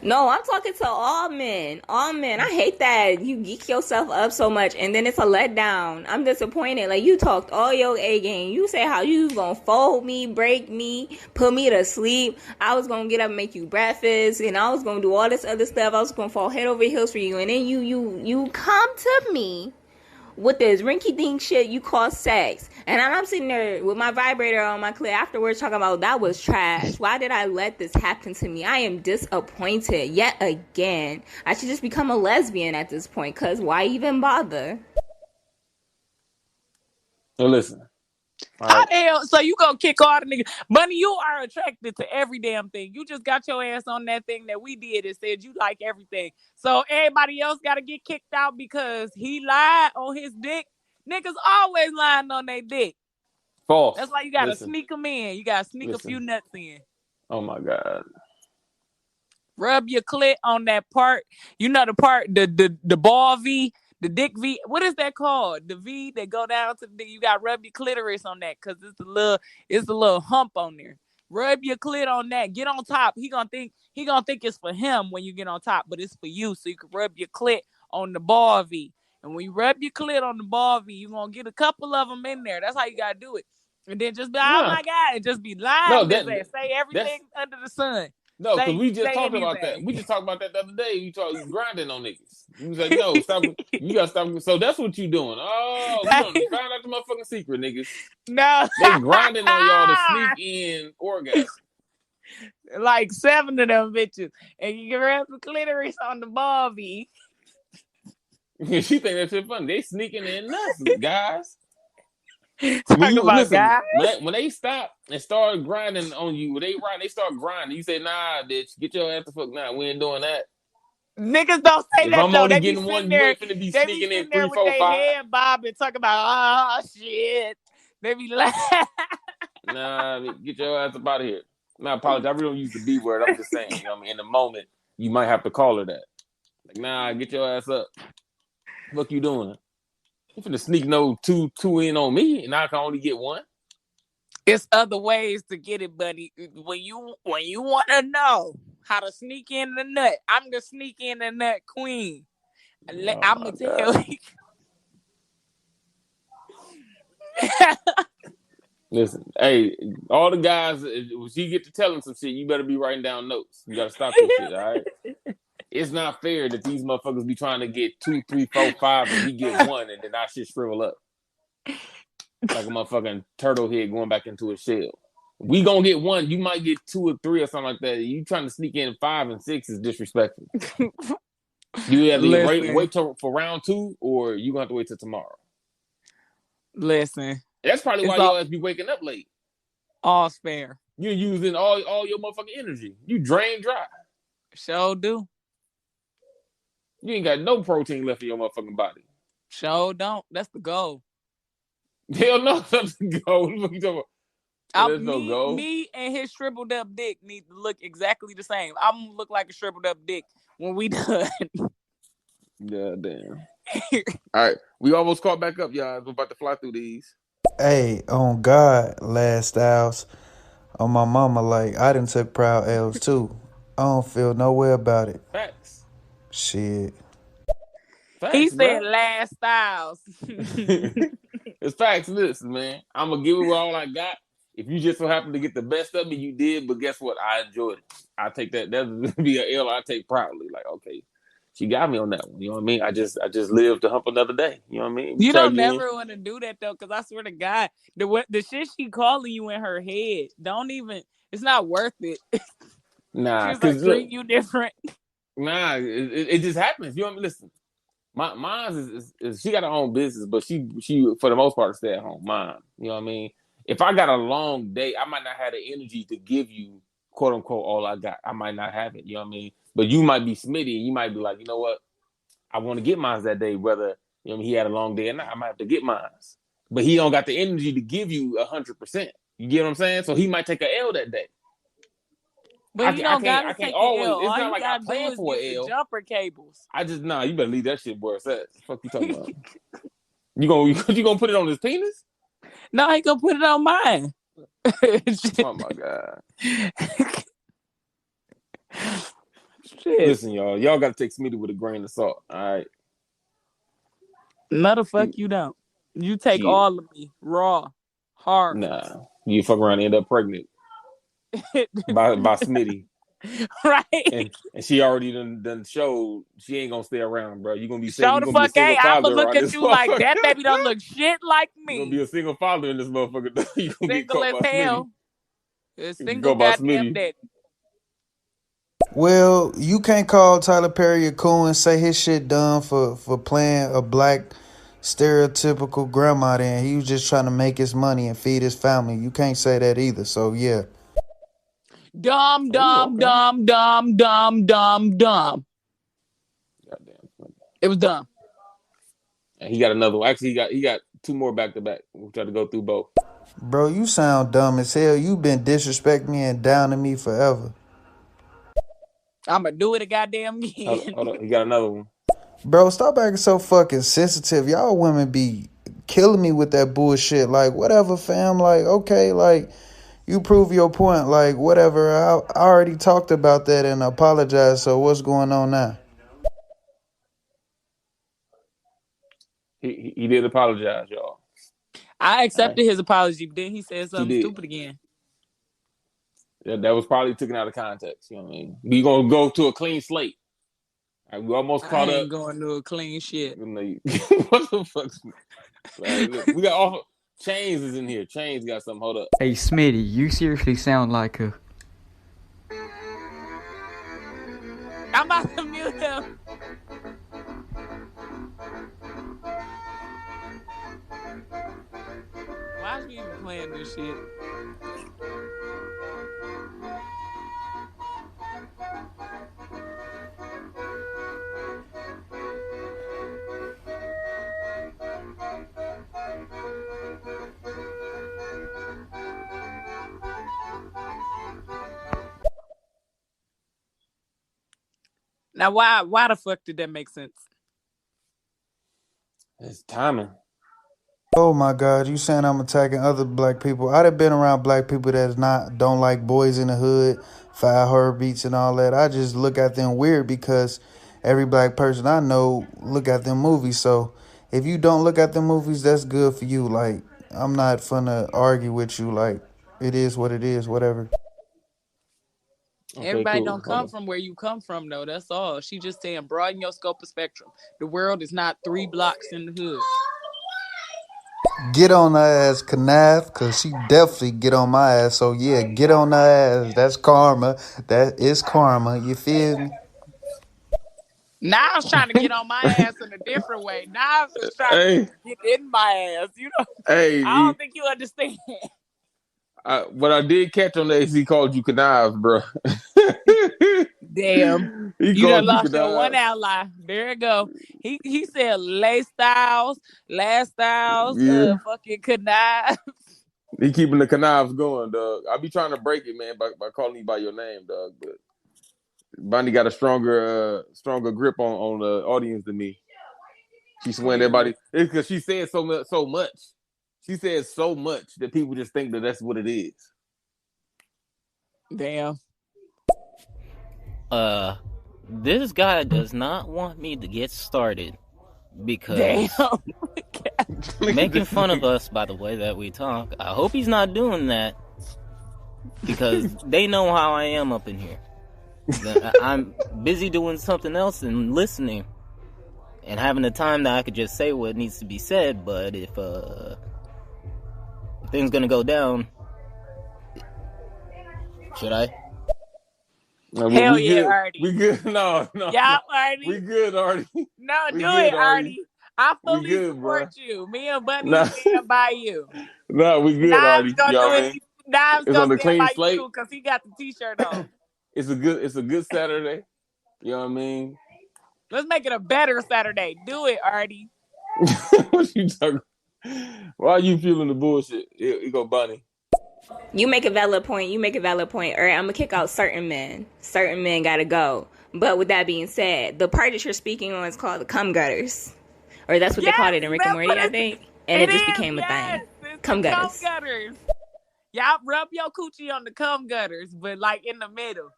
No, I'm talking to all men. All men. I hate that you geek yourself up so much and then it's a letdown. I'm disappointed. Like, you talked all your A game. You say how you was gonna fold me, break me, put me to sleep. I was gonna get up and make you breakfast, and I was gonna do all this other stuff. I was gonna fall head over heels for you, and then you come to me with this rinky dink shit you call sex. And I'm sitting there with my vibrator on my clit afterwards talking about that was trash. Why did I let this happen to me? I am disappointed yet again. I should just become a lesbian at this point, because why even bother? So listen. How the hell? So you gonna kick all the niggas? Bunny, you are attracted to every damn thing. You just got your ass on that thing that we did and said you like everything. So everybody else gotta get kicked out because he lied on his dick. Niggas always lying on their dick. False. That's why you gotta sneak them in. You gotta sneak a few nuts in. Oh my God. Rub your clit on that part. You know the part, the ball V. The dick V, what is that called? The V that go down to the dick. You got to rub your clitoris on that because it's a little hump on there. Rub your clit on that. Get on top. He gonna think it's for him when you get on top, but it's for you. So you can rub your clit on the ball V. And when you rub your clit on the ball V, you gonna get a couple of them in there. That's how you gotta do it. And then just be oh my God, and just be lying. Say everything under the sun. No, because we just talked about that. We just talked about that the other day. You talked grinding on niggas. You was like, no, stop. You gotta stop. So that's what you doing. Oh, we done found out the motherfucking secret, niggas. No, they grinding on y'all to sneak in orgasm. Like 7 of them bitches, and you can rub the clitoris on the ball V. She think that shit funny. They sneaking in nuts, guys. When they stop and start grinding on you, they start grinding. You say, nah, bitch, get your ass the fuck now. We ain't doing that. Niggas don't say that I'm though. only They getting one, you ain't finna be sneaking in 3, 4, 5. Head bobbing, talking about shit. They be laughing. Nah, get your ass up out of here. I apologize. I really don't use the B word. I'm just saying, you know what I mean? In the moment, you might have to call her that. Like, nah, get your ass up. What you doing? You finna sneak two in on me, and I can only get one. It's other ways to get it, buddy. When you want to know how to sneak in the nut, I'm the sneak in the nut queen. I'm gonna tell you. Listen, hey, all the guys, when you get to telling some shit, you better be writing down notes. You gotta stop this shit, all right? It's not fair that these motherfuckers be trying to get 2, 3, 4, 5, and we get one, and then our shit shrivel up like a motherfucking turtle head going back into a shell. We gonna get one. You might get 2 or 3 or something like that. You trying to sneak in 5 and 6 is disrespectful. You either wait for round 2, or you gonna have to wait till tomorrow. Listen, that's probably why your ass be waking up late. All spare. You're using all your motherfucking energy. You drain dry. Sure do. You ain't got no protein left in your motherfucking body. Sure don't. That's the goal. Hell no, that's the goal. What you talking about? There's no goal. Me and his shriveled up dick need to look exactly the same. I'm gonna look like a shriveled up dick when we done. God damn. All right, we almost caught back up, y'all. We're about to fly through these. Hey, on God, Last Styles, On my mama, like, I done took proud L's too. I don't feel no way about it. Facts. Shit. Facts, He bro. said last styles. It's facts. Listen, man. I'm gonna give it all I got. If you just so happen to get the best of me, you did. But guess what? I enjoyed it. I take that. That'd be an L I take proudly. Like, okay, she got me on that one. You know what I mean? I just live to hump another day. You know what I mean? You Try don't again. never want to do that though, because I swear to God, the shit she calling you in her head, don't even. It's not worth it. Nah, She's because like treat you different. nah, it just happens. You know what I mean? Listen, mine is she got her own business, but she for the most part stay at home. Mine, you know what I mean? If I got a long day, I might not have the energy to give you quote unquote all I got. I might not have it. You know what I mean? But you might be Smitty, and you might be like, you know what? I want to get mine that day, whether you know he had a long day or not. I might have to get mine, but he don't got the energy to give you 100%. You get what I'm saying? So he might take a L that day. But you don't gotta I can't take always. an L. It's All not you like I gotta do plan is for get an the L. jumper cables. You better leave that shit where it's at. Fuck you talking about? You gonna put it on his penis? No, he gonna put it on mine. Oh my God. Shit. Listen, y'all gotta take Smitty with a grain of salt. All right. No, the fuck you don't. You take all of me raw, hard. Nah, you fuck around and end up pregnant by Smitty. Right. And she already done showed she ain't gonna stay around, bro. You gonna be Show the fuck ain't. I'ma look at you like that baby don't look shit like me. You gonna be a single father in this motherfucker. You gonna get Single caught as by hell. Smitty. A single goddamn daddy. Well, you can't call Tyler Perry a coon and say his shit done for playing a black stereotypical grandma. Then he was just trying to make his money and feed his family. You can't say that either. So yeah. Dumb. It was dumb. And he got another one. Actually, he got two more back to back. We'll try to go through both. Bro, you sound dumb as hell. You been disrespecting me and downing me forever. I'ma do it a goddamn again. Hold up. He got another one. Bro, stop acting so fucking sensitive. Y'all women be killing me with that bullshit. Like, whatever, fam. Like, okay, like, you prove your point. Like, whatever. I already talked about that and apologized. So what's going on now? He did apologize, y'all. I accepted his apology, but then he said something did. stupid again. Yeah, that was probably taken out of context. You know what I mean? We gonna go to a clean slate. Right, we almost caught I ain't up. Going to a clean shit. What the fuck? Right, look, we got all Chains is in here. Chains got something. Hold up. Hey Smitty, you seriously sound like a... I'm about to mute him. Why is we even playing this shit? Now, why the fuck did that make sense? It's timing. Oh my God, you saying I'm attacking other black people? I'd have been around black people that don't like Boys in the Hood, Five Heartbeats and all that. I just look at them weird because every black person I know look at them movies. So if you don't look at them movies, that's good for you. Like, I'm not finna argue with you. Like, it is what it is, whatever. Okay, Everybody cool. don't come from where you come from, though. That's all. She just saying broaden your scope of spectrum. The world is not 3 blocks in the hood. Get on her ass, Kanath, because she definitely get on my ass. So, yeah, get on her ass. That's karma. That is karma. You feel me? Now I was trying to get on my ass in a different way. Now I was just trying to get in my ass. You know, I don't think you understand. What I did catch on that is he called you Knives, bro. Damn. You done lost your one ally. There it go. He said lay styles, last styles, fucking connive. He keeping the Knives going, dog. I be trying to break it, man, by calling you by your name, dog. But Bonnie got a stronger grip on the audience than me. She's swearing everybody. It's because she said so much. She says so much that people just think that that's what it is. Damn. This guy does not want me to get started because Damn. making fun of us by the way that we talk. I hope he's not doing that because they know how I am up in here. I'm busy doing something else and listening and having the time that I could just say what needs to be said. But if things gonna go down, should I? Hell we yeah, good. Artie. We good. No. Yeah, Artie. We good, Artie. No, We do good, it, Artie. I fully good, support bruh. you. Me and Bunny Nah. stand by you. No, we good, Artie. Gonna You know do what I it. mean? Nav's It's gonna on the stand clean by slate. you because he got the t-shirt on. It's a good Saturday. You know what I mean? Let's make it a better Saturday. Do it, Artie. What you talking? Why are you feeling the bullshit? You go, Bunny. You make a valid point. All right, I'm gonna kick out certain men. Certain men gotta go. But with that being said, the part that you're speaking on is called the cum gutters, or that's what they called it in Rick and Morty, I think. And it just became a thing. Cum gutters. Cum gutters. Y'all rub your coochie on the cum gutters, but like in the middle.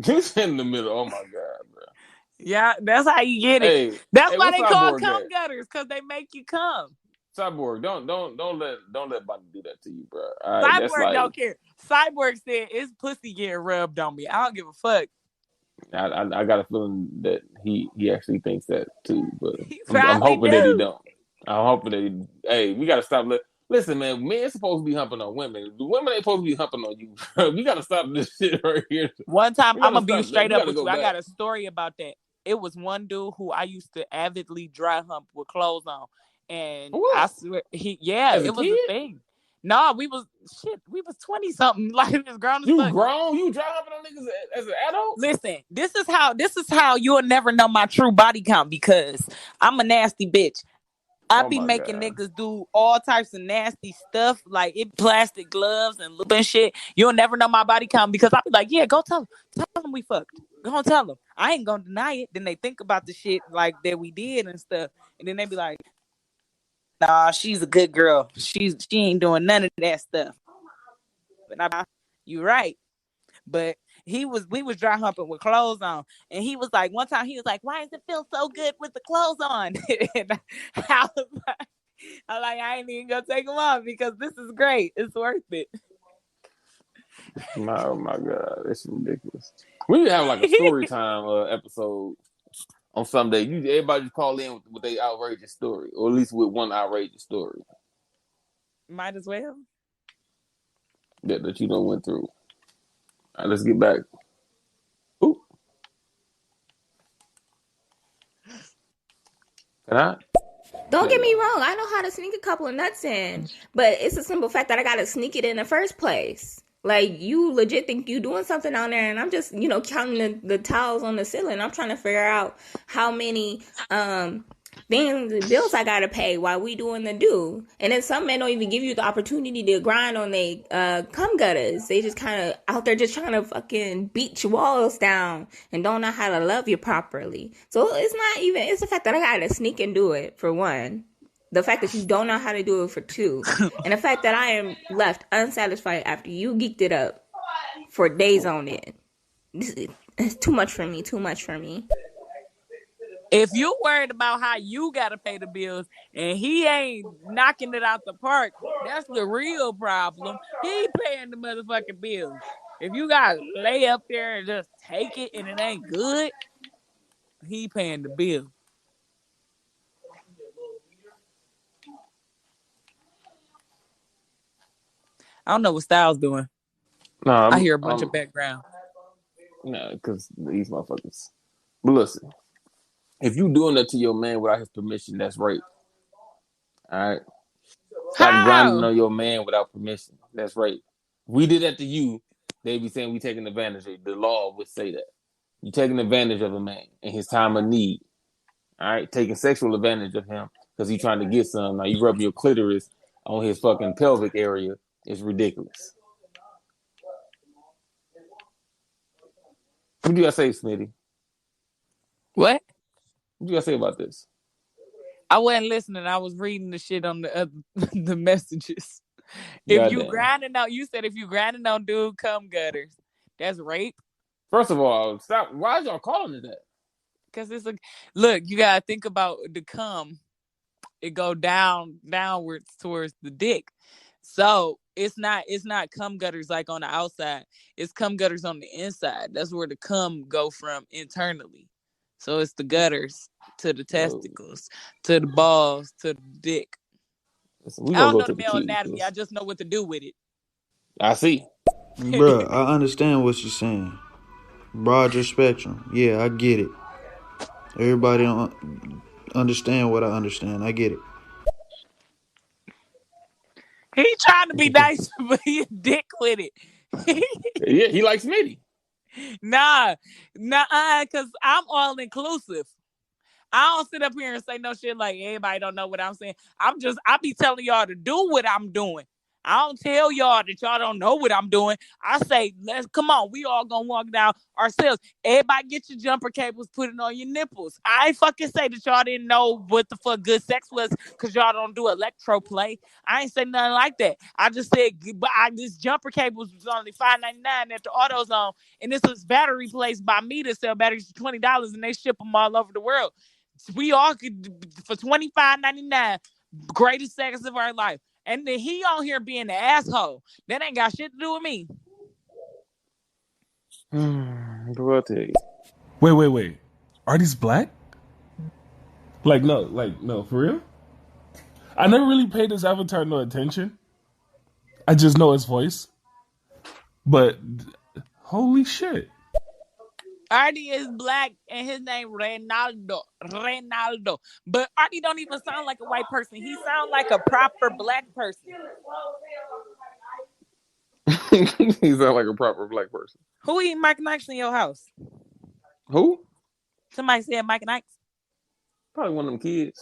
Just in the middle. Oh my god, bro. Yeah, that's how you get it. Hey, that's why they call Cyborg cum at? gutters, because they make you cum. Cyborg, don't let Bunny do that to you, bro. All right, Cyborg don't care. Cyborg said it's pussy getting rubbed on me. I don't give a fuck. I got a feeling that he actually thinks that too, but I'm hoping that he don't. I'm hoping that he. Hey, we gotta stop. Listen, man, men supposed to be humping on women. The women ain't supposed to be humping on you. We gotta stop this shit right here. One time, I'm gonna be straight up with you. Back. I got a story about that. It was one dude who I used to avidly dry hump with clothes on, and I swear it was a thing. No, we was 20 something, like this grown. You grown? You dry humping on niggas as an adult? Listen, this is how you'll never know my true body count because I'm a nasty bitch. I be making niggas do all types of nasty stuff, like plastic gloves and lip and shit. You'll never know my body count because I be like, yeah, go tell them we fucked. Go and tell them. I ain't gonna deny it. Then they think about the shit like that we did and stuff, and then they be like, nah, she's a good girl. She ain't doing none of that stuff. But you right. But we was dry humping with clothes on, and he was like, one time he was like, why does it feel so good with the clothes on? And I was like, I ain't even gonna take them off because this is great. It's worth it. Oh my god, that's ridiculous. We need to have like a story time episode on Sunday. Everybody just call in with their outrageous story, or at least with one outrageous story. Might as well. That you done went through. All right, let's get back. Ooh. Can I? Don't get me wrong. I know how to sneak a couple of nuts in, but it's a simple fact that I gotta sneak it in the first place. Like, you legit think you doing something down there, and I'm just, counting the tiles on the ceiling. I'm trying to figure out how many bills I gotta pay while we doing the do. And then some men don't even give you the opportunity to grind on they cum gutters. They just kind of out there just trying to fucking beat your walls down and don't know how to love you properly. So it's the fact that I gotta sneak and do it, for one. The fact that you don't know how to do it, for two. And the fact that I am left unsatisfied after you geeked it up for days on end. It's too much for me. If you worried about how you gotta pay the bills and he ain't knocking it out the park, that's the real problem. He paying the motherfucking bills. If you gotta lay up there and just take it and it ain't good, he paying the bill. I don't know what Styles doing. No, I hear a bunch of background. No, because these motherfuckers. But listen, if you doing that to your man without his permission, that's rape. All right. Stop grinding on your man without permission. That's rape. If we did that to you, they'd be saying we taking advantage of you. The law would say that. You taking advantage of a man in his time of need. All right, taking sexual advantage of him because he's trying to get some. Now you rubbing your clitoris on his fucking pelvic area. It's ridiculous. What do you gotta say, Smitty? What? What do you gotta say about this? I wasn't listening. I was reading the shit on the messages. If you Goddamn. grinding on, you said if you grinding on dude cum gutters, that's rape. First of all, stop. Why is y'all calling it that? Cause it's a look. You gotta think about the cum. It go downwards towards the dick. So it's not cum gutters like on the outside. It's cum gutters on the inside. That's where the cum go from internally. So it's the gutters to the testicles, to the balls, to the dick. Listen, we I gonna don't go know to the the male key. anatomy. I just know what to do with it. I see. Bruh, I understand what you're saying. Broader spectrum. Yeah, I get it. Everybody don't understand what I understand. I get it. He trying to be nice, but he a dick with it. Yeah, he likes Smitty. Nah, cause I'm all inclusive. I don't sit up here and say no shit like everybody don't know what I'm saying. I be telling y'all to do what I'm doing. I don't tell y'all that y'all don't know what I'm doing. I say, come on, we all gonna walk down ourselves. Everybody get your jumper cables, put it on your nipples. I ain't fucking say that y'all didn't know what the fuck good sex was because y'all don't do electro play. I ain't say nothing like that. I just said, but this jumper cables was only $5.99 at the AutoZone, and this was battery place by me to sell batteries for $20, and they ship them all over the world. We all could for $25.99, greatest seconds of our life. And then he on here being an asshole. That ain't got shit to do with me. Bro, I'll tell you. Wait. Are these black? No, for real? I never really paid this avatar no attention. I just know his voice. But holy shit. Artie is black and his name Ronaldo. But Artie don't even sound like a white person. He sound like a proper black person. He sound like a proper black person. Who eat Mike and Ike's in your house? Who? Somebody said Mike and Ike's. Probably one of them kids.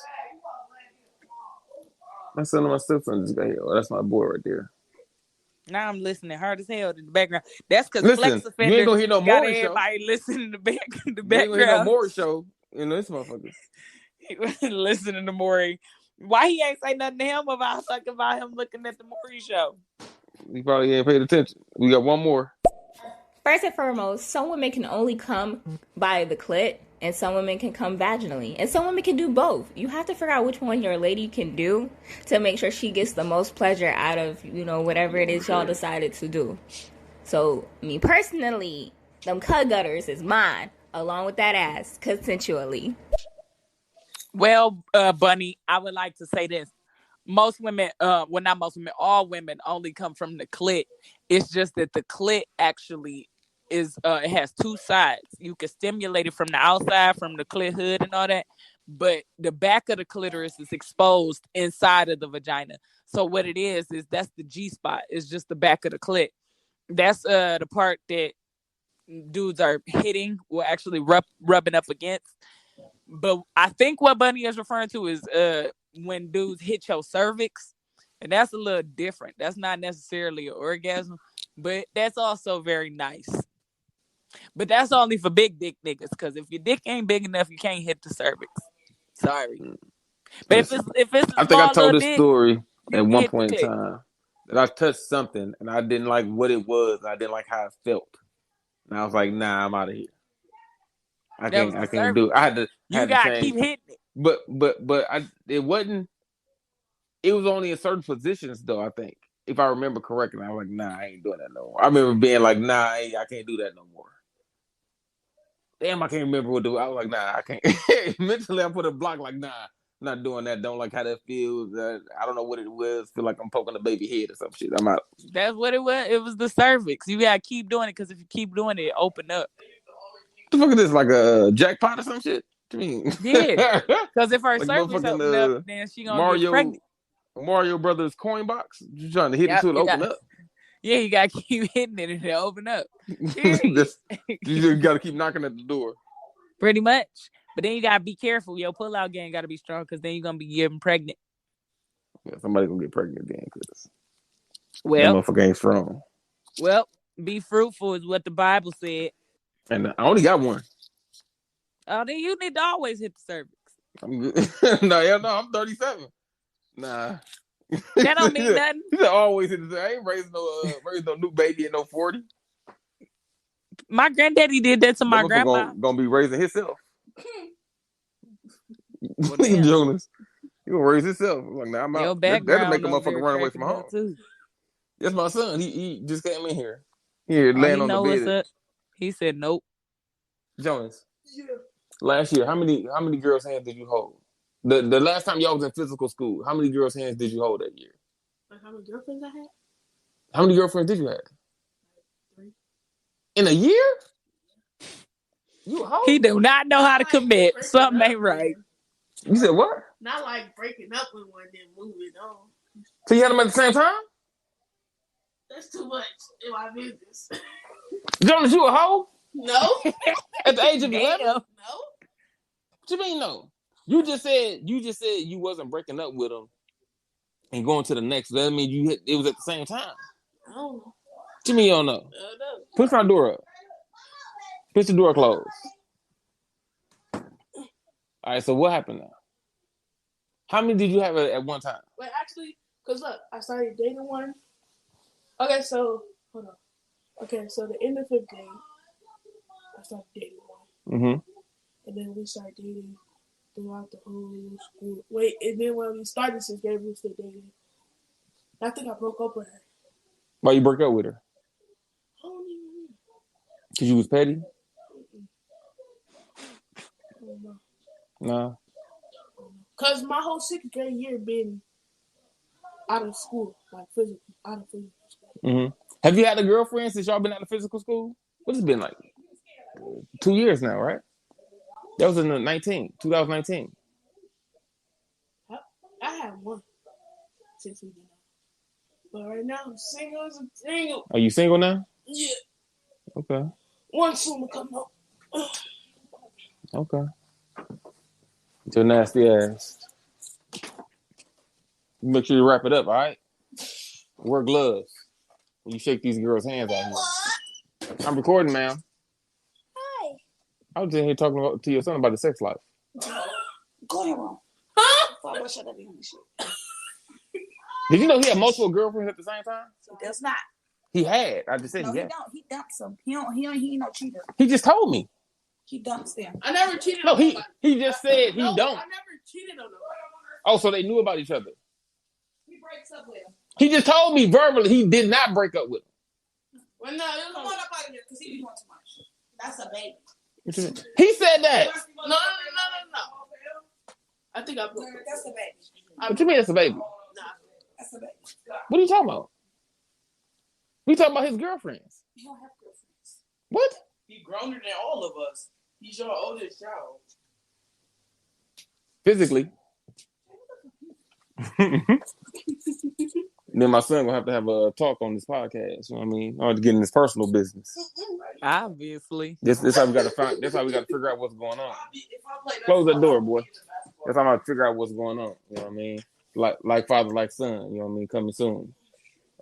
My son and my stepson just got here. Oh, that's my boy right there. Now I'm listening hard as hell in the background. That's because Listen, Flex you ain't Offender gonna hear no got Maury show. everybody listening in the You ain't gonna background. hear no Maury show. You know this motherfucker. Listening to Maury. Why he ain't say nothing to him about talking about him looking at the Maury show? He probably ain't paid attention. We got one more. First and foremost, some women can only come by the clit, and some women can come vaginally, and some women can do both. You have to figure out which one your lady can do to make sure she gets the most pleasure out of, whatever it is y'all decided to do. So, me personally, them cud gutters is mine, along with that ass, consensually. Well, Bunny, I would like to say this. Most women, not most women, all women only come from the clit. It's just that the clit actually is, it has two sides. You can stimulate it from the outside, from the clit hood and all that, but the back of the clitoris is exposed inside of the vagina. So what it is that's the G spot. It's just the back of the clit. That's the part that dudes are hitting or actually rubbing up against. But I think what Bunny is referring to is when dudes hit your cervix, and that's a little different. That's not necessarily an orgasm, but that's also very nice. But that's only for big dick niggas, because if your dick ain't big enough, you can't hit the cervix. Sorry. But if it's a I think I small told little this dick, story you at can one hit the point in dick. time that I touched something and I didn't like what it was. I didn't like how it felt. And I was like, nah, I'm out of here. I can't do it. I had to keep change. hitting it. But it wasn't. It was only in certain positions though. I think if I remember correctly, I was like, nah, I ain't doing that no more. I remember being like, nah, I can't do that no more. Damn, I can't remember what to do. I was like, nah, I can't. Mentally, I put a block like, nah, not doing that. Don't like how that feels. I don't know what it was. Feel like I'm poking a baby head or some shit. I'm out. That's what it was. It was the cervix. You gotta keep doing it, because if you keep doing it, open up. What the fuck is this? Like a jackpot or some shit? What you mean? Yeah, because if her like cervix open up, then she gonna get pregnant. Mario Brothers coin box. You trying to hit it to it open up? Yeah, you gotta keep hitting it and it'll open up. You just gotta keep knocking at the door. Pretty much. But then you gotta be careful. Your pull-out game gotta be strong, because then you're gonna be getting pregnant. Yeah, somebody gonna get pregnant again, because that Well, motherfucker ain't strong. Well, be fruitful is what the Bible said. And I only got one. Oh, then you need to always hit the cervix. I'm good. No, I'm 37. Nah. That don't mean nothing. He said always in the. I ain't raising no new baby at no 40. My granddaddy did that to my That grandma. gonna be raising himself. Well, Look at damn. Jonas. He gonna raise himself. Like, now I'm Your out. That'll make background a over motherfucker there run away from cracking home. up too. That's my son. He just came in here. Here, Oh, laying he on the know what's bed. up. He said nope. Jonas. Yeah. Last year, how many girls' hands did you hold? The last time y'all was in physical school, how many girls' hands did you hold that year? Like how many girlfriends I had? How many girlfriends did you have? 3. In a year? You a hoe? He do not know how to commit. Something ain't right. You said what? Not like breaking up with one, then moving on. So you had them at the same time? That's too much in my business. Jonas, you a hoe? No. At the age of 11? No. What you mean no? You just said you wasn't breaking up with them and going to the next. That mean it was at the same time. I don't know. What you mean you don't know? I don't know. Push my door up. Push the door closed. All right, so what happened now? How many did you have at one time? Wait, actually, because look, I started dating one. Okay, so, hold on. Okay, so the end of 5th grade, I started dating one. Mm-hmm. And then we started dating throughout the whole school. Wait, and then when we started 6th grade, we were still dating. I think I broke up with her. Why you broke up with her? I don't even know. Because you was petty? I don't know. Nah. Because my whole 6th grade year been out of school, like physical, out of physical school. Mm-hmm. Have you had a girlfriend since y'all been out of physical school? What's it been like? 2 years now, right? That was in 2019. I had one since we did that. But right now, I'm single as a single. Are you single now? Yeah. Okay. One soon to come up. Okay. Your nasty ass. Make sure you wrap it up, all right? Wear gloves when you shake these girls' hands out here. I'm recording, ma'am. Hi. I was in here talking to your son about the sex life. Go ahead, Ron. Huh? Shut up, shit. Did you know he had multiple girlfriends at the same time? He does not. He had. I just said No, he had. don't. He dumps them. He ain't no cheater. He just told me. He dumps them. I never cheated No, on nobody. he just said he don't. I never cheated on nobody. Oh, so they knew about each other. He breaks up with him. He just told me verbally he did not break up with him. Well, no, come on up out of here because he be doing too much. That's a baby. He said that. No. I think I broke up. That's a baby. What you mean that's a baby? Nah, that's a baby. What are you talking about? We talking about his girlfriends. He don't have girlfriends. What? He growner than all of us. He's your oldest child. Physically. Then my son gonna have a talk on this podcast. You know what I mean? Or to get in his personal business. Obviously. This how we gotta find. That's how we gotta figure out what's going on. Close that door, boy. That's how I figure out what's going on. You know what I mean? Like father, like son. You know what I mean? Coming soon.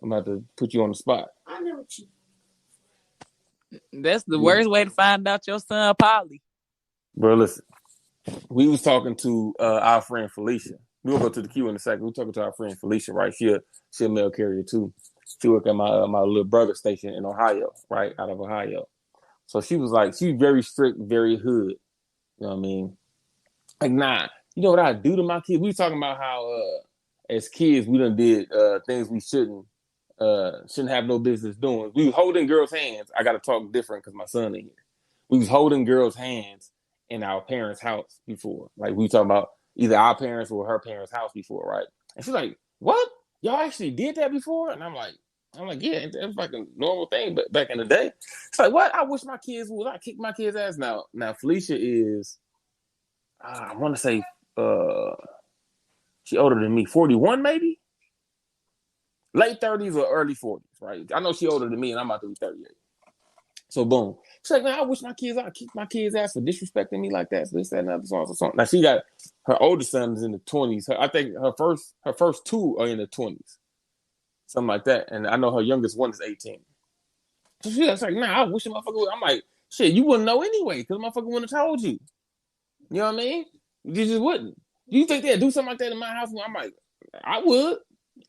I'm about to put you on the spot. I never cheated. That's the worst way to find out your son Polly. Bro, listen. We was talking to our friend Felicia. We'll go to the queue in a second. We're talking to our friend Felicia, right? She a mail carrier too. She worked at my little brother station in Ohio, right? Out of Ohio. So she was like, she's very strict, very hood. You know what I mean? Like, nah, you know what I do to my kids? We was talking about how as kids we done did things we shouldn't have no business doing. We was holding girls' hands. I gotta talk different because my son in here. We was holding girls' hands in our parents' house before. Like we talking about either our parents or her parents' house before, right? And she's like, "What? Y'all actually did that before?" And I'm like, yeah, it was like a normal thing, but back in the day, it's like, what? I wish my kids would. I kick my kids' ass now. Now Felicia is, I want to say, she older than me, 41 maybe, late 30s or early 40s, right? I know she older than me, and I'm about to be 38. So boom. She's like, man, I wish I'd kick my kids' ass for disrespecting me like that. So this, that, and other, so on, so on. Now she got her oldest son is in the 20s. I think her first two are in the 20s. Something like that. And I know her youngest one is 18. So she's like, nah, I wish a motherfucker would. I'm like, shit, you wouldn't know anyway, because motherfucker wouldn't have told you. You know what I mean? You just wouldn't. Do you think they'd do something like that in my house? I'm like, I would.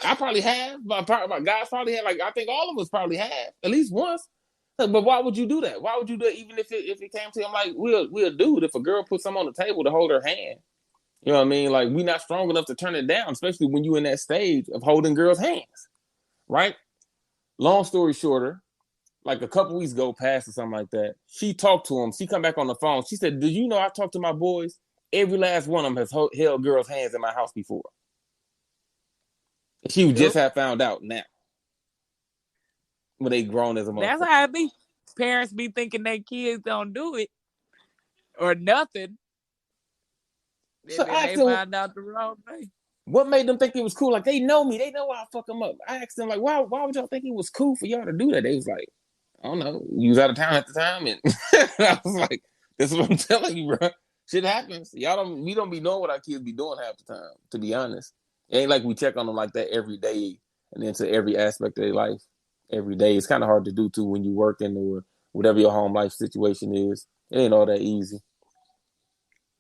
I probably have. My guys probably have. Like I think all of us probably have at least once. But why would you do that? Why would you do it even if it came to him like we'll do it if a girl puts something on the table to hold her hand. You know what I mean? Like we're not strong enough to turn it down, especially when you're in that stage of holding girls' hands, right? Long story shorter, like a couple weeks go past or something like that. She talked to him. She come back on the phone. She said, "Do you know I talked to my boys? Every last one of them has held girls' hands in my house before." She just had found out now. When they grown as a motherfucker. That's how it be. Parents be thinking their kids don't do it or nothing. So And then they find out the wrong thing. What made them think it was cool? Like they know me. They know I fuck them up. I asked them like, why would y'all think it was cool for y'all to do that? They was like, I don't know. You was out of town at the time, and I was like, "This is what I'm telling you, bro. Shit happens. We don't be knowing what our kids be doing half the time. To be honest, it ain't like we check on them like that every day and into every aspect of their life every day. It's kind of hard to do too when you working or whatever your home life situation is. It ain't all that easy.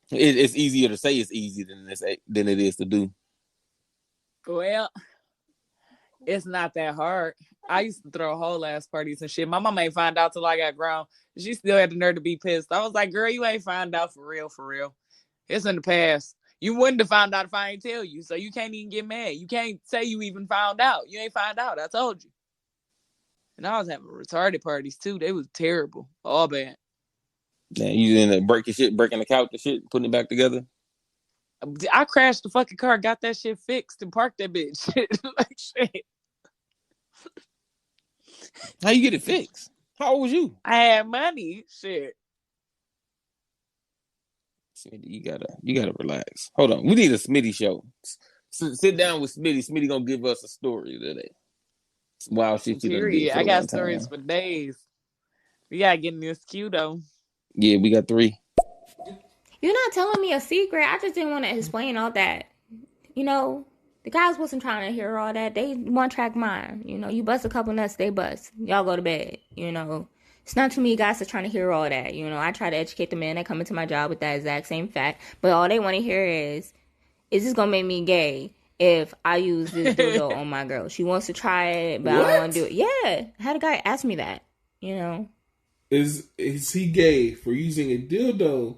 It's easier to say it's easy than it is to do. Well, it's not that hard. I used to throw whole ass parties and shit. My mama ain't find out till I got grown. She still had the nerve to be pissed. I was like, girl, you ain't find out for real, for real. It's in the past. You wouldn't have found out if I ain't tell you. So you can't even get mad. You can't say you even found out. You ain't found out. I told you. And I was having retarded parties too. They was terrible. All bad. Yeah, you in there breaking the couch and shit, putting it back together. I crashed the fucking car, got that shit fixed, and parked that bitch. Like shit. How you get it fixed? How old was you? I had money. Shit. Smitty, you gotta relax. Hold on, we need a Smitty show. Sit down with Smitty. Smitty gonna give us a story today. Wow, shit you done did. I got stories for days. We gotta get in this queue though. Yeah, we got 3. You're not telling me a secret. I just didn't want to explain all that. You know, the guys wasn't trying to hear all that. They one track mind. You know, you bust a couple nuts, they bust. Y'all go to bed. You know, it's not too many guys that's trying to hear all that. You know, I try to educate the men that come into my job with that exact same fact. But all they want to hear is this going to make me gay if I use this dildo on my girl? She wants to try it, but I don't want to do it. Yeah. I had a guy ask me that, you know. Is he gay for using a dildo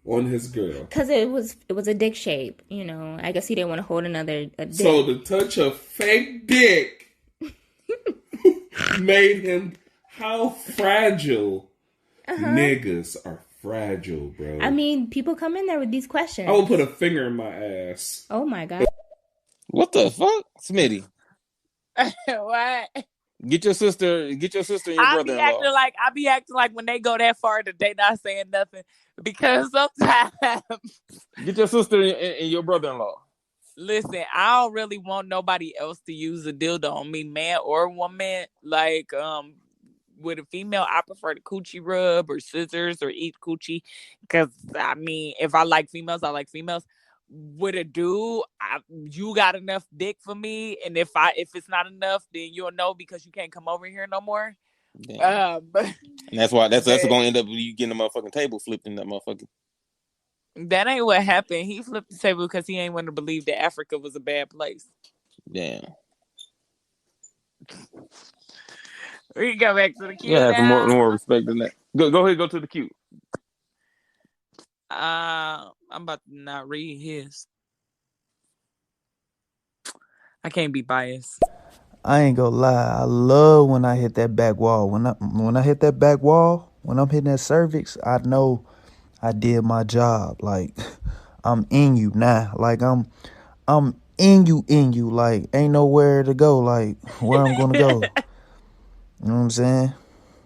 on his girl? Because it was a dick shape, you know. I guess he didn't want to hold a dick. So the touch of fake dick made him how fragile. Niggas are fragile, bro. I mean, people come in there with these questions. I will put a finger in my ass. Oh my God. What the fuck, Smitty? What? Get your sister and your brother-in-law. I be acting like when they go that far that they not saying nothing because sometimes. Get your sister and your brother-in-law. Listen, I don't really want nobody else to use a dildo on me, man or woman. Like, with a female, I prefer the coochie rub or scissors or eat coochie. Because, I mean, if I like females, I like females. With a dude, you got enough dick for me, and if it's not enough, then you'll know because you can't come over here no more. And that's gonna end up with you getting a motherfucking table flipped in that motherfucker. That ain't what happened. He flipped the table because he ain't want to believe that Africa was a bad place. Damn. We can go back to the queue. Yeah, have more respect than that. Go ahead, go to the queue. I'm about to not read his. I can't be biased. I ain't gonna lie. I love when I hit that back wall. When I hit that back wall, when I'm hitting that cervix, I know I did my job. Like I'm in you now. Like I'm in you. Like ain't nowhere to go. Like where I'm gonna go. You know what I'm saying?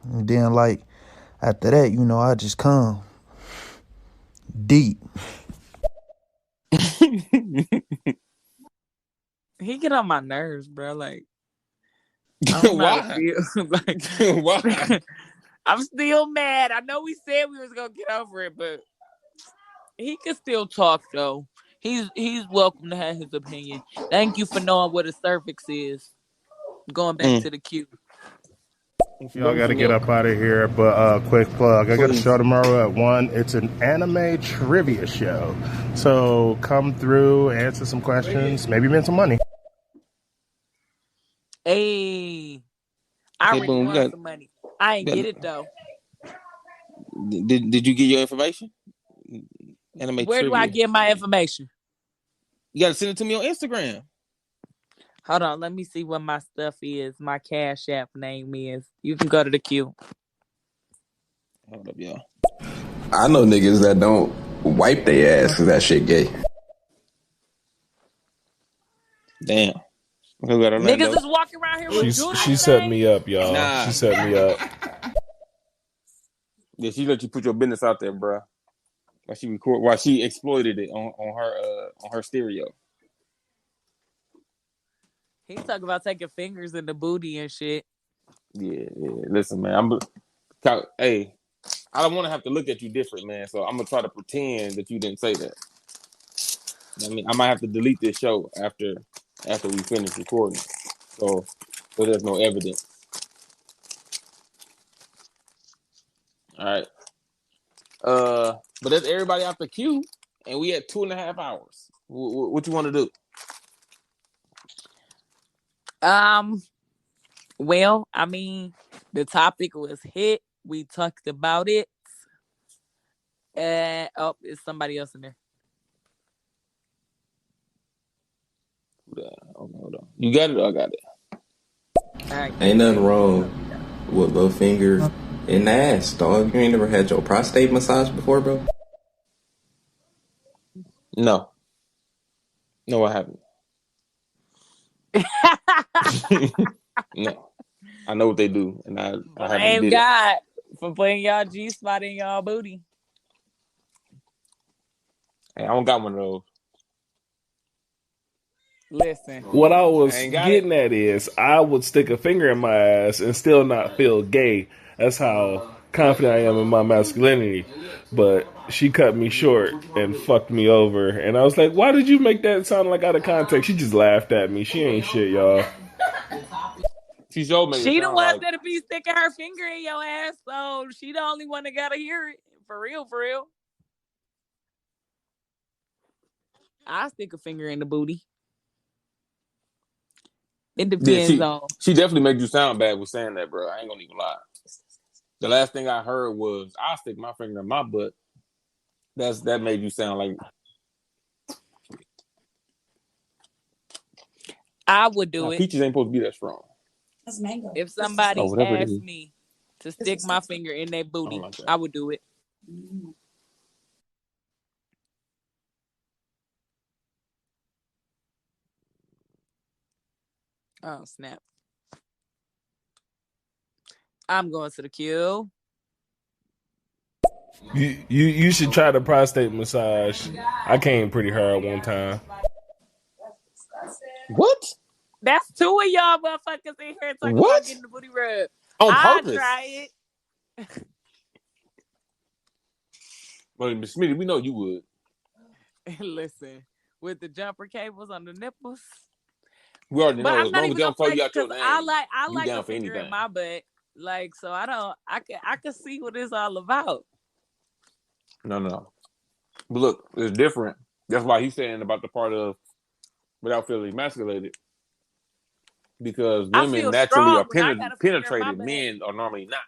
And then like after that, you know, I just come deep. He get on my nerves, bro. Like, why? Why? I'm still mad. I know we said we was gonna get over it, but he can still talk though. He's welcome to have his opinion. Thank you for knowing what a cervix is. Going back to the queue. Y'all got to get up out of here, but quick plug. I got a show tomorrow at 1. It's an anime trivia show. So come through, answer some questions, maybe win some money. Hey, I Okay, really boom. want some money. I ain't get it though. Did you get your information? Anime Where do I trivia. get my information? You gotta send it to me on Instagram. Hold on, let me see what my stuff is. My Cash App name is. You can go to the queue. Hold up, y'all. I know niggas that don't wipe their ass because that shit gay. Damn. Who got Orlando? Niggas is walking around here with jewelry She set me chains. up, y'all. Nah. She set me up. Yeah, she let you put your business out there, bro. While she exploited it on her stereo. He's talking about taking fingers in the booty and shit. Yeah. Listen, man. Hey, I don't want to have to look at you different, man. So I'm gonna try to pretend that you didn't say that. I mean, I might have to delete this show after we finish recording, so there's no evidence. All right. But that's everybody out the queue, and we had 2.5 hours. What you want to do? Well, I mean, the topic was hit. We talked about it. Is somebody else in there? Hold on. You got it or I got it? Ain't nothing wrong with little finger in the ass, dog. You ain't never had your prostate massage before, bro? No, I haven't. No, I know what they do, and I haven't Blame did God for putting y'all G-spot in y'all booty. it. Hey, I don't got one of those. Listen. What I was I ain't got getting at is I would stick a finger in my ass and still not feel gay. That's how confident I am in my masculinity. But she cut me short and fucked me over. And I was like, why did you make that sound like out of context? She just laughed at me. She ain't shit, y'all. She showed me. She the one that be sticking her finger in your ass, so she the only one that gotta hear it. For real, for real. I stick a finger in the booty. It depends on. She definitely made you sound bad with saying that, bro. I ain't gonna even lie. The last thing I heard was I stick my finger in my butt. That made you sound like. I would do it. Peaches ain't supposed to be that strong. That's mango. If somebody asked me to stick my finger in their booty, I would do it. Oh, snap. I'm going to the queue. You should try the prostate massage. I came pretty hard one time. What? That's two of y'all motherfuckers in here talking about getting the booty rub. On I'll purpose. try it. Well, Smitty, we know you would. Listen, with the jumper cables on the nipples. We already know. I'm not even gonna flex because I like down a for finger anything. in my butt. Like, so I can see what it's all about. No. But look, it's different. That's why he's saying about the part of without feeling emasculated. Because women naturally are penetrated. Men are normally not.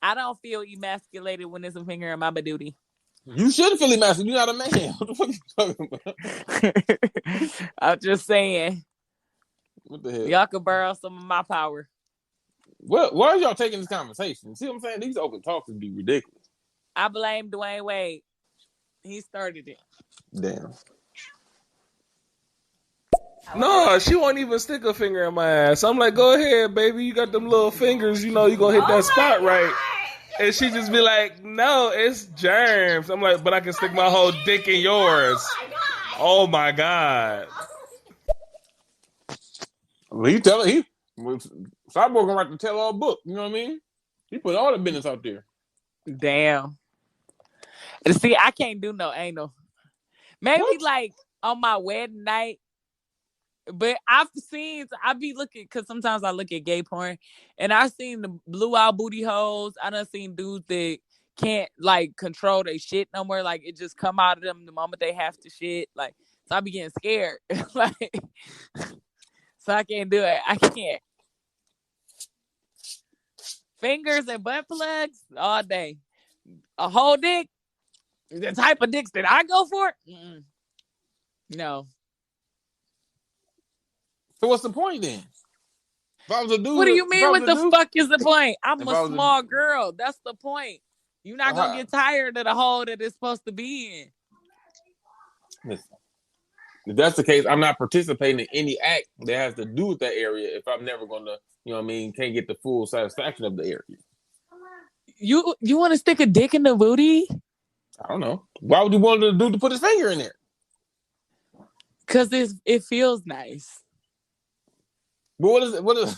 I don't feel emasculated when there's a finger in my badootie. You shouldn't feel emasculated. You're not a man. What the fuck are you talking about? I'm just saying. What the hell? Y'all could borrow some of my power. Well, why are y'all taking this conversation? See what I'm saying? These open talks would be ridiculous. I blame Dwayne Wade. He started it. Damn. No, she won't even stick a finger in my ass. I'm like, go ahead, baby. You got them little fingers. You know you gonna hit that spot right. And she just be like, no, it's germs. I'm like, but I can stick my whole dick in yours. Oh my God. Well, Cyborg gonna write the tell-all book. You know what I mean? He put all the business out there. Damn. See, I can't do no anal. Maybe like on my wedding night. But I be looking, because sometimes I look at gay porn, and I've seen the blue out booty holes. I done seen dudes that can't like control their shit no more. Like it just come out of them the moment they have to shit. Like, so I be getting scared. Like, So I can't do it. I can't. Fingers and butt plugs all day. A whole dick, the type of dicks that I go for, no. So what's the point then? If I was a dude, What do you mean? What the fuck is the point? I'm If a I was a- small girl. That's the point. You're not gonna How? get tired of the hole that it's supposed to be in. Listen, if that's the case, I'm not participating in any act that has to do with that area if I'm never gonna, you know what I mean, can't get the full satisfaction of the area. You want to stick a dick in the booty? I don't know. Why would you want the dude to put his finger in there? Because it feels nice. But what is it? What is?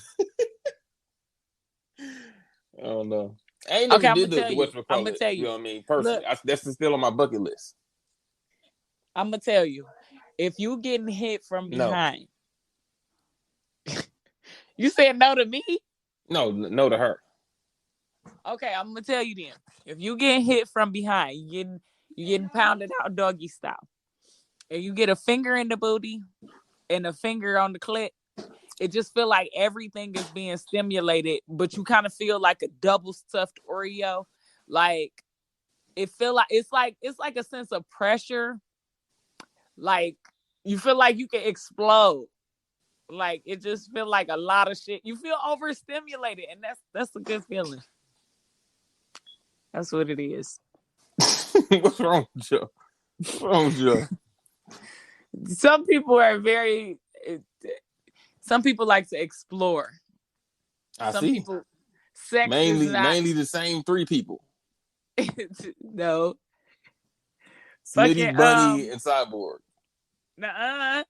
I don't know. I ain't never did the what's it called it. You know what I mean? Personally, that's still on my bucket list. I'm gonna tell you, if you getting hit from behind, you said no to me? No to her. Okay, I'm gonna tell you then. If you getting hit from behind, you getting pounded out doggy style, and you get a finger in the booty and a finger on the clit, it just feel like everything is being stimulated, but you kind of feel like a double stuffed Oreo. Like it feel like it's like a sense of pressure. Like you feel like you can explode. Like it just feel like a lot of shit. You feel overstimulated, and that's a good feeling. That's what it is. What's wrong with you? What's wrong with you? Some people are very. Some people like to explore. Some see. People, sex mainly is not... mainly the same three people. No. Smitty, Bunny, and Cyborg. Nuh-uh.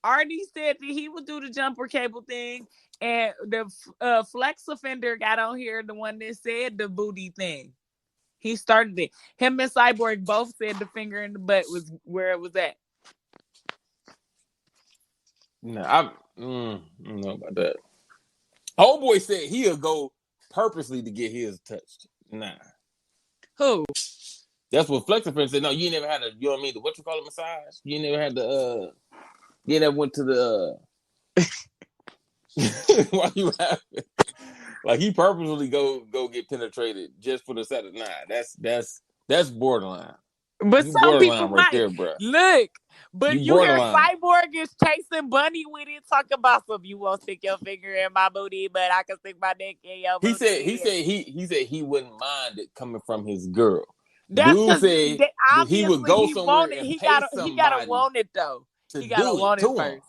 Artie said that he would do the jumper cable thing, and the flex offender got on here, the one that said the booty thing. He started it. Him and Cyborg both said the finger in the butt was where it was at. No, I don't know about that. Old boy said he'll go purposely to get his touched. Nah. Who? That's what Flex offender said. No, you ain't never had you know what I mean, the what you call it massage? You ain't never had the you never went to the why you laughing? Like he purposely go get penetrated just for the set of that's borderline. But you some people right might there, bro. Look, but you hear borderline. Cyborg is chasing Bunny with it, talk about some you won't stick your finger in my booty, but I can stick my dick in your booty. He said he wouldn't mind it coming from his girl. That's Dude said that he would go somewhere and pay somebody. He gotta want it though. He gotta want it first. Him.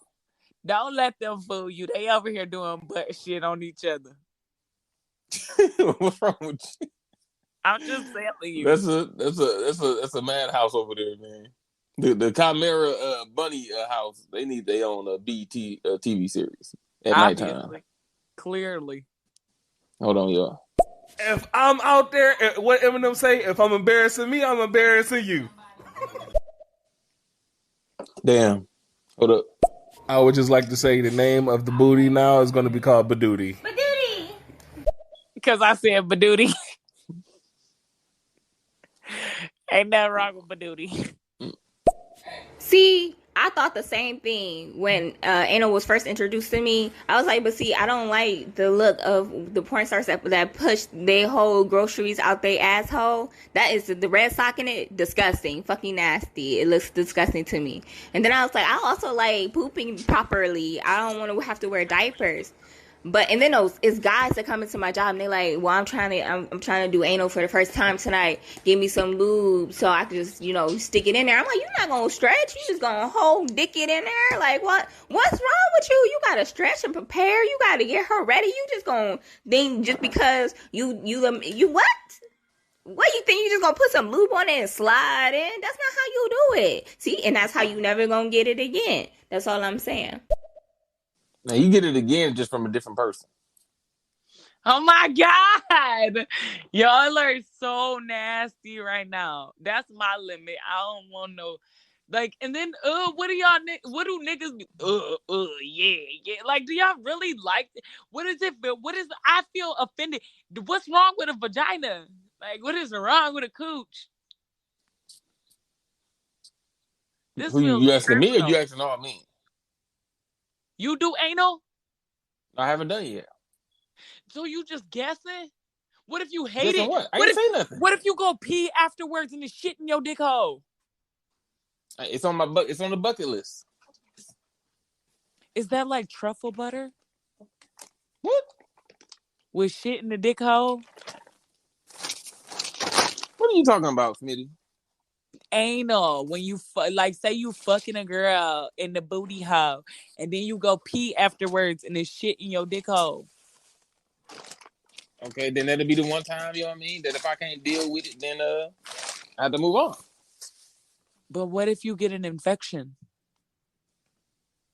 Don't let them fool you. They over here doing butt shit on each other. What's wrong with you? I'm just telling you. That's a madhouse over there, man. The Chimera Bunny house. They need their own BT TV series at nighttime. Clearly. Hold on, y'all. If I'm out there, what Eminem say? If I'm embarrassing me, I'm embarrassing you. Damn. Hold up. I would just like to say the name of the booty now is going to be called Badootie. Badootie. Because I said Badootie. Ain't nothing wrong with Badootie. See, I thought the same thing when Anna was first introduced to me. I was like, but see, I don't like the look of the porn stars that push their whole groceries out their asshole. That is the red sock in it, disgusting, fucking nasty. It looks disgusting to me. And then I was like, I also like pooping properly. I don't want to have to wear diapers. But and then it's guys that come into my job and they're like, well, I'm trying to do anal for the first time tonight. Give me some lube so I can just, stick it in there. I'm like, you're not gonna stretch, you just gonna hold dick it in there? Like what's wrong with you? You gotta stretch and prepare, you gotta get her ready. You just gonna then just because you what? What, you think you just gonna put some lube on it and slide in? That's not how you do it. See, and that's how you never gonna get it again. That's all I'm saying. Now you get it again just from a different person. Oh my God. Y'all are so nasty right now. That's my limit. I don't want no and then what do niggas yeah. Like, do y'all really like it? What is it? I feel offended. What's wrong with a vagina? Like, what is wrong with a cooch? Who you asking me or you asking all me? You do anal? I haven't done it yet. So you just guessing? What if you hate Guessing it? what? I ain't say nothing. What if you go pee afterwards and it's shit in your dick hole? It's on my it's on the bucket list. Is that like truffle butter? What? With shit in the dick hole? What are you talking about, Smitty? Anal. When you like, say you fucking a girl in the booty hole, and then you go pee afterwards and there's shit in your dick hole. Okay, then that'll be the one time, you know what I mean? That if I can't deal with it, then I have to move on. But what if you get an infection?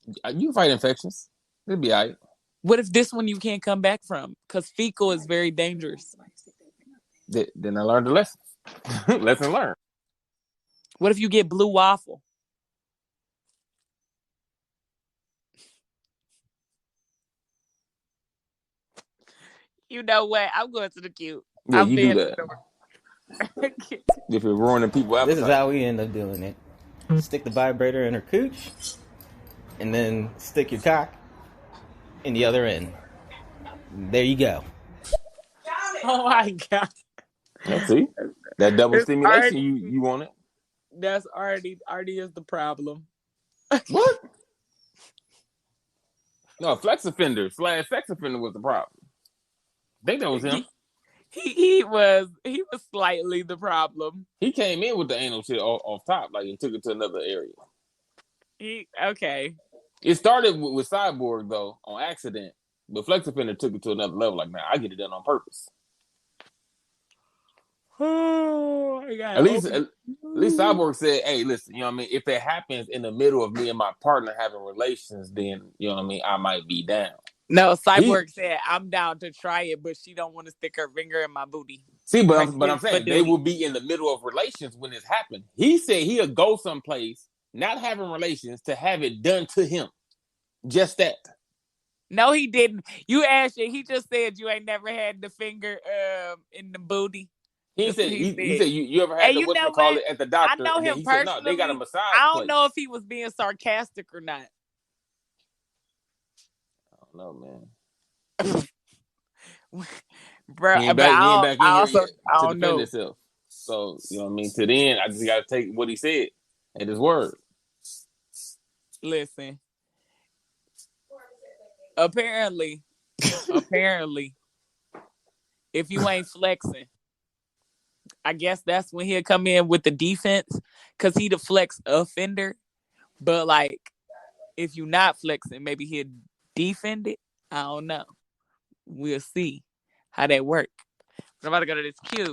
You can fight infections. It'll be all right. What if this one you can't come back from? Because fecal is very dangerous. Then I learned the lesson. Lesson learned. What if you get blue waffle? You know what? I'm going to the queue. Yeah, I'm you do that. If you're ruining people's appetite. This is how we end up doing it. Stick the vibrator in her cooch, and then stick your cock in the other end. There you go. Oh my God. Let's see. That double It's stimulation, already, you want it? That's already is the problem. What? No, sex offender was the problem. I think that was him. He was slightly the problem. He came in with the anal shit off top, like, and took it to another area. Okay. It started with Cyborg though on accident, but Flex Offender took it to another level. Like, man, I get it done on purpose. Oh, I got at least Cyborg said, "Hey, listen, you know what I mean? If it happens in the middle of me and my partner having relations, then you know what I mean. I might be down." No, Cyborg said, "I'm down to try it, but she don't want to stick her finger in my booty." See, but I'm saying they will be in the middle of relations when this happened. He said he'll go someplace, not having relations, to have it done to him. Just that. No, he didn't. You asked it. He just said you ain't never had the finger in the booty. He said you ever had the whatchamacallit at the doctor? I know him personally. Said, no, they got a massage I don't know if he was being sarcastic or not. I don't know, man. Bro, he ain't back in here yet to defend know. himself. So, you know what I mean? To the end, I just got to take what he said at his word. Listen. Apparently, if you ain't flexing, I guess that's when he'll come in with the defense, because he the flex offender. But like, if you not flexing, maybe he'll defend it. I don't know. We'll see how that work. But I'm about to go to this queue.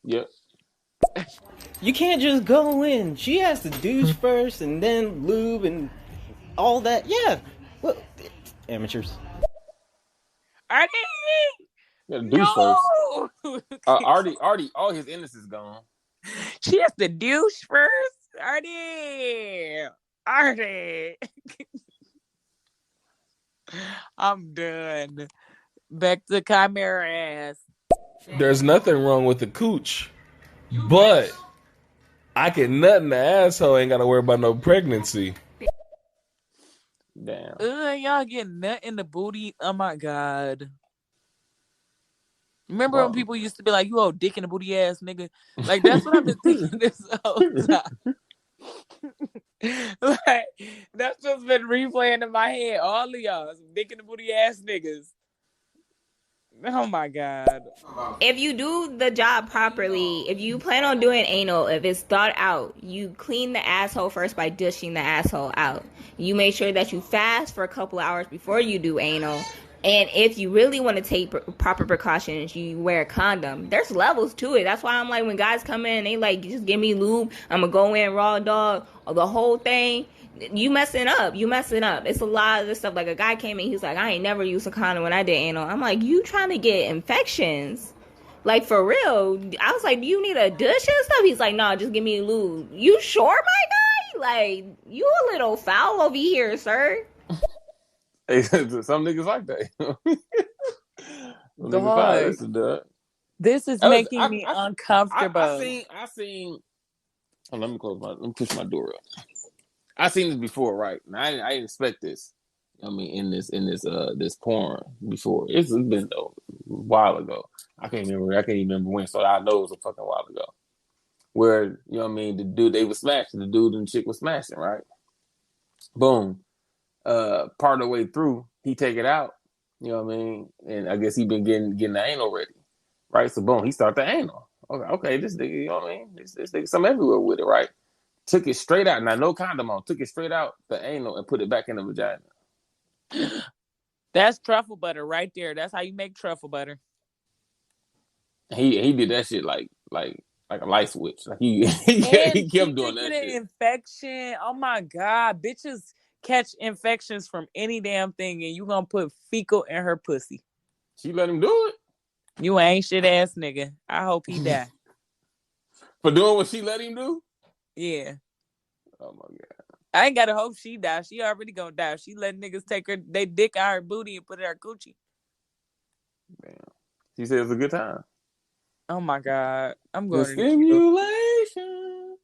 Yep. You can't just go in. She has to douche first and then lube and all that. Yeah. Well, amateurs. Artie! You gotta douche first. Artie, all his innocence gone. She has to douche first? Artie! I'm done. Back to Chimera ass. There's nothing wrong with the cooch, but I can nut in the asshole. Ain't got to worry about no pregnancy. Damn. Y'all getting nut in the booty? Oh my God. Remember when people used to be like, "You old dick in the booty ass nigga"? Like, that's what I've been thinking this whole time. Like, that's just been replaying in my head. All of y'all, some dick in the booty ass niggas. Oh my God. If you do the job properly, if you plan on doing anal, if it's thought out, you clean the asshole first by dishing the asshole out. You make sure that you fast for a couple hours before you do anal. And if you really want to take proper precautions, you wear a condom. There's levels to it. That's why I'm like, when guys come in, they like, just give me lube. I'm going to go in raw dog, or the whole thing. You messing up. It's a lot of this stuff. Like, a guy came in, he's like, I ain't never used a condom when I did anal. I'm like, you trying to get infections? Like, for real. I was like, do you need a dish and stuff? He's like, no, just give me lube. You sure, my guy? Like, you a little foul over here, sir. Hey, some niggas like that. This is making me uncomfortable. I seen. Oh, let me push my door up. I seen this before, right? Now, I didn't expect this. I mean, in this porn before. It's been a while ago. I can't even remember when. So I know it was a fucking while ago. Where you know what I mean, the dude they was smashing, the dude and the chick was smashing, right? Boom. Part of the way through, he take it out. You know what I mean? And I guess he been getting the anal ready, right? So boom, he start the anal. Okay, this nigga, you know what I mean? This nigga some everywhere with it, right? Took it straight out, now no condom on. Took it straight out the anal and put it back in the vagina. That's truffle butter right there. That's how you make truffle butter. He did that shit like a light switch. Like he And kept she doing could that get shit. an infection. Oh my God. Bitches catch infections from any damn thing, and you gonna put fecal in her pussy. She let him do it? You ain't shit ass nigga. I hope he die. For doing what she let him do? Yeah. Oh my God. I ain't gotta hope she die. She already gonna die. She let niggas take they dick out her booty and put it in her coochie. Damn. She said it's a good time. Oh my God. I'm The going to the queue. stimulation.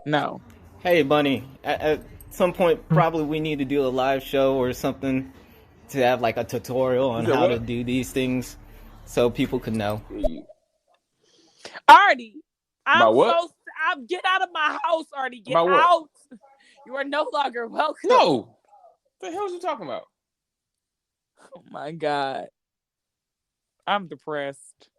No. Hey, Bunny. At some point, probably we need to do a live show or something to have like a tutorial on how to do these things, so people can know. Artie, I'm About what? get out of my house, Artie. Get About what? out. You are no longer welcome. No. What the hell is you talking about? Oh my God. I'm depressed.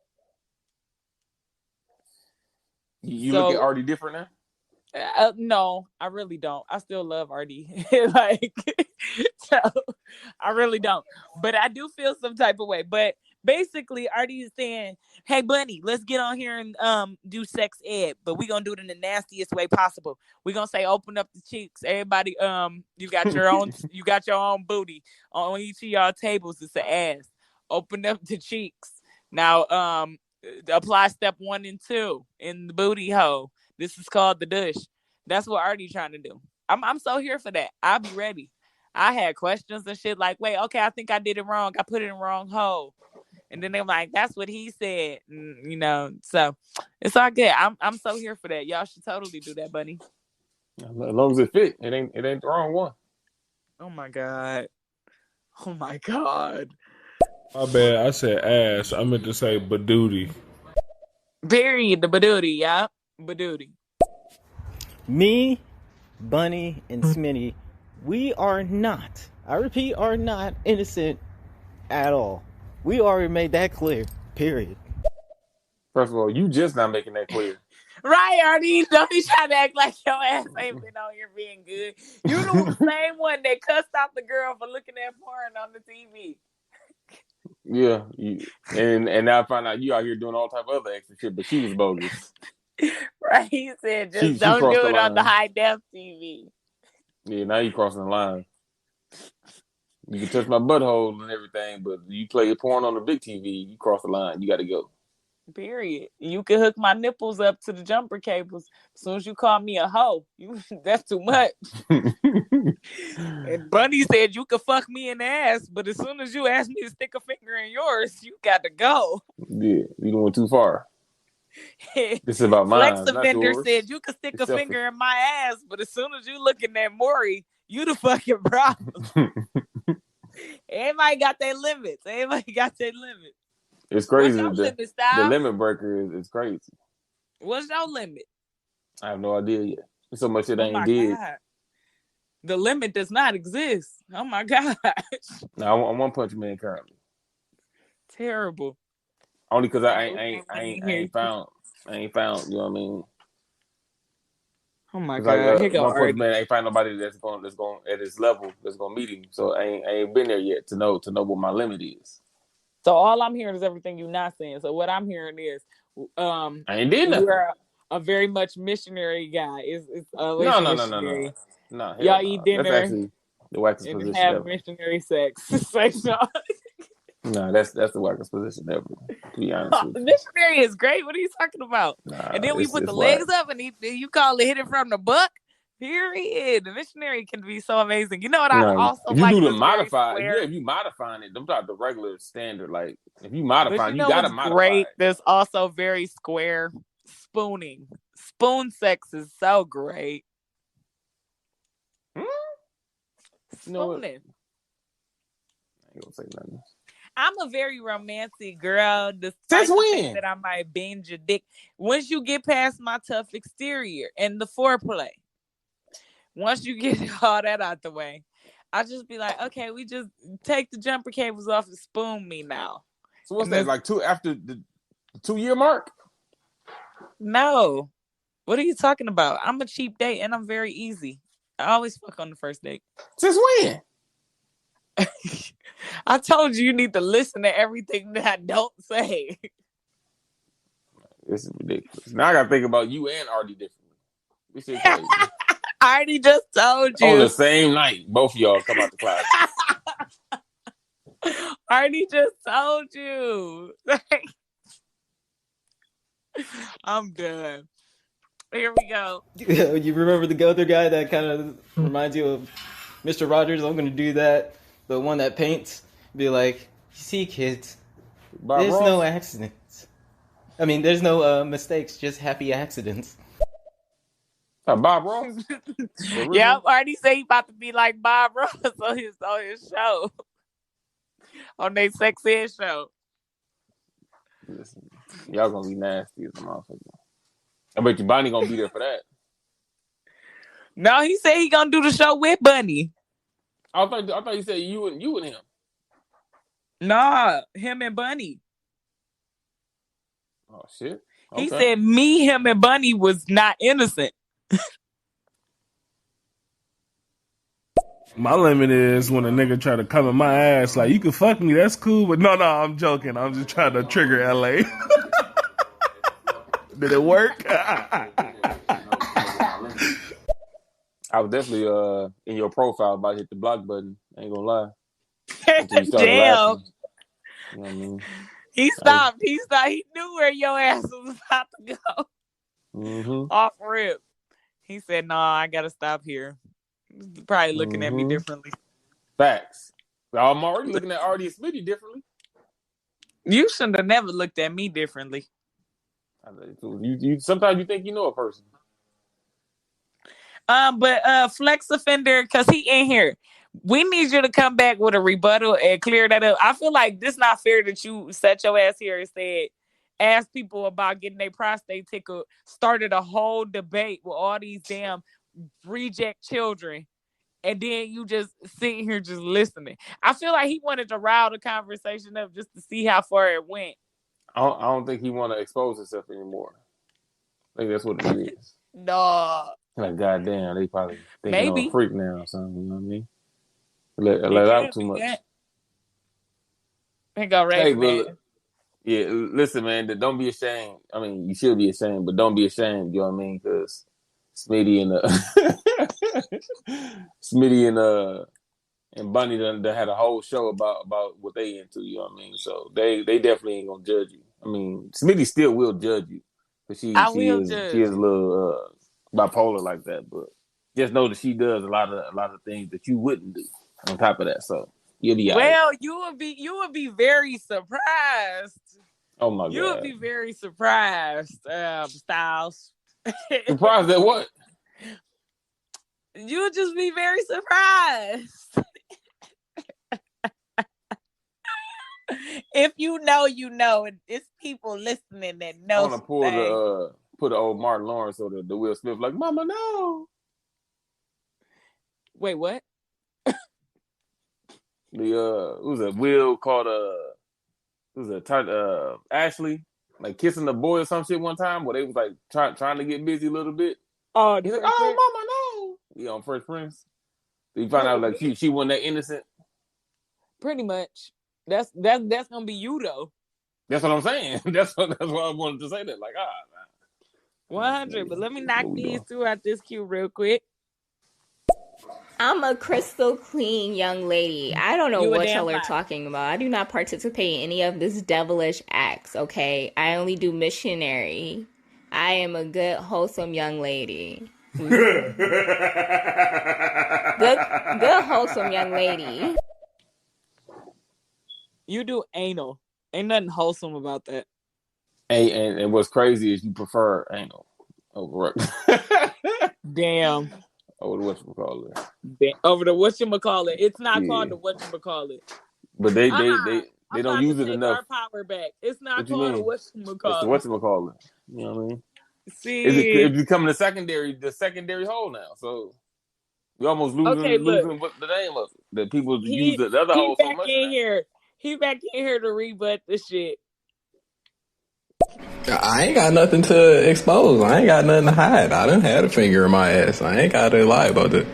You look at Artie different now? No, I really don't. I still love Artie. So I really don't. But I do feel some type of way. But basically, Artie is saying, "Hey, Bunny, let's get on here and do sex ed, but we're gonna do it in the nastiest way possible. We're gonna say, open up the cheeks, everybody. You got your own booty on each of y'all tables. It's an ass. Open up the cheeks now. Apply step 1 and 2 in the booty hole. This is called the douche. That's what Artie trying to do. I'm so here for that. I'll be ready. I had questions and shit like, wait, okay, I think I did it wrong. I put it in the wrong hole." And then they're like, "That's what he said." You know, so it's all good. I'm so here for that. Y'all should totally do that, Bunny. As long as it fit, it ain't the wrong one. Oh my God. Oh my God. My bad. I said ass. I meant to say badooty. Period. The badooty, yeah. Badooty. Me, Bunny, and Smitty, we are not, I repeat, are not innocent at all. We already made that clear. Period. First of all, you just not making that clear. Right, Artie. Don't be trying to act like your ass ain't been on here being good. You the same one that cussed out the girl for looking at porn on the TV. Yeah, and now I find out you out here doing all type of other extra shit, but she was bogus. Right, he said just She don't crossed do the it on the line. high def TV. Yeah, now you crossing the line. You can touch my butthole and everything, but you play porn on the big TV, you cross the line. You got to go. Period. You can hook my nipples up to the jumper cables. As soon as you call me a hoe, that's too much. And Bunny said you could fuck me in the ass, but as soon as you ask me to stick a finger in yours, you got to go. Yeah, you going too far. This is about Flex mine, not Offender yours. said you could stick It's a selfish. finger in my ass, but as soon as you looking at Maury, you the fucking problem. Everybody got their limits. It's crazy. What's your limit, The Styles? limit breaker is crazy. What's your limit? I have no idea yet. There's so much shit I Oh ain't my did. God. The limit does not exist. Oh my gosh. Now I'm One Punch Man currently. Terrible. Only because I ain't found. You know what I mean? Oh my It's like God. Here go One Punch Artie. Man ain't find nobody that's going at his level that's gonna meet him. So I ain't been there yet to know what my limit is. So all I'm hearing is everything you're not saying. So what I'm hearing is, I ain't did nothing. you're a very much missionary guy. It's always No. missionary. No, hell Y'all no. eat dinner. That's actually the wackest And position have ever. missionary sex. No, that's the wackest position ever. To be honest with you. Missionary is great. What are you talking about? Nah, And then we put the whack. legs up, and you call it hit it from the buck. Period. The missionary can be so amazing. You know what I also if you like? do the Was very modified, square. if you modifying it, them not the regular standard. Like if you But modifying, you you know gotta what's modify great? it. There's also very square spooning. Spoon sex is so great. You know what? Spooning. You don't say nothing. I'm a very romantic girl, despite Since the fact when? that I might bend your dick. Once you get past my tough exterior and the foreplay, once you get all that out the way, I just be like, okay, we just take the jumper cables off and spoon me now. So what's And that? Like after the 2-year mark? No. What are you talking about? I'm a cheap date and I'm very easy. I always fuck on the first date. Since when? I told you need to listen to everything that I don't say. This is ridiculous. Now I gotta think about you and Artie differently. This is crazy. I already just told you. On the same night, both of y'all come out the closet. I already just told you. I'm done. Here we go. You remember the other guy that kind of reminds you of Mr. Rogers? I'm going to do that. The one that paints. Be like, see, kids, Bob there's Ross? no accidents. I mean, there's no mistakes, just happy accidents. Bob Ross? Yeah, I already say he about to be like Bob Ross on his show. On their sex ed show. Listen, y'all gonna be nasty as a motherfucker. I bet you Bonnie gonna be there for that. No, he said he gonna do the show with Bunny. I thought you said you and him. Nah, him and Bunny. Oh shit. Okay. He said me, him, and Bunny was not innocent. My limit is when a nigga try to come in my ass, like, you can fuck me, that's cool, but no, I'm joking. I'm just trying to trigger LA. Did it work? I was definitely in your profile about to hit the block button. I ain't gonna lie. Until you started laughing. You know what I mean? He stopped. He knew where your ass was about to go. Mm-hmm. Off rip. He said, "Nah, I gotta stop here." He's probably looking at me differently. Facts. I'm already looking at Artie and Smitty differently. You shouldn't have never looked at me differently. You sometimes you think you know a person. But Flex Offender, because he in here. We need you to come back with a rebuttal and clear that up. I feel like this not fair that you set your ass here and said, ask people about getting their prostate tickled, started a whole debate with all these damn reject children, and then you just sitting here just listening. I feel like he wanted to rile the conversation up just to see how far it went. I don't think he want to expose himself anymore. I think that's what it is. No. Like, goddamn, they probably thinking I'm a freak now or something. You know what I mean? Let out too much. They go right man. Yeah, listen, man. Don't be ashamed. I mean, you should be ashamed, but don't be ashamed. You know what I mean? Because Smitty and Bunny they had a whole show about what they into. You know what I mean? So they definitely ain't gonna judge you. I mean, Smitty still will judge you, but she is a little bipolar like that. But just know that she does a lot of things that you wouldn't do. On top of that, so you'll be all well, right. you would be very surprised. Oh my God. You would be very surprised, Styles. Surprised at what? You would just be very surprised. If you know, you know, and it's people listening that know. I want to put the old Martin Lawrence or the Will Smith like, Mama, no. Wait, what? Who's a Will called Ashley, like kissing the boy or some shit one time where they was like trying to get busy a little bit. Oh, he's like, oh, Mama, no. Yeah, on Fresh Prince. You find out like she wasn't that innocent. Pretty much. That's gonna be you though. That's what I'm saying. That's why I wanted to say that. Like, 100. But let me knock these two out this queue real quick. I'm a crystal clean young lady. I don't know what y'all are talking about. I do not participate in any of this devilish acts, okay? I only do missionary. I am a good, wholesome young lady. Good, wholesome young lady. You do anal. Ain't nothing wholesome about that. And what's crazy is you prefer anal over Damn. Over the whatchamacallit. Over the whatchamacallit. It's not called the whatchamacallit. But they I'm don't about to use it take enough. our power back. It's not What you called a mean? It's the whatchamacallit. whatchamacallit. You know what I mean? See. It's becoming the secondary hole now. So we almost Okay, look. losing what the name of it. That people use He the other he hole so back much in now. here. He back in here to rebut the shit. I ain't got nothing to expose. I ain't got nothing to hide. I done had a finger in my ass. I ain't got to lie about it.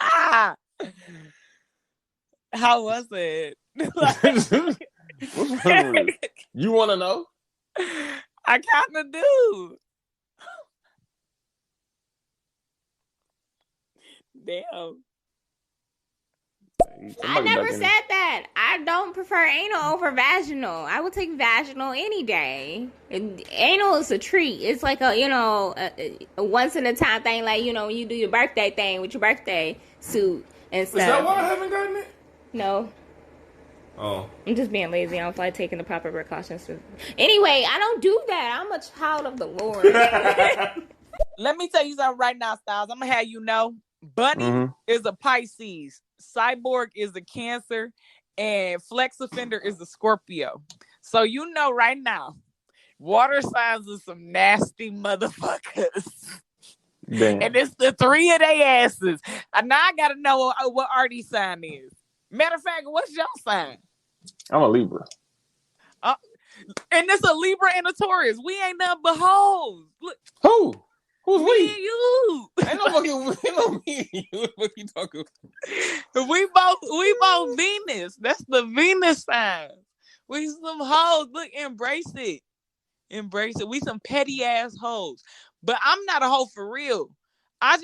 Ah, how was it? What's wrong with it? You want to know? I kind of do. Damn. I never said that. I don't prefer anal over vaginal. I would take vaginal any day. Anal is a treat. It's like a once in a time thing. Like, when you do your birthday thing with your birthday suit and stuff. Is that why I haven't gotten it? No. Oh. I'm just being lazy. I don't feel like taking the proper precautions. Anyway, I don't do that. I'm a child of the Lord. Let me tell you something right now, Styles. I'm going to have you know. Bunny is a Pisces. Cyborg is a Cancer. And Flex Offender is a Scorpio. So you know right now, water signs are some nasty motherfuckers. Damn. And it's the three of their asses. And now I got to know what Artie's sign is. Matter of fact, what's your sign? I'm a Libra. And it's a Libra and a Taurus. We ain't nothing but hoes. Look. Who? Who's me we? And you. Ain't no fucking me and you. What you talking about? We both Venus. That's the Venus sign. We some hoes. Look, embrace it. Embrace it. We some petty ass hoes. But I'm not a hoe for real. I'm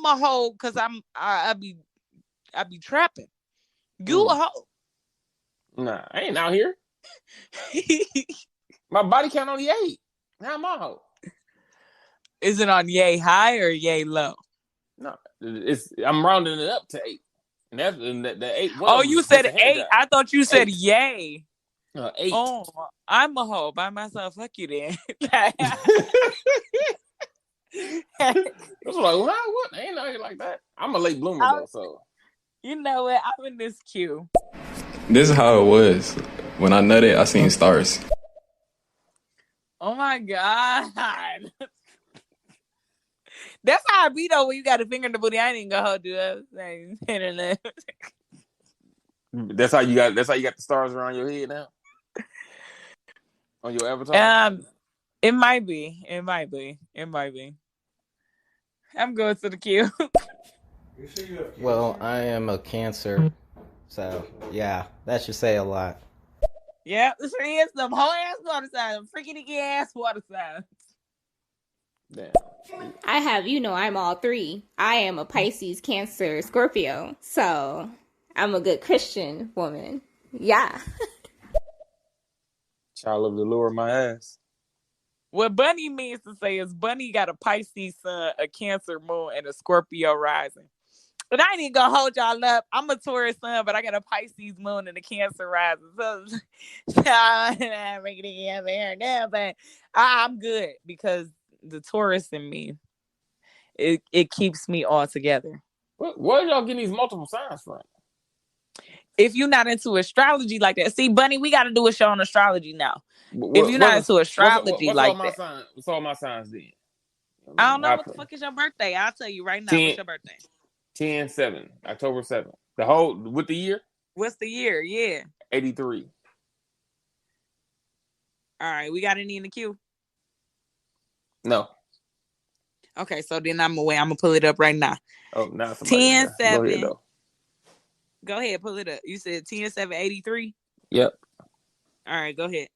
a hoe because I be trapping. You a hoe. Nah, I ain't out here. My body count only 8. How am I hoe? Is it on yay high or yay low? No, I'm rounding it up to 8. And that's the 8. Oh, you said 8. I thought you said 8. yay. 8. Oh, I'm a hoe by myself. Fuck you then. That's like, what? I ain't out here like that. I'm a late bloomer though, so. You know what? I'm in this queue. This is how it was. When I nutted, I seen stars. Oh my God. That's how I be though when you got a finger in the booty. I ain't even gonna hold you up. That's how you got the stars around your head now? On your avatar? It might be. I'm going to the queue. Well, I am a Cancer, so yeah, that should say a lot. Yeah, see, it's them whole ass water signs, freaking ass water signs. Damn. I have, I'm all 3. I am a Pisces, Cancer, Scorpio. So I'm a good Christian woman. Yeah. Child of the Lord, my ass. What Bunny means to say is Bunny got a Pisces sun, a Cancer moon, and a Scorpio rising. But I ain't even gonna hold y'all up. I'm a Taurus sun, but I got a Pisces moon and a Cancer rising. So I'm making it there now, but I'm good because the Taurus in me, it keeps me all together. Where y'all getting these multiple signs from? If you're not into astrology like that, see, Bunny, we got to do a show on astrology now. If you're not into astrology like that, what's all my signs then? I don't know what the fuck is your birthday. I'll tell you right now. What's your birthday? 10/7, October 7th. The whole with the year? What's the year? Yeah. 83. All right, we got any in the queue? No. Okay, so then I'm away. I'm gonna pull it up right now. Oh, now 10/7. Go ahead though. Go ahead, pull it up. You said 10/7/83? Yep. All right, go ahead.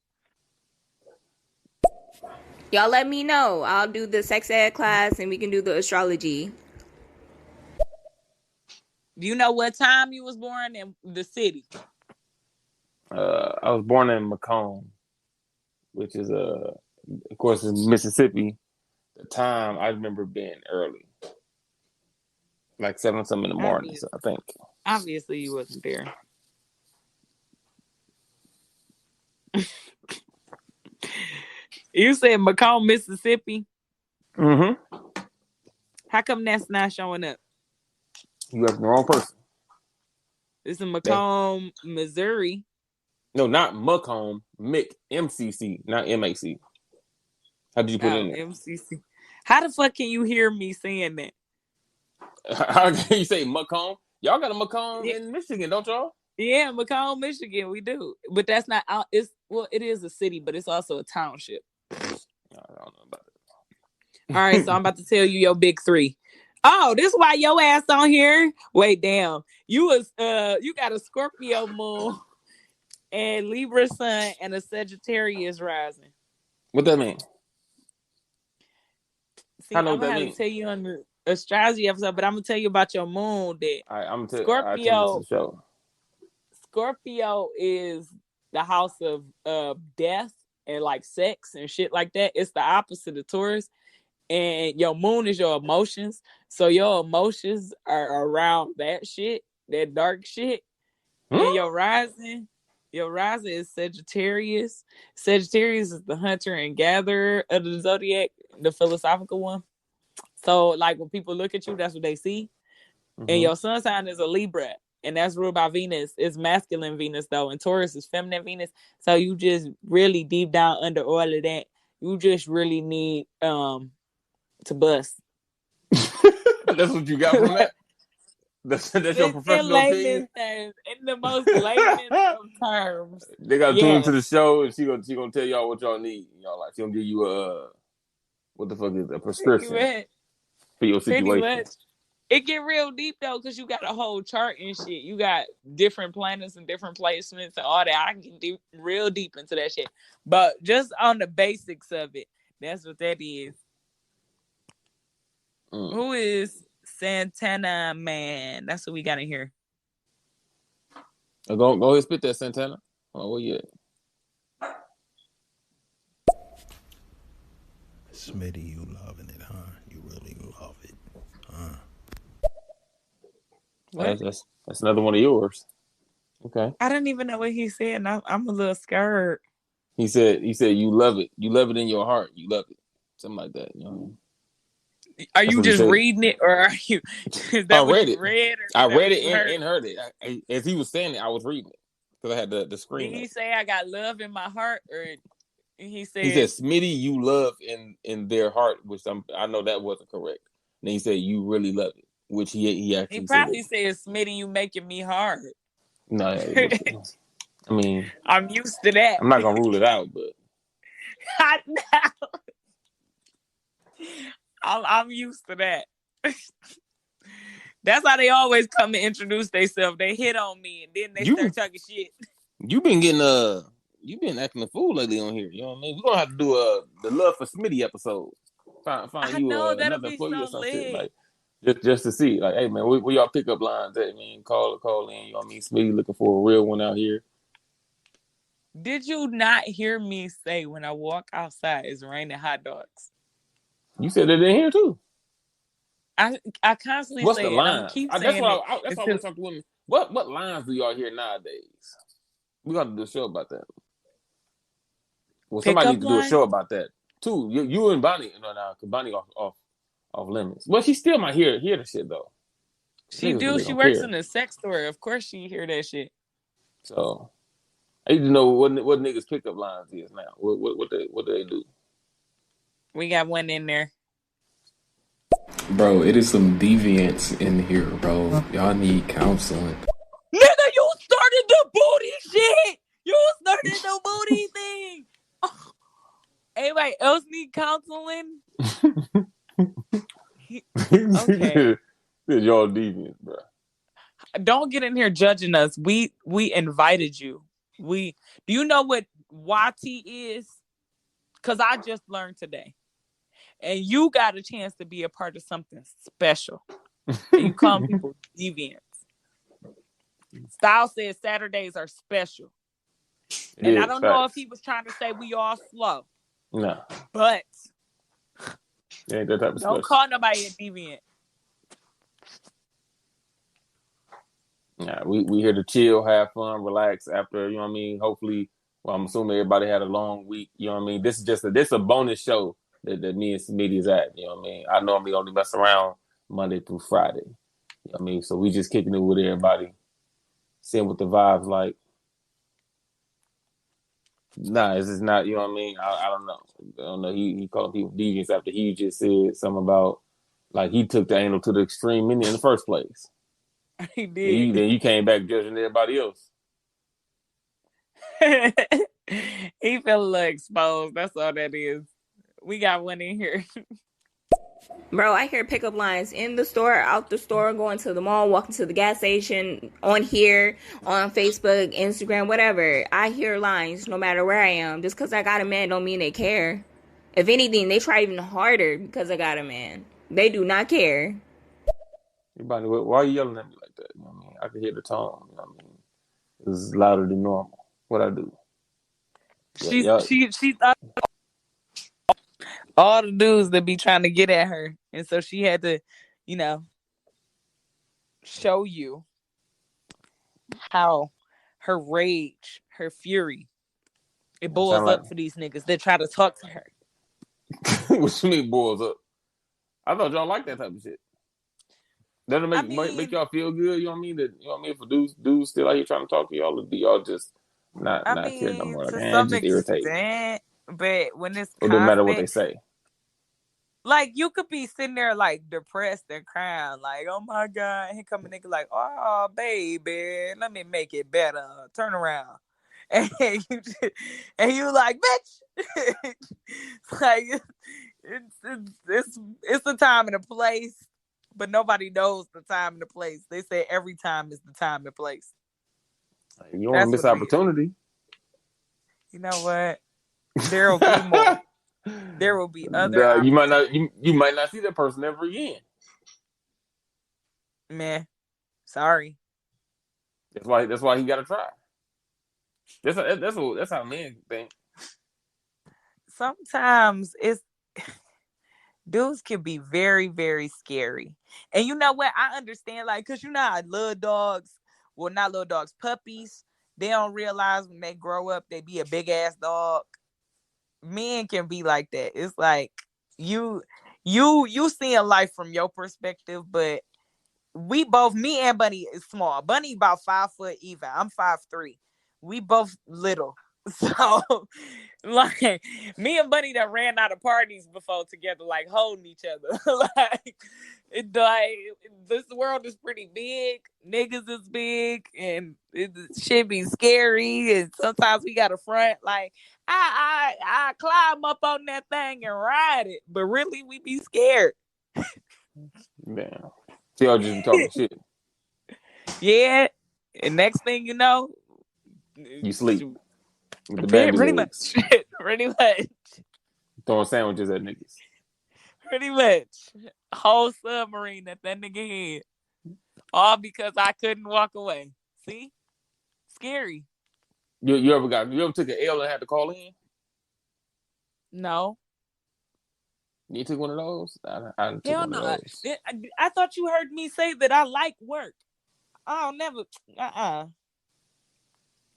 Y'all let me know. I'll do the sex ed class and we can do the astrology. Do you know what time you was born in the city? I was born in Macomb, which is of course in Mississippi. The time I remember being early. Like 7-something in the morning, so I think. Obviously you wasn't there. You said Macomb, Mississippi? Mm-hmm. How come that's not showing up? You asked the wrong person. It's in Macomb, Missouri. No, not Macomb. Mick, MCC, not MAC. How did you put it in there? MCC. How the fuck can you hear me saying that? How can you say Macomb? Y'all got a Macomb in Michigan, don't y'all? Yeah, Macomb, Michigan, we do. But that's not. It is a city, but it's also a township. I don't know about it. All right, so I'm about to tell you your big three. Oh, this is why your ass on here. Wait, damn. You got a Scorpio moon and Libra sun and a Sagittarius rising. What that mean? See, I'm gonna have to tell you on the astrology episode, but I'm gonna tell you about your moon. That all right, I'm gonna Scorpio. the show. Scorpio is the house of death and like sex and shit like that. It's the opposite of Taurus. And your moon is your emotions. So your emotions are around that shit, that dark shit. And your rising is Sagittarius. Sagittarius is the hunter and gatherer of the zodiac, the philosophical one. So like when people look at you, that's what they see. Mm-hmm. And your sun sign is a Libra. And that's ruled by Venus. It's masculine Venus though. And Taurus is feminine Venus. So you just really deep down under all of that, you just really need to bust. That's what you got from that? That's your professional opinion? In the most layman of terms. They got to tune into the show, and she gonna tell y'all what y'all need. Y'all like she gonna give you what the fuck is a prescription for your situation. It get real deep though, because you got a whole chart and shit. You got different planets and different placements and all that. I can get real deep into that shit. But just on the basics of it, that's what that is. Who is Santana Man? That's what we got in here. Go ahead and spit that, Santana. Oh, where you at? Smitty, you loving it, huh? You really love it, huh? That's another one of yours. Okay. I didn't even know what he said. I'm a little scared. He said you love it. You love it in your heart. You love it. Something like that. You know? Are you just reading it, or are you? Is that what you read? I read it and heard it. As he was saying it, I was reading it because I had the screen. Did he say I got love in my heart, or he said Smitty, you love in their heart, which I know that wasn't correct. And then he said you really love it, which he actually he probably said Smitty, you making me hard. No, I mean I'm used to that. I'm not gonna rule it out, but I know. I'm used to that. That's how they always come and introduce themselves. They hit on me and then they start talking shit. You've been acting a fool lately on here. You know what I mean? We're gonna have to do the Love for Smitty episode. Find you another employee or something like just to see. Like, hey man, where y'all pick up lines at, man? Call in, you know what I mean? Smitty looking for a real one out here. Did you not hear me say when I walk outside it's raining hot dogs? You said it in here too. I constantly What's say the line? That's why I want to talk to women. What lines do y'all hear nowadays? We got to do a show about that. Well, somebody needs to do a show about that too. You and Bonnie, now because Bonnie off limits. Well, she still might hear the shit though. She She works in a sex store. Of course, she hear that shit. So I need to know what niggas pickup lines is now. What do they do? We got one in there. Bro, it is some deviants in here, bro. Y'all need counseling. Nigga, you started the booty shit. You started the booty thing. Oh. Anybody else need counseling? Okay. Y'all deviants, bro. Don't get in here judging us. We invited you. Do you know what YT is? Because I just learned today. And you got a chance to be a part of something special. And you call people deviants. Style says Saturdays are special. And I don't know if he was trying to say we all slow. No. But ain't that type of don't call nobody a deviant. Nah, we here to chill, have fun, relax after, you know what I mean? Hopefully, well, I'm assuming everybody had a long week, you know what I mean? This is a bonus show that me and Smitty is at, you know what I mean? I normally only mess around Monday through Friday. You know what I mean? So we just kicking it with everybody, seeing what the vibes like. Nah, it's just not. You know what I mean? I don't know. I don't know. He called people deviants after he just said something about like he took the anal to the extreme in the first place. He did. Then you came back judging everybody else. He felt a little exposed. That's all that is. We got one in here. Bro, I hear pickup lines in the store, out the store, going to the mall, walking to the gas station, on here, on Facebook, Instagram, whatever. I hear lines no matter where I am. Just because I got a man don't mean they care. If anything, they try even harder because I got a man. They do not care. Everybody, why are you yelling at me like that? You know what I mean? I can hear the tone. You know what I mean? It's louder than normal. What I do? She Yeah. she thought all the dudes that be trying to get at her, and so she had to, you know, show you how her rage, her fury, it boils like up for these niggas that try to talk to her. what you mean boils up? I thought y'all like that type of shit. Doesn't make y'all feel good? You know what I mean? That you know what I mean? For dudes still out here trying to talk to y'all, or do y'all just not care no more? Like, To some just irritate. extent, but when it's It don't matter what constant, they say. like you could be sitting there like depressed and crying, like, oh my God, here come a nigga like, oh baby, let me make it better. Turn around. And you like, bitch. Like it's the time and the place, but nobody knows the time and the place. They say every time is the time and place. You don't want to miss opportunity. You know what? There will be more. There will be other. You might not see that person ever again. Man, sorry. That's why he got to try. That's how men think. Sometimes dudes can be very, very scary. And you know what? I understand, like, cause you know how little dogs, well, not little dogs, puppies, they don't realize when they grow up they be a big ass dog. Men can be like that. It's like you seeing life from your perspective, but me and Bunny is small. Bunny about 5 foot even. I'm 5'3". We both little. So like me and Bunny that ran out of parties before together, like holding each other. like this world is pretty big. Niggas is big and it should be scary. And sometimes we got a front like I climb up on that thing and ride it. But really we be scared. Damn. So y'all just be talking shit. Yeah. And next thing you know, you sleep. With the baby pretty legs. much. Pretty much. Throwing sandwiches at niggas. Pretty much. Whole submarine at that nigga head. All because I couldn't walk away. See? Scary. You ever took an L and had to call in? No. You took one of those? I took Hell one of no. those. I thought you heard me say that I like work. I'll never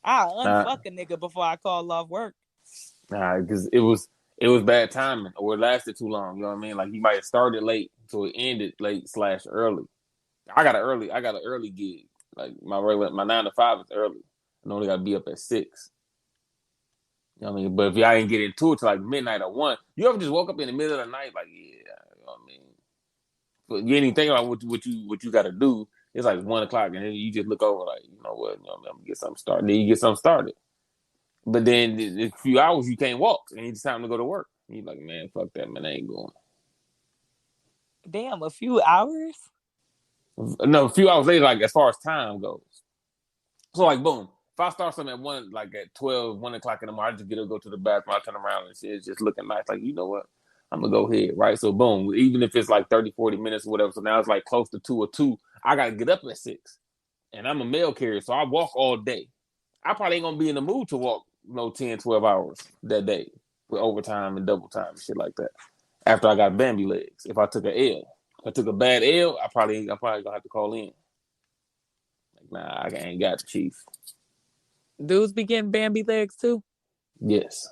I'll unfuck a nigga before I call off work. Nah, because it was bad timing, or it lasted too long. You know what I mean? Like he might have started late, so it ended late / early. I got an early gig. Like my 9 to 5 is early. I only got to be up at 6. You know what I mean? But if y'all didn't get into it till like midnight or 1, you ever just woke up in the middle of the night like, yeah, you know what I mean? But you ain't even think about what you got to do. It's like 1 o'clock, and then you just look over like, you know what? You know, I'm gonna get something started. Then you get something started. But then in a few hours you can't walk, and it's time to go to work. And you're like, man, fuck that, man, I ain't going. Damn, a few hours? No, a few hours later, like as far as time goes. So like, boom. If I start something at 1, like at 12, 1 o'clock in the morning, I just get to go to the bathroom, I turn around and shit, it's just looking nice. Like, you know what? I'm gonna go ahead, right? So boom, even if it's like 30, 40 minutes or whatever, so now it's like close to 2 or 2, I gotta get up at 6. And I'm a mail carrier, so I walk all day. I probably ain't gonna be in the mood to walk 10, 12 hours that day with overtime and double time and shit like that. After I got Bambi legs. If I took a L. If I took a bad L, I'm probably gonna have to call in. Like, nah, I ain't got the chief. Dudes be getting Bambi legs too? Yes.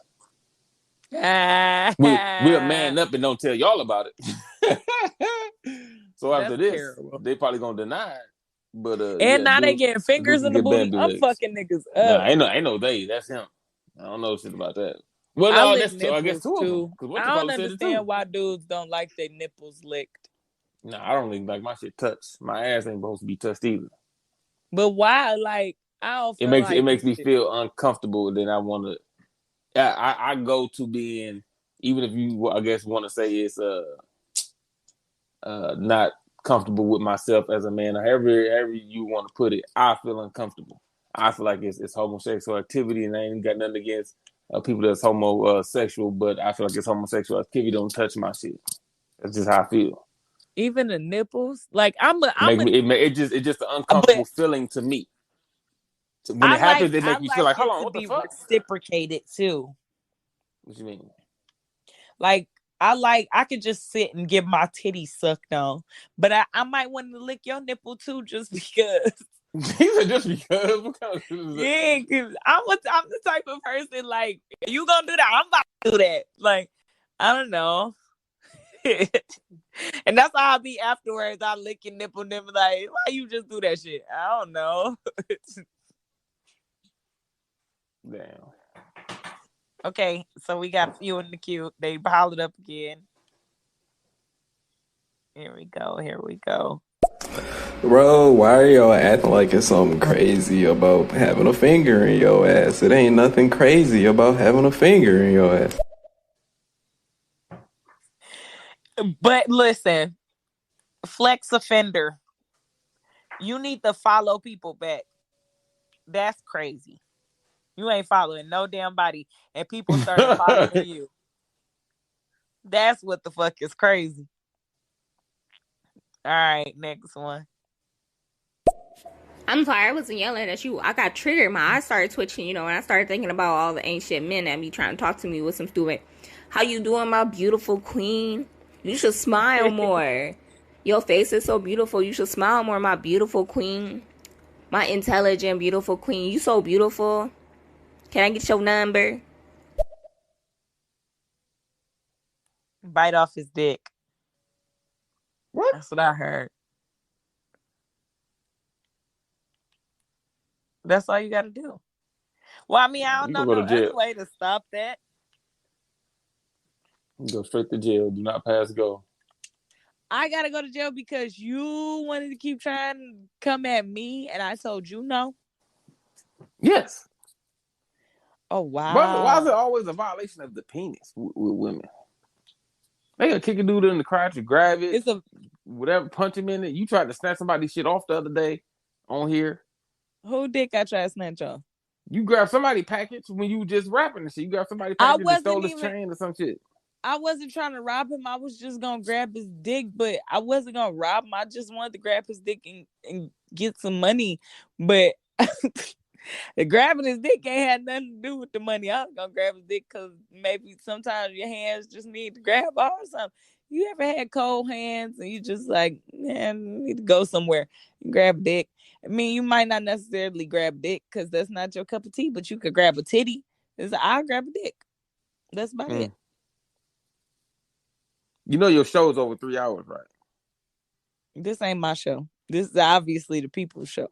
We'll man up and don't tell y'all about it. So after That's this, terrible. they probably gonna deny it. But And yeah, now they dude getting fingers in can the get booty. bamboo I'm legs. fucking niggas Nah, up. ain't no they. That's him. I don't know shit about that. Well, I no, lick that's two. I guess nipples two of them. too. Because what I the don't fellas said it too. understand why dudes don't like their nipples licked. Nah, I don't even like my shit touched. My ass ain't supposed to be touched either. But why? Like, I don't It feel makes like me shit. feel uncomfortable. Then I want to. I go to being, even if you I guess want to say it's not comfortable with myself as a man, or however you want to put it. I feel uncomfortable. I feel like it's homosexual activity, and I ain't got nothing against people that's homosexual, but I feel like it's homosexual activity. Don't touch my shit. That's just how I feel. Even the nipples. Like It's just an uncomfortable but feeling to me. So when it happens, it I makes me feel like like, hold it on, to what the be fuck? reciprocated too. What you mean? Like I could just sit and get my titty sucked on, but I might want to lick your nipple too, just because. He said just because. What kind of shit is that? Yeah, because I'm the type of person, like, you gonna do that, I'm about to do that. Like, I don't know. And that's how I be afterwards. I lick your nipple and be like, why you just do that shit? I don't know. Damn. Okay, so we got a few in the queue. They piled it up again. Here we go. Bro, why are y'all acting like it's something crazy about having a finger in your ass? It ain't nothing crazy about having a finger in your ass. But listen, flex offender, you need to follow people back. That's crazy. You ain't following no damn body, and people started following you. That's what the fuck is crazy. All right, next one. I'm sorry, I wasn't yelling at you. I got triggered. My eyes started twitching, and I started thinking about all the ancient men that be trying to talk to me with some stupid, how you doing, my beautiful queen? You should smile more. Your face is so beautiful. You should smile more, my beautiful queen. My intelligent, beautiful queen. You so beautiful. Can I get your number? Bite off his dick. What? That's what I heard. That's all you got to do. Well, I mean, I don't You know gonna go no to jail. other way to stop that. You go straight to jail. Do not pass go. I gotta go to jail because you wanted to keep trying to come at me, and I told you no. Yes. Oh wow. Why is it always a violation of the penis with women? They gonna kick a dude in the crotch or grab it, whatever, punch him in it. You tried to snatch somebody's shit off the other day on here. Who dick I try to snatch off? You grabbed somebody's package when you were just rapping and shit. You grabbed somebody's package and stole his chain or some shit. I wasn't trying to rob him. I was just gonna grab his dick, but I wasn't gonna rob him. I just wanted to grab his dick and get some money. But grabbing his dick ain't had nothing to do with the money. I was gonna grab his dick because maybe sometimes your hands just need to grab off or something. You ever had cold hands and you just like, man, need to go somewhere and grab a dick? I mean, you might not necessarily grab dick because that's not your cup of tea, but you could grab a titty. I'll grab a dick. That's about it. You know your show's over 3 hours, right? This ain't my show. This is obviously the people's show.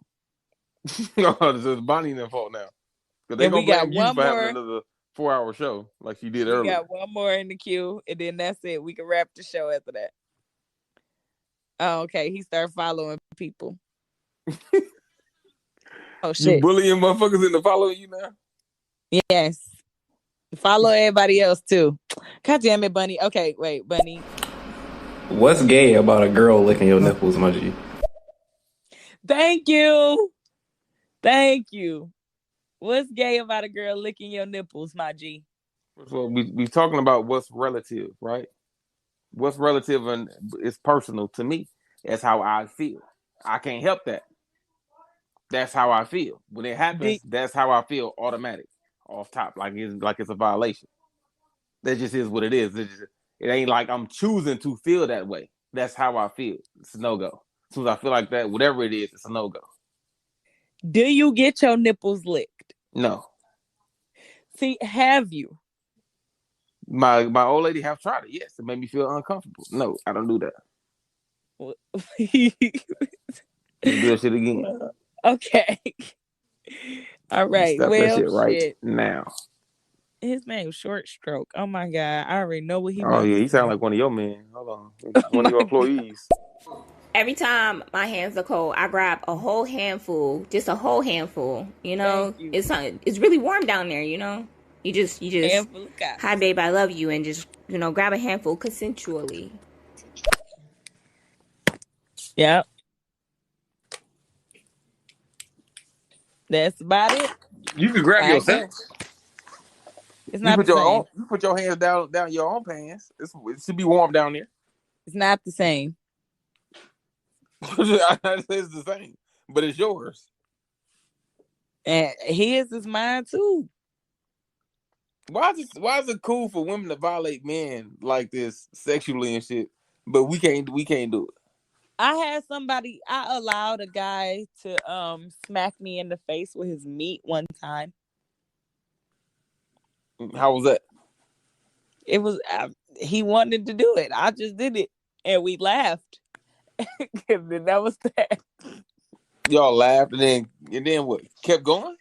No, it's Bonnie their fault now. Because they And we gonna got blame you one for having more. another 4-hour show like she did We earlier. got one more in the queue, and then that's it. We can wrap the show after that. Oh, okay. He started following people. Oh shit! You bullying motherfuckers into following you now? Yes. Follow everybody else too. God damn it, Bunny. Okay, wait, Bunny. What's gay about a girl licking your nipples, my G? Thank you. Thank you. What's gay about a girl licking your nipples, my G? So we talking about what's relative, right? What's relative and it's personal to me. That's how I feel. I can't help that. That's how I feel. When it happens, that's how I feel automatic. Off top. Like it's a violation. That just is what it is. It ain't like I'm choosing to feel that way. That's how I feel. It's a no-go. As soon as I feel like that, whatever it is, it's a no-go. Do you get your nipples licked? No. See, have you? My old lady have tried it. Yes, it made me feel uncomfortable. No, I don't do that. You do that shit again. Okay. All You right. stop that Well, shit right shit. now. His name's Short Stroke. Oh my god. I already know what he Oh about yeah, to you sound say. like one of your men. Hold on, Oh one of my your god. employees. Every time my hands are cold, I grab a whole handful, just a whole handful. You Thank know, you. it's really warm down there. You know, you just Handful of cops. hi babe, I love you, and just grab a handful consensually. Yep. That's about it. You can grab I yourself. guess. It's You not put the your own. same. You put your hands down your own pants. It should be warm down there. It's not the same. It's the same, but it's yours. And his is mine too. Why is it cool for women to violate men like this sexually and shit, but we can't do I allowed a guy to smack me in the face with his meat one time. it? How was that? It was he wanted to do it. I just did it, and we laughed. And then that was that. Y'all laughed and then what? Kept going?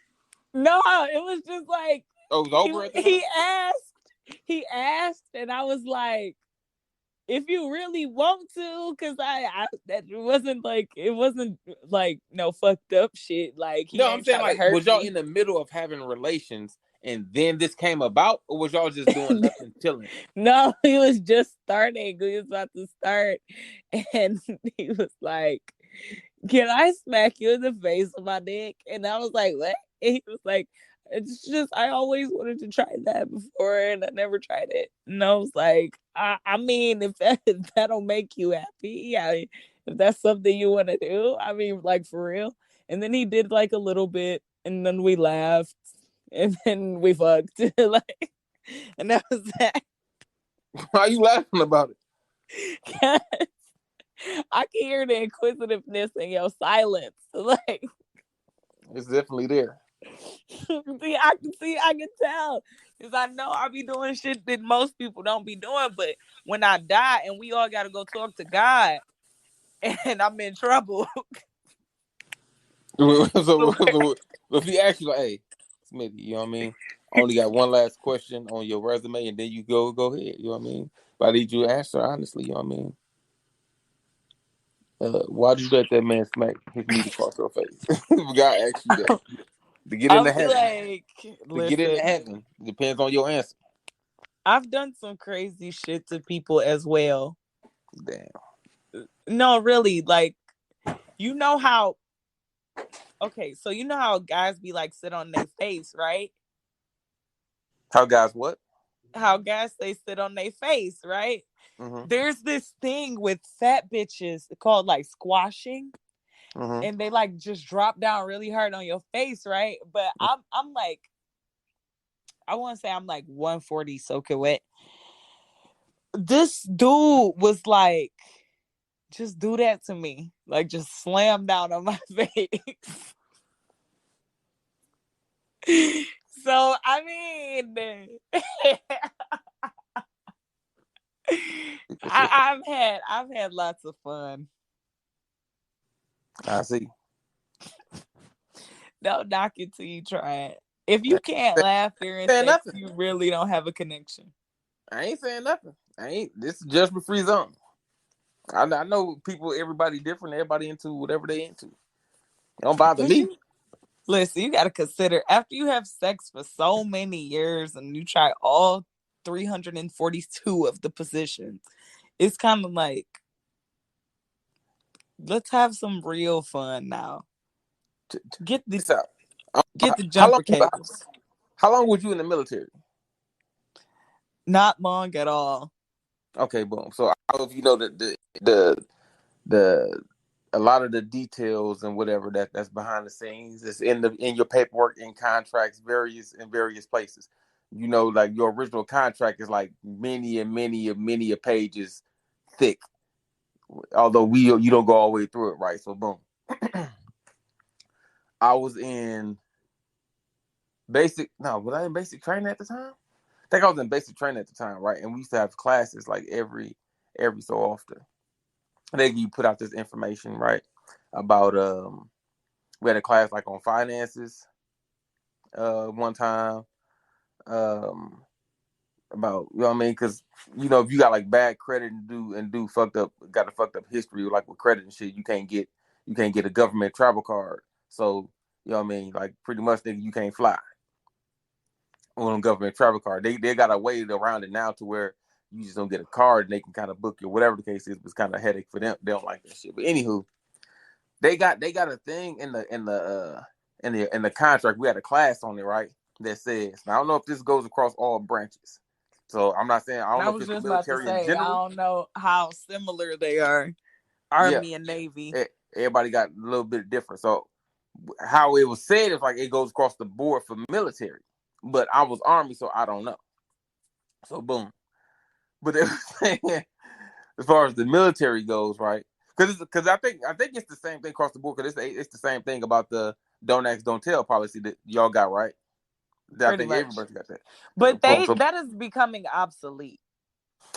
No, it was just like Oh, it was over at the time? he asked, and I was like, if you really want to, because it wasn't like no fucked up shit. Like he No, I'm ain't saying trying to like, hurt was y'all me. in the middle of having relations and then this came about, or was y'all just doing nothing, chilling? No, he was just starting. He was about to start, and he was like, "Can I smack you in the face with my dick?" And I was like, "What?" And he was like, "It's just I always wanted to try that before, and I never tried it." And I was like, "I mean, if that'll make you happy, yeah, if that's something you want to do, I mean, like for real." And then he did like a little bit, and then we laughed, and then we fucked, like, and that was that. Why are you laughing about it? I can hear the inquisitiveness in your silence. Like, It's definitely there. I can tell. Because I know I be doing shit that most people don't be doing. But when I die and we all got to go talk to God and I'm in trouble. so if he asks you like, hey, Smitty, you know what I mean? I only got one last question on your resume and then you go ahead, you know what I mean? But I need you to answer honestly, you know what I mean? Why did you let that man smack his meat across your face? God asked you that. To get I'll into be heaven. like, To get into listen, heaven. Depends on your answer. I've done some crazy shit to people as well. Damn. No, really, like, you know how, okay, so you know how guys be like sit on their face, right? How guys what? How guys they sit on their face, right? Mm-hmm. There's this thing with fat bitches called like squashing, and they like just drop down really hard on your face, right? But I'm like, I want to say I'm like 140 soaking wet. This dude was like, just do that to me, like just slam down on my face. So I mean, I've had lots of fun. I see. Don't knock it till you try it. If you can't laugh during Saying sex, nothing. you really don't have a connection. I ain't saying nothing. This is judgment free zone. I know people, everybody different, everybody into whatever they into. Don't bother But me. listen, you gotta consider after you have sex for so many years and you try all 342 of the positions, it's kind of like, let's have some real fun now. Get the jumper cables. How long was you in the military? Not long at all. Okay, boom. So I don't know if you know the a lot of the details and whatever that's behind the scenes is in your paperwork, in contracts, various places. You know, like your original contract is like many pages thick. Although you don't go all the way through it, right? So boom. I was in was I in basic training at the time? I think I was in basic training at the time, right? And we used to have classes like every so often. you put out this information, right? About we had a class like on finances one time. About what I mean, because if you got like bad credit and do got a fucked up history like with credit and shit, you can't get a government travel card. So what I mean, like pretty much nigga, you can't fly on a government travel card. They got a way around it now to where you just don't get a card and they can kind of book you, whatever the case is. But it's kind of a headache for them. They don't like that shit. But anywho, they got a thing in the contract. We had a class on it, right? That says, now I don't know if this goes across all branches. So I'm not saying I don't know if was it's the just about to military in say, I general. don't know how similar they are, Army and Navy. Everybody got a little bit different. So how it was said is like it goes across the board for military, but I was Army, so I don't know. So boom. But they were saying as far as the military goes, right? Because I think it's the same thing across the board. Because it's the same thing about the don't ask, don't tell policy that y'all got, right? I think everybody's got that. But that is becoming obsolete.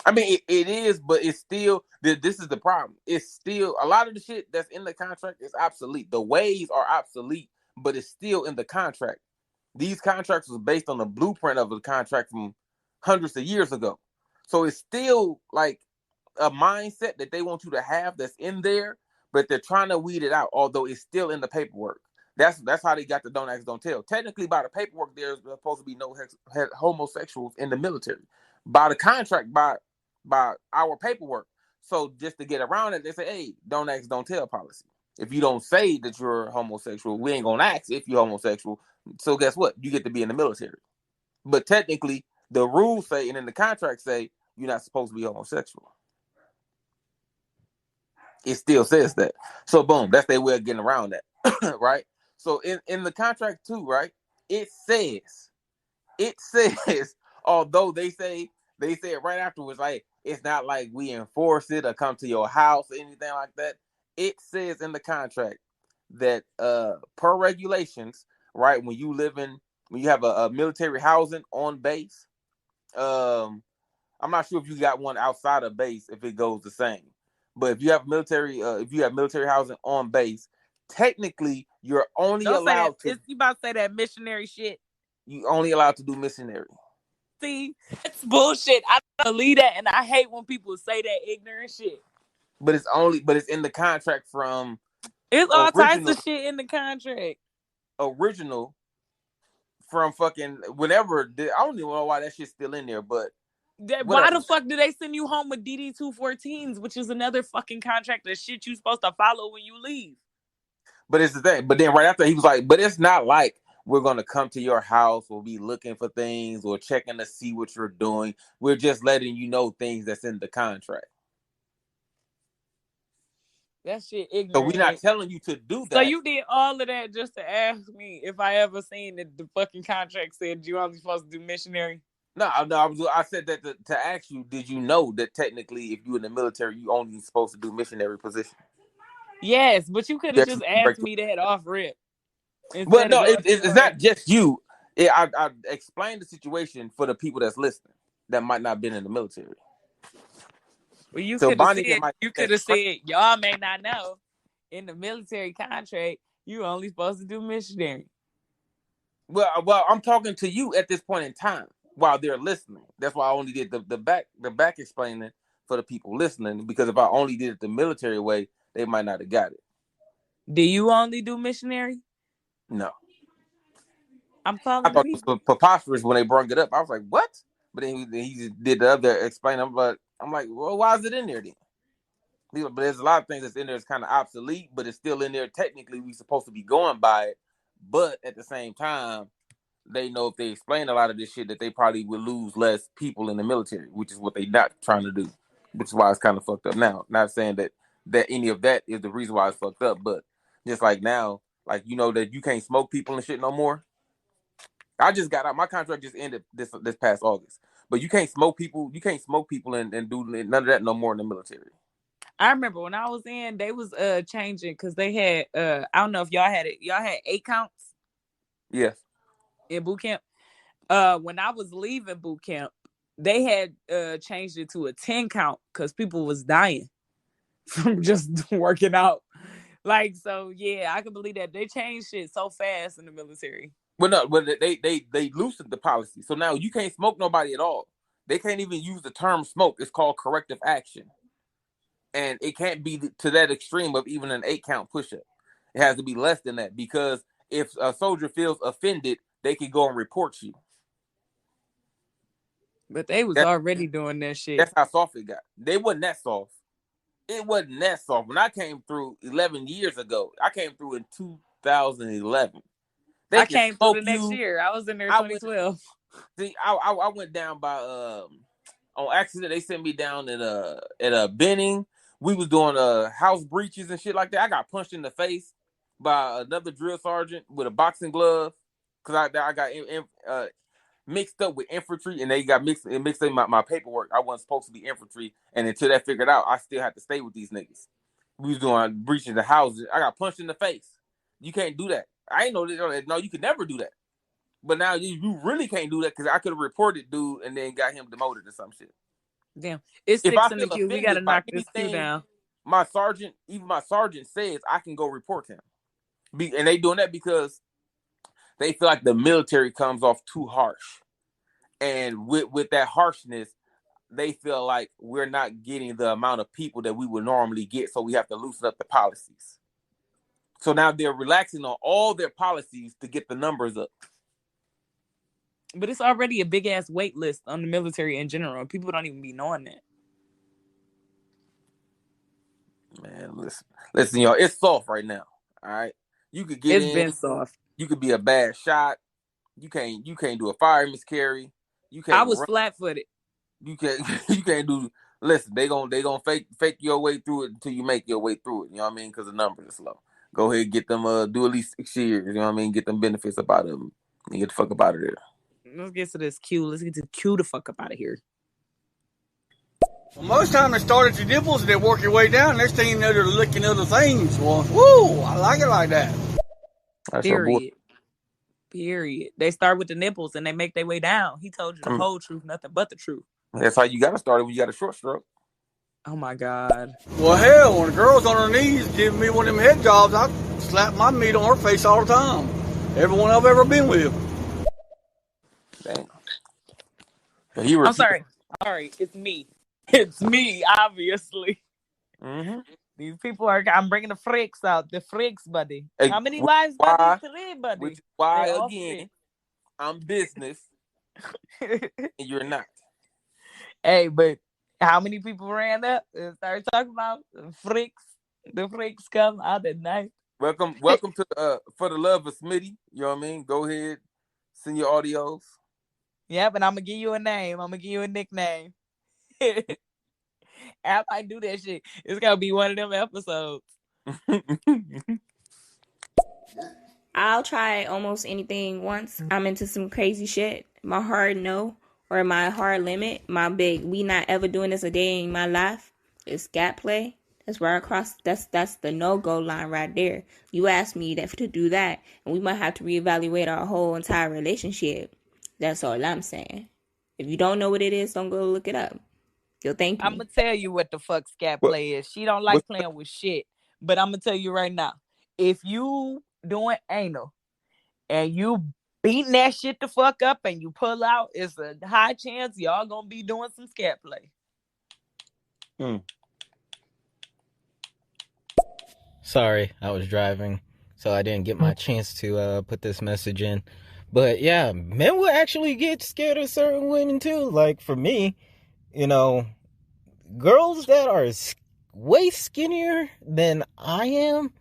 I mean, it is, but it's still, this is the problem. It's still, a lot of the shit that's in the contract is obsolete. The ways are obsolete, but it's still in the contract. These contracts was based on the blueprint of a contract from hundreds of years ago. So it's still like a mindset that they want you to have that's in there, but they're trying to weed it out, although it's still in the paperwork. That's how they got the don't ask, don't tell. Technically, by the paperwork, there's supposed to be no homosexuals in the military. By the contract, by our paperwork. So just to get around it, they say, hey, don't ask, don't tell policy. If you don't say that you're homosexual, we ain't gonna ask if you're homosexual. So guess what? You get to be in the military. But technically, the rules say, and in the contract say, you're not supposed to be homosexual. It still says that. So boom, that's their way of getting around that, right? So in the contract too, right? It says, although they say it right afterwards, like it's not like we enforce it or come to your house or anything like that. It says in the contract that per regulations, right, when you have a military housing on base, I'm not sure if you got one outside of base if it goes the same. But if you have military housing on base, technically you're only allowed to. You about to say that missionary shit? You only allowed to do missionary. See, it's bullshit. I don't believe that, and I hate when people say that ignorant shit. But it's in the contract from. It's all types of shit in the contract. Original from fucking whenever. I don't even know why that shit's still in there, but. Why the fuck do they send you home with DD-214s, which is another fucking contract of shit you supposed to follow when you leave? But it's the thing. But then right after he was like, but it's not like we're going to come to your house or be looking for things or checking to see what you're doing. We're just letting you know things that's in the contract. That shit ignorant. So we're not telling you to do that. So you did all of that just to ask me if I ever seen that the fucking contract said you only supposed to do missionary? No, I said that to ask you, did you know that technically if you're in the military, you only supposed to do missionary position? Yes, but you could have just asked me that off rip. Well, no, it's not just you. I explained the situation for the people that's listening that might not have been in the military. Well, you could have said, y'all may not know, in the military contract, you only supposed to do missionary. Well, I'm talking to you at this point in time while they're listening. That's why I only did the back explaining for the people listening, because if I only did it the military way, they might not have got it. Do you only do missionary? No. I thought it was preposterous when they brought it up. I was like, what? But then he just did the other explain. But I'm like, well, why is it in there then? But there's a lot of things that's in there that's kind of obsolete, but it's still in there. Technically, we're supposed to be going by it. But at the same time, they know if they explain a lot of this shit that they probably would lose less people in the military, which is what they're not trying to do. Which is why it's kind of fucked up now. Not saying that any of that is the reason why it's fucked up, but just like now, like that you can't smoke people and shit no more. I just got out. My contract just ended this past August. But you can't smoke people. You can't smoke people and do none of that no more in the military. I remember when I was in, they was changing because they had I don't know if y'all had it. Y'all had 8 counts. Yes. In boot camp. When I was leaving boot camp, they had changed it to a 10 count because people was dying. from just working out. Like, so yeah, I can believe that they changed shit so fast in the military. Well, no, but they loosened the policy, so now you can't smoke nobody at all. They can't even use the term smoke. It's called corrective action, and it can't be to that extreme of even an 8-count push-up. It has to be less than that, because if a soldier feels offended, they can go and report you. But they was already doing that shit. That's how soft it got. They wasn't that soft. It wasn't that soft. When I came through 11 years ago, I came through in 2011. I came through the next year. I was in there 2012. I went down by on accident. They sent me down at Benning. We was doing house breaches and shit like that. I got punched in the face by another drill sergeant with a boxing glove, because I got mixed up with infantry, and they got mixed in my paperwork. I wasn't supposed to be infantry, and until that figured out, I still had to stay with these niggas. We was doing breaching the houses. I got punched in the face. You can't do that. I ain't know that. No, you could never do that. But now you really can't do that, because I could have reported dude and then got him demoted or some shit. Damn, it's 6 in the queue. We gotta knock this queue down. My sergeant says I can go report him, and they doing that because they feel like the military comes off too harsh, and with that harshness, they feel like we're not getting the amount of people that we would normally get, so we have to loosen up the policies. So now they're relaxing on all their policies to get the numbers up. But it's already a big ass wait list on the military in general. People don't even be knowing that. Man, listen, y'all. It's soft right now. All right, you could get in. It's been soft. You could be a bad shot. You can't do a fire miscarry. You can't. I was flat-footed. You can't do. Listen, they gonna fake your way through it until you make your way through it. You know what I mean? Because the numbers are slow. Go ahead, get them. Do at least 6 years. You know what I mean? Get them benefits up out of them and get the fuck up out of there. Let's get to this queue. Let's get to the queue the fuck up out of here. Well, most time they start at your nipples and they work your way down. Next thing you know, they're licking other things. Well, woo, I like it like that. Period. They start with the nipples and they make their way down. He told you the whole truth, nothing but the truth. That's how you got to start it when you got a short stroke. Oh my God. Well, hell, when a girl's on her knees giving me one of them head jobs, I slap my meat on her face all the time. Everyone I've ever been with. Dang. I'm sorry. It's me. It's me, obviously. Mm-hmm. These people I'm bringing the freaks out. The freaks, buddy. Hey, how many lives got these three, buddy? Which why, again, I'm business and you're not. Hey, but how many people ran up and started talking about the freaks? The freaks come out at night. Welcome to For the Love of Smitty. You know what I mean? Go ahead, send your audios. Yeah, but I'm gonna give you a name. I'm gonna give you a nickname. After I do that shit, it's gonna be one of them episodes. I'll try almost anything once I'm into some crazy shit. My hard no or my hard limit, my big we not ever doing this a day in my life is scat play. That's where I cross. That's the no-go line right there. You asked me to do that, and we might have to reevaluate our whole entire relationship. That's all I'm saying. If you don't know what it is, don't go look it up. You'll thank me. I'm gonna tell you what the fuck scat play is. She don't like playing with shit, but I'm gonna tell you right now. If you doing anal and you beating that shit the fuck up and you pull out, it's a high chance y'all gonna be doing some scat play. Sorry, I was driving, so I didn't get my chance to put this message in. But yeah, men will actually get scared of certain women too. Like for me, you know, girls that are way skinnier than I am,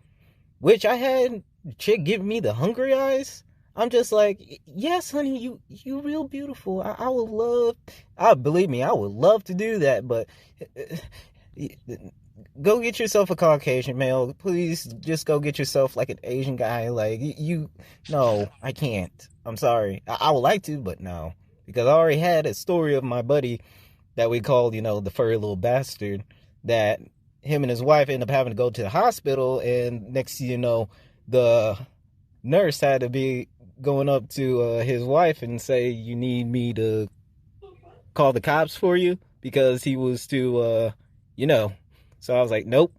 which I had a chick give me the hungry eyes. I'm just like, yes, honey, you real beautiful. I would love, believe me, I would love to do that, but go get yourself a Caucasian male. Please just go get yourself like an Asian guy. Like no, I can't. I'm sorry. I would like to, but no. Because I already had a story of my buddy that we called, the furry little bastard, that him and his wife ended up having to go to the hospital, and next thing you know, the nurse had to be going up to his wife and say, you need me to call the cops for you, because he was too, So I was like, nope.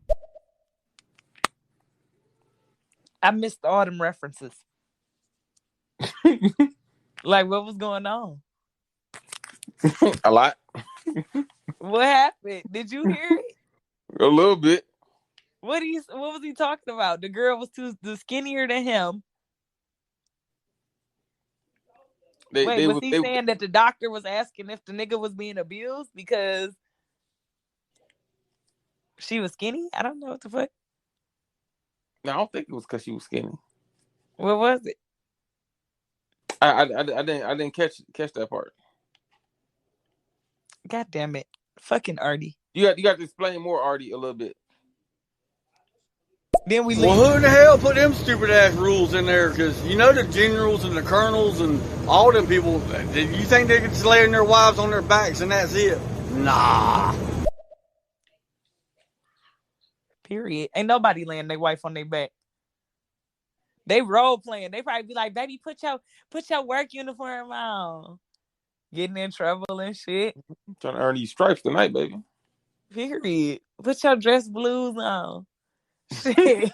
I missed all them references. Like, what was going on? A lot. What happened? Did you hear it? A little bit. What was he talking about? The girl was the skinnier than him. Was he saying that the doctor was asking if the nigga was being abused because she was skinny? I don't know what the fuck. No, I don't think it was because she was skinny. What was it? I didn't catch that part. God damn it. Fucking Artie. You got to explain more, Artie, a little bit. Then we Well, who in the hell put them stupid ass rules in there? Because you know the generals and the colonels and all them people. You think they could just lay their wives on their backs and that's it? Nah. Period. Ain't nobody laying their wife on their back. They role playing. They probably be like, baby, put your work uniform on. Getting in trouble and shit. I'm trying to earn these stripes tonight, baby. Period. Put your dress blues on. Shit.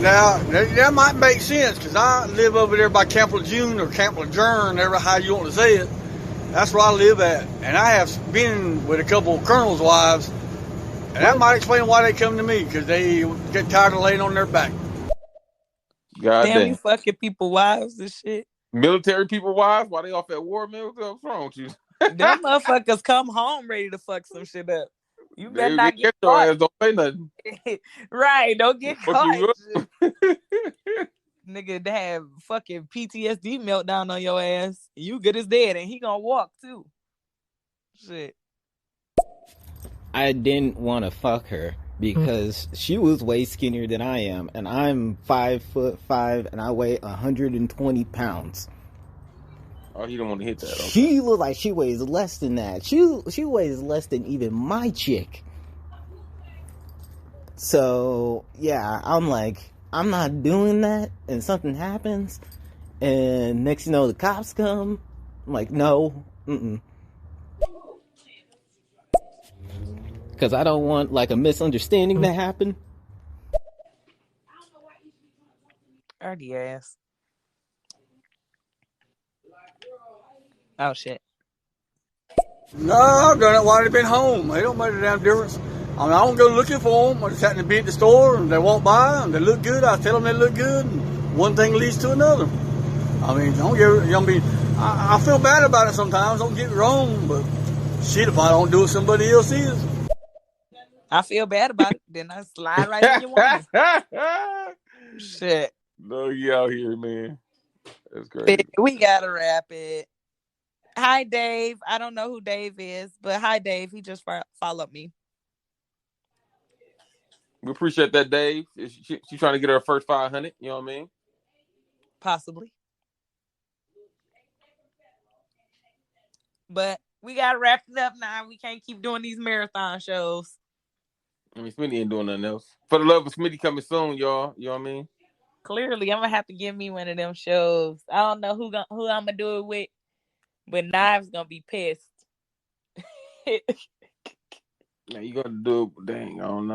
Now, that might make sense because I live over there by Camp Lejeune or Camp Lejeune, how you want to say it. That's where I live at. And I have been with a couple of colonels' wives. And that might explain why they come to me, because they get tired of laying on their back. Damn, you fucking people wives and shit. Military people wives? Why they off at war, man? What's wrong with you? Them motherfuckers come home ready to fuck some shit up. You better they not get your caught. ass, don't say nothing. Right, don't get caught. You Nigga to have fucking PTSD meltdown on your ass. You good as dead, and he gonna walk too. Shit. I didn't want to fuck her because she was way skinnier than I am, and I'm 5'5" and I weigh 120 pounds. Oh, you don't want to hit that. Okay. She looked like she weighs less than that. She weighs less than even my chick. So yeah, I'm like, I'm not doing that, and something happens, and next you know the cops come. I'm like, no, because I don't want like a misunderstanding to happen. Dirty ass. Oh shit. No, I've done it while they've been home. They don't make a damn difference. I mean, I don't go looking for them. I just happen to be at the store and they walk by and they look good. I tell them they look good. And one thing leads to another. I mean, I feel bad about it sometimes. Don't get me wrong, but shit, if I don't do it, somebody else is. I feel bad about it. Then I slide right in your woman. Shit. No, you out here, man. That's crazy. We gotta wrap it. Hi, Dave. I don't know who Dave is, but hi, Dave. He just followed me. We appreciate that, Dave. She's trying to get her first 500. You know what I mean? Possibly. But we gotta wrap it up now. We can't keep doing these marathon shows. I mean, Smitty ain't doing nothing else. For the love of Smitty coming soon, y'all. You know what I mean? Clearly, I'm gonna have to give me one of them shows. I don't know who I'm gonna do it with, but Knives gonna be pissed. Now you gonna do it? Dang, I don't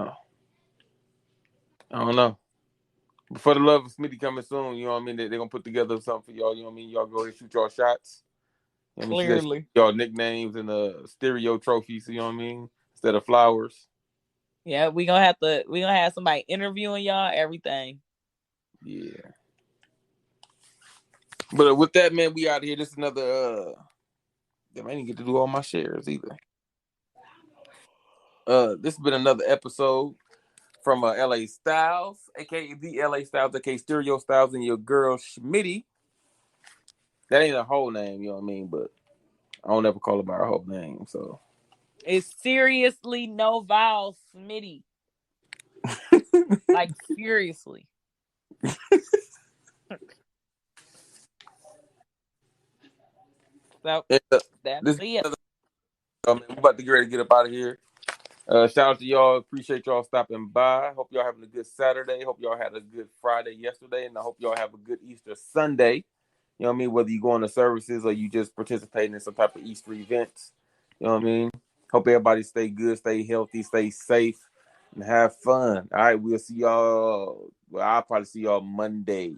know. But for the love of Smitty coming soon, you know what I mean? They're gonna put together something for y'all. You know what I mean? Y'all go and shoot y'all shots. You know what I mean? Clearly, y'all nicknames and stereo trophies. You know what I mean? Instead of flowers. Yeah, we gonna have somebody interviewing y'all, everything. Yeah. But with that, man, we out of here. This is another. I didn't get to do all my shares either. This has been another episode from LA Styles, aka the LA Styles, aka Stereo Styles, and your girl Smitty. That ain't a whole name, you know what I mean? But I don't ever call her by her whole name, so. It's seriously no vowels, Smitty. Like, seriously. So, that's it. We're about to get ready to get up out of here. Shout out to y'all. Appreciate y'all stopping by. Hope y'all having a good Saturday. Hope y'all had a good Friday yesterday. And I hope y'all have a good Easter Sunday. You know what I mean? Whether you going to services or you just participating in some type of Easter events. You know what I mean? Hope everybody stay good, stay healthy, stay safe, and have fun. All right, we'll see y'all. Well, I'll probably see y'all Monday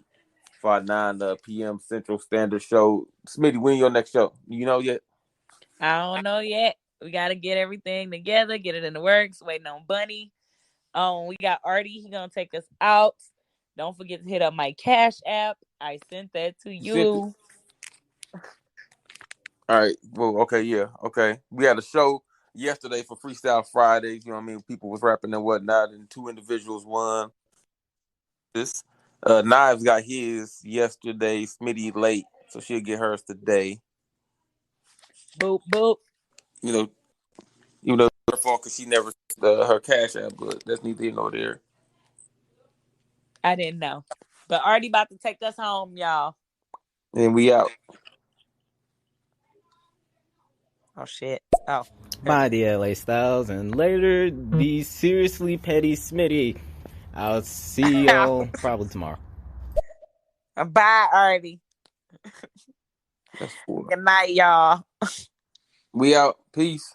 for our 9 p.m. Central Standard show. Smitty, when your next show? You know yet? I don't know yet. We gotta get everything together, get it in the works. Waiting on Bunny. We got Artie. He gonna take us out. Don't forget to hit up my Cash App. I sent that to you. All right. Well, okay, yeah, okay. We had a show yesterday for Freestyle Fridays. You know what I mean? People was rapping and whatnot, and 2 individuals won. This Knives got his yesterday. Smitty late, so she'll get hers today. Boop boop. You know, even though it's her fault because she never her Cash App, but that's neither here nor there. I didn't know, but Artie about to take us home, y'all. And we out. Oh shit. Oh. Bye, the LA Styles, and later, the seriously petty Smitty. I'll see y'all probably tomorrow. Bye, Artie. That's cool. Good night, y'all. We out. Peace.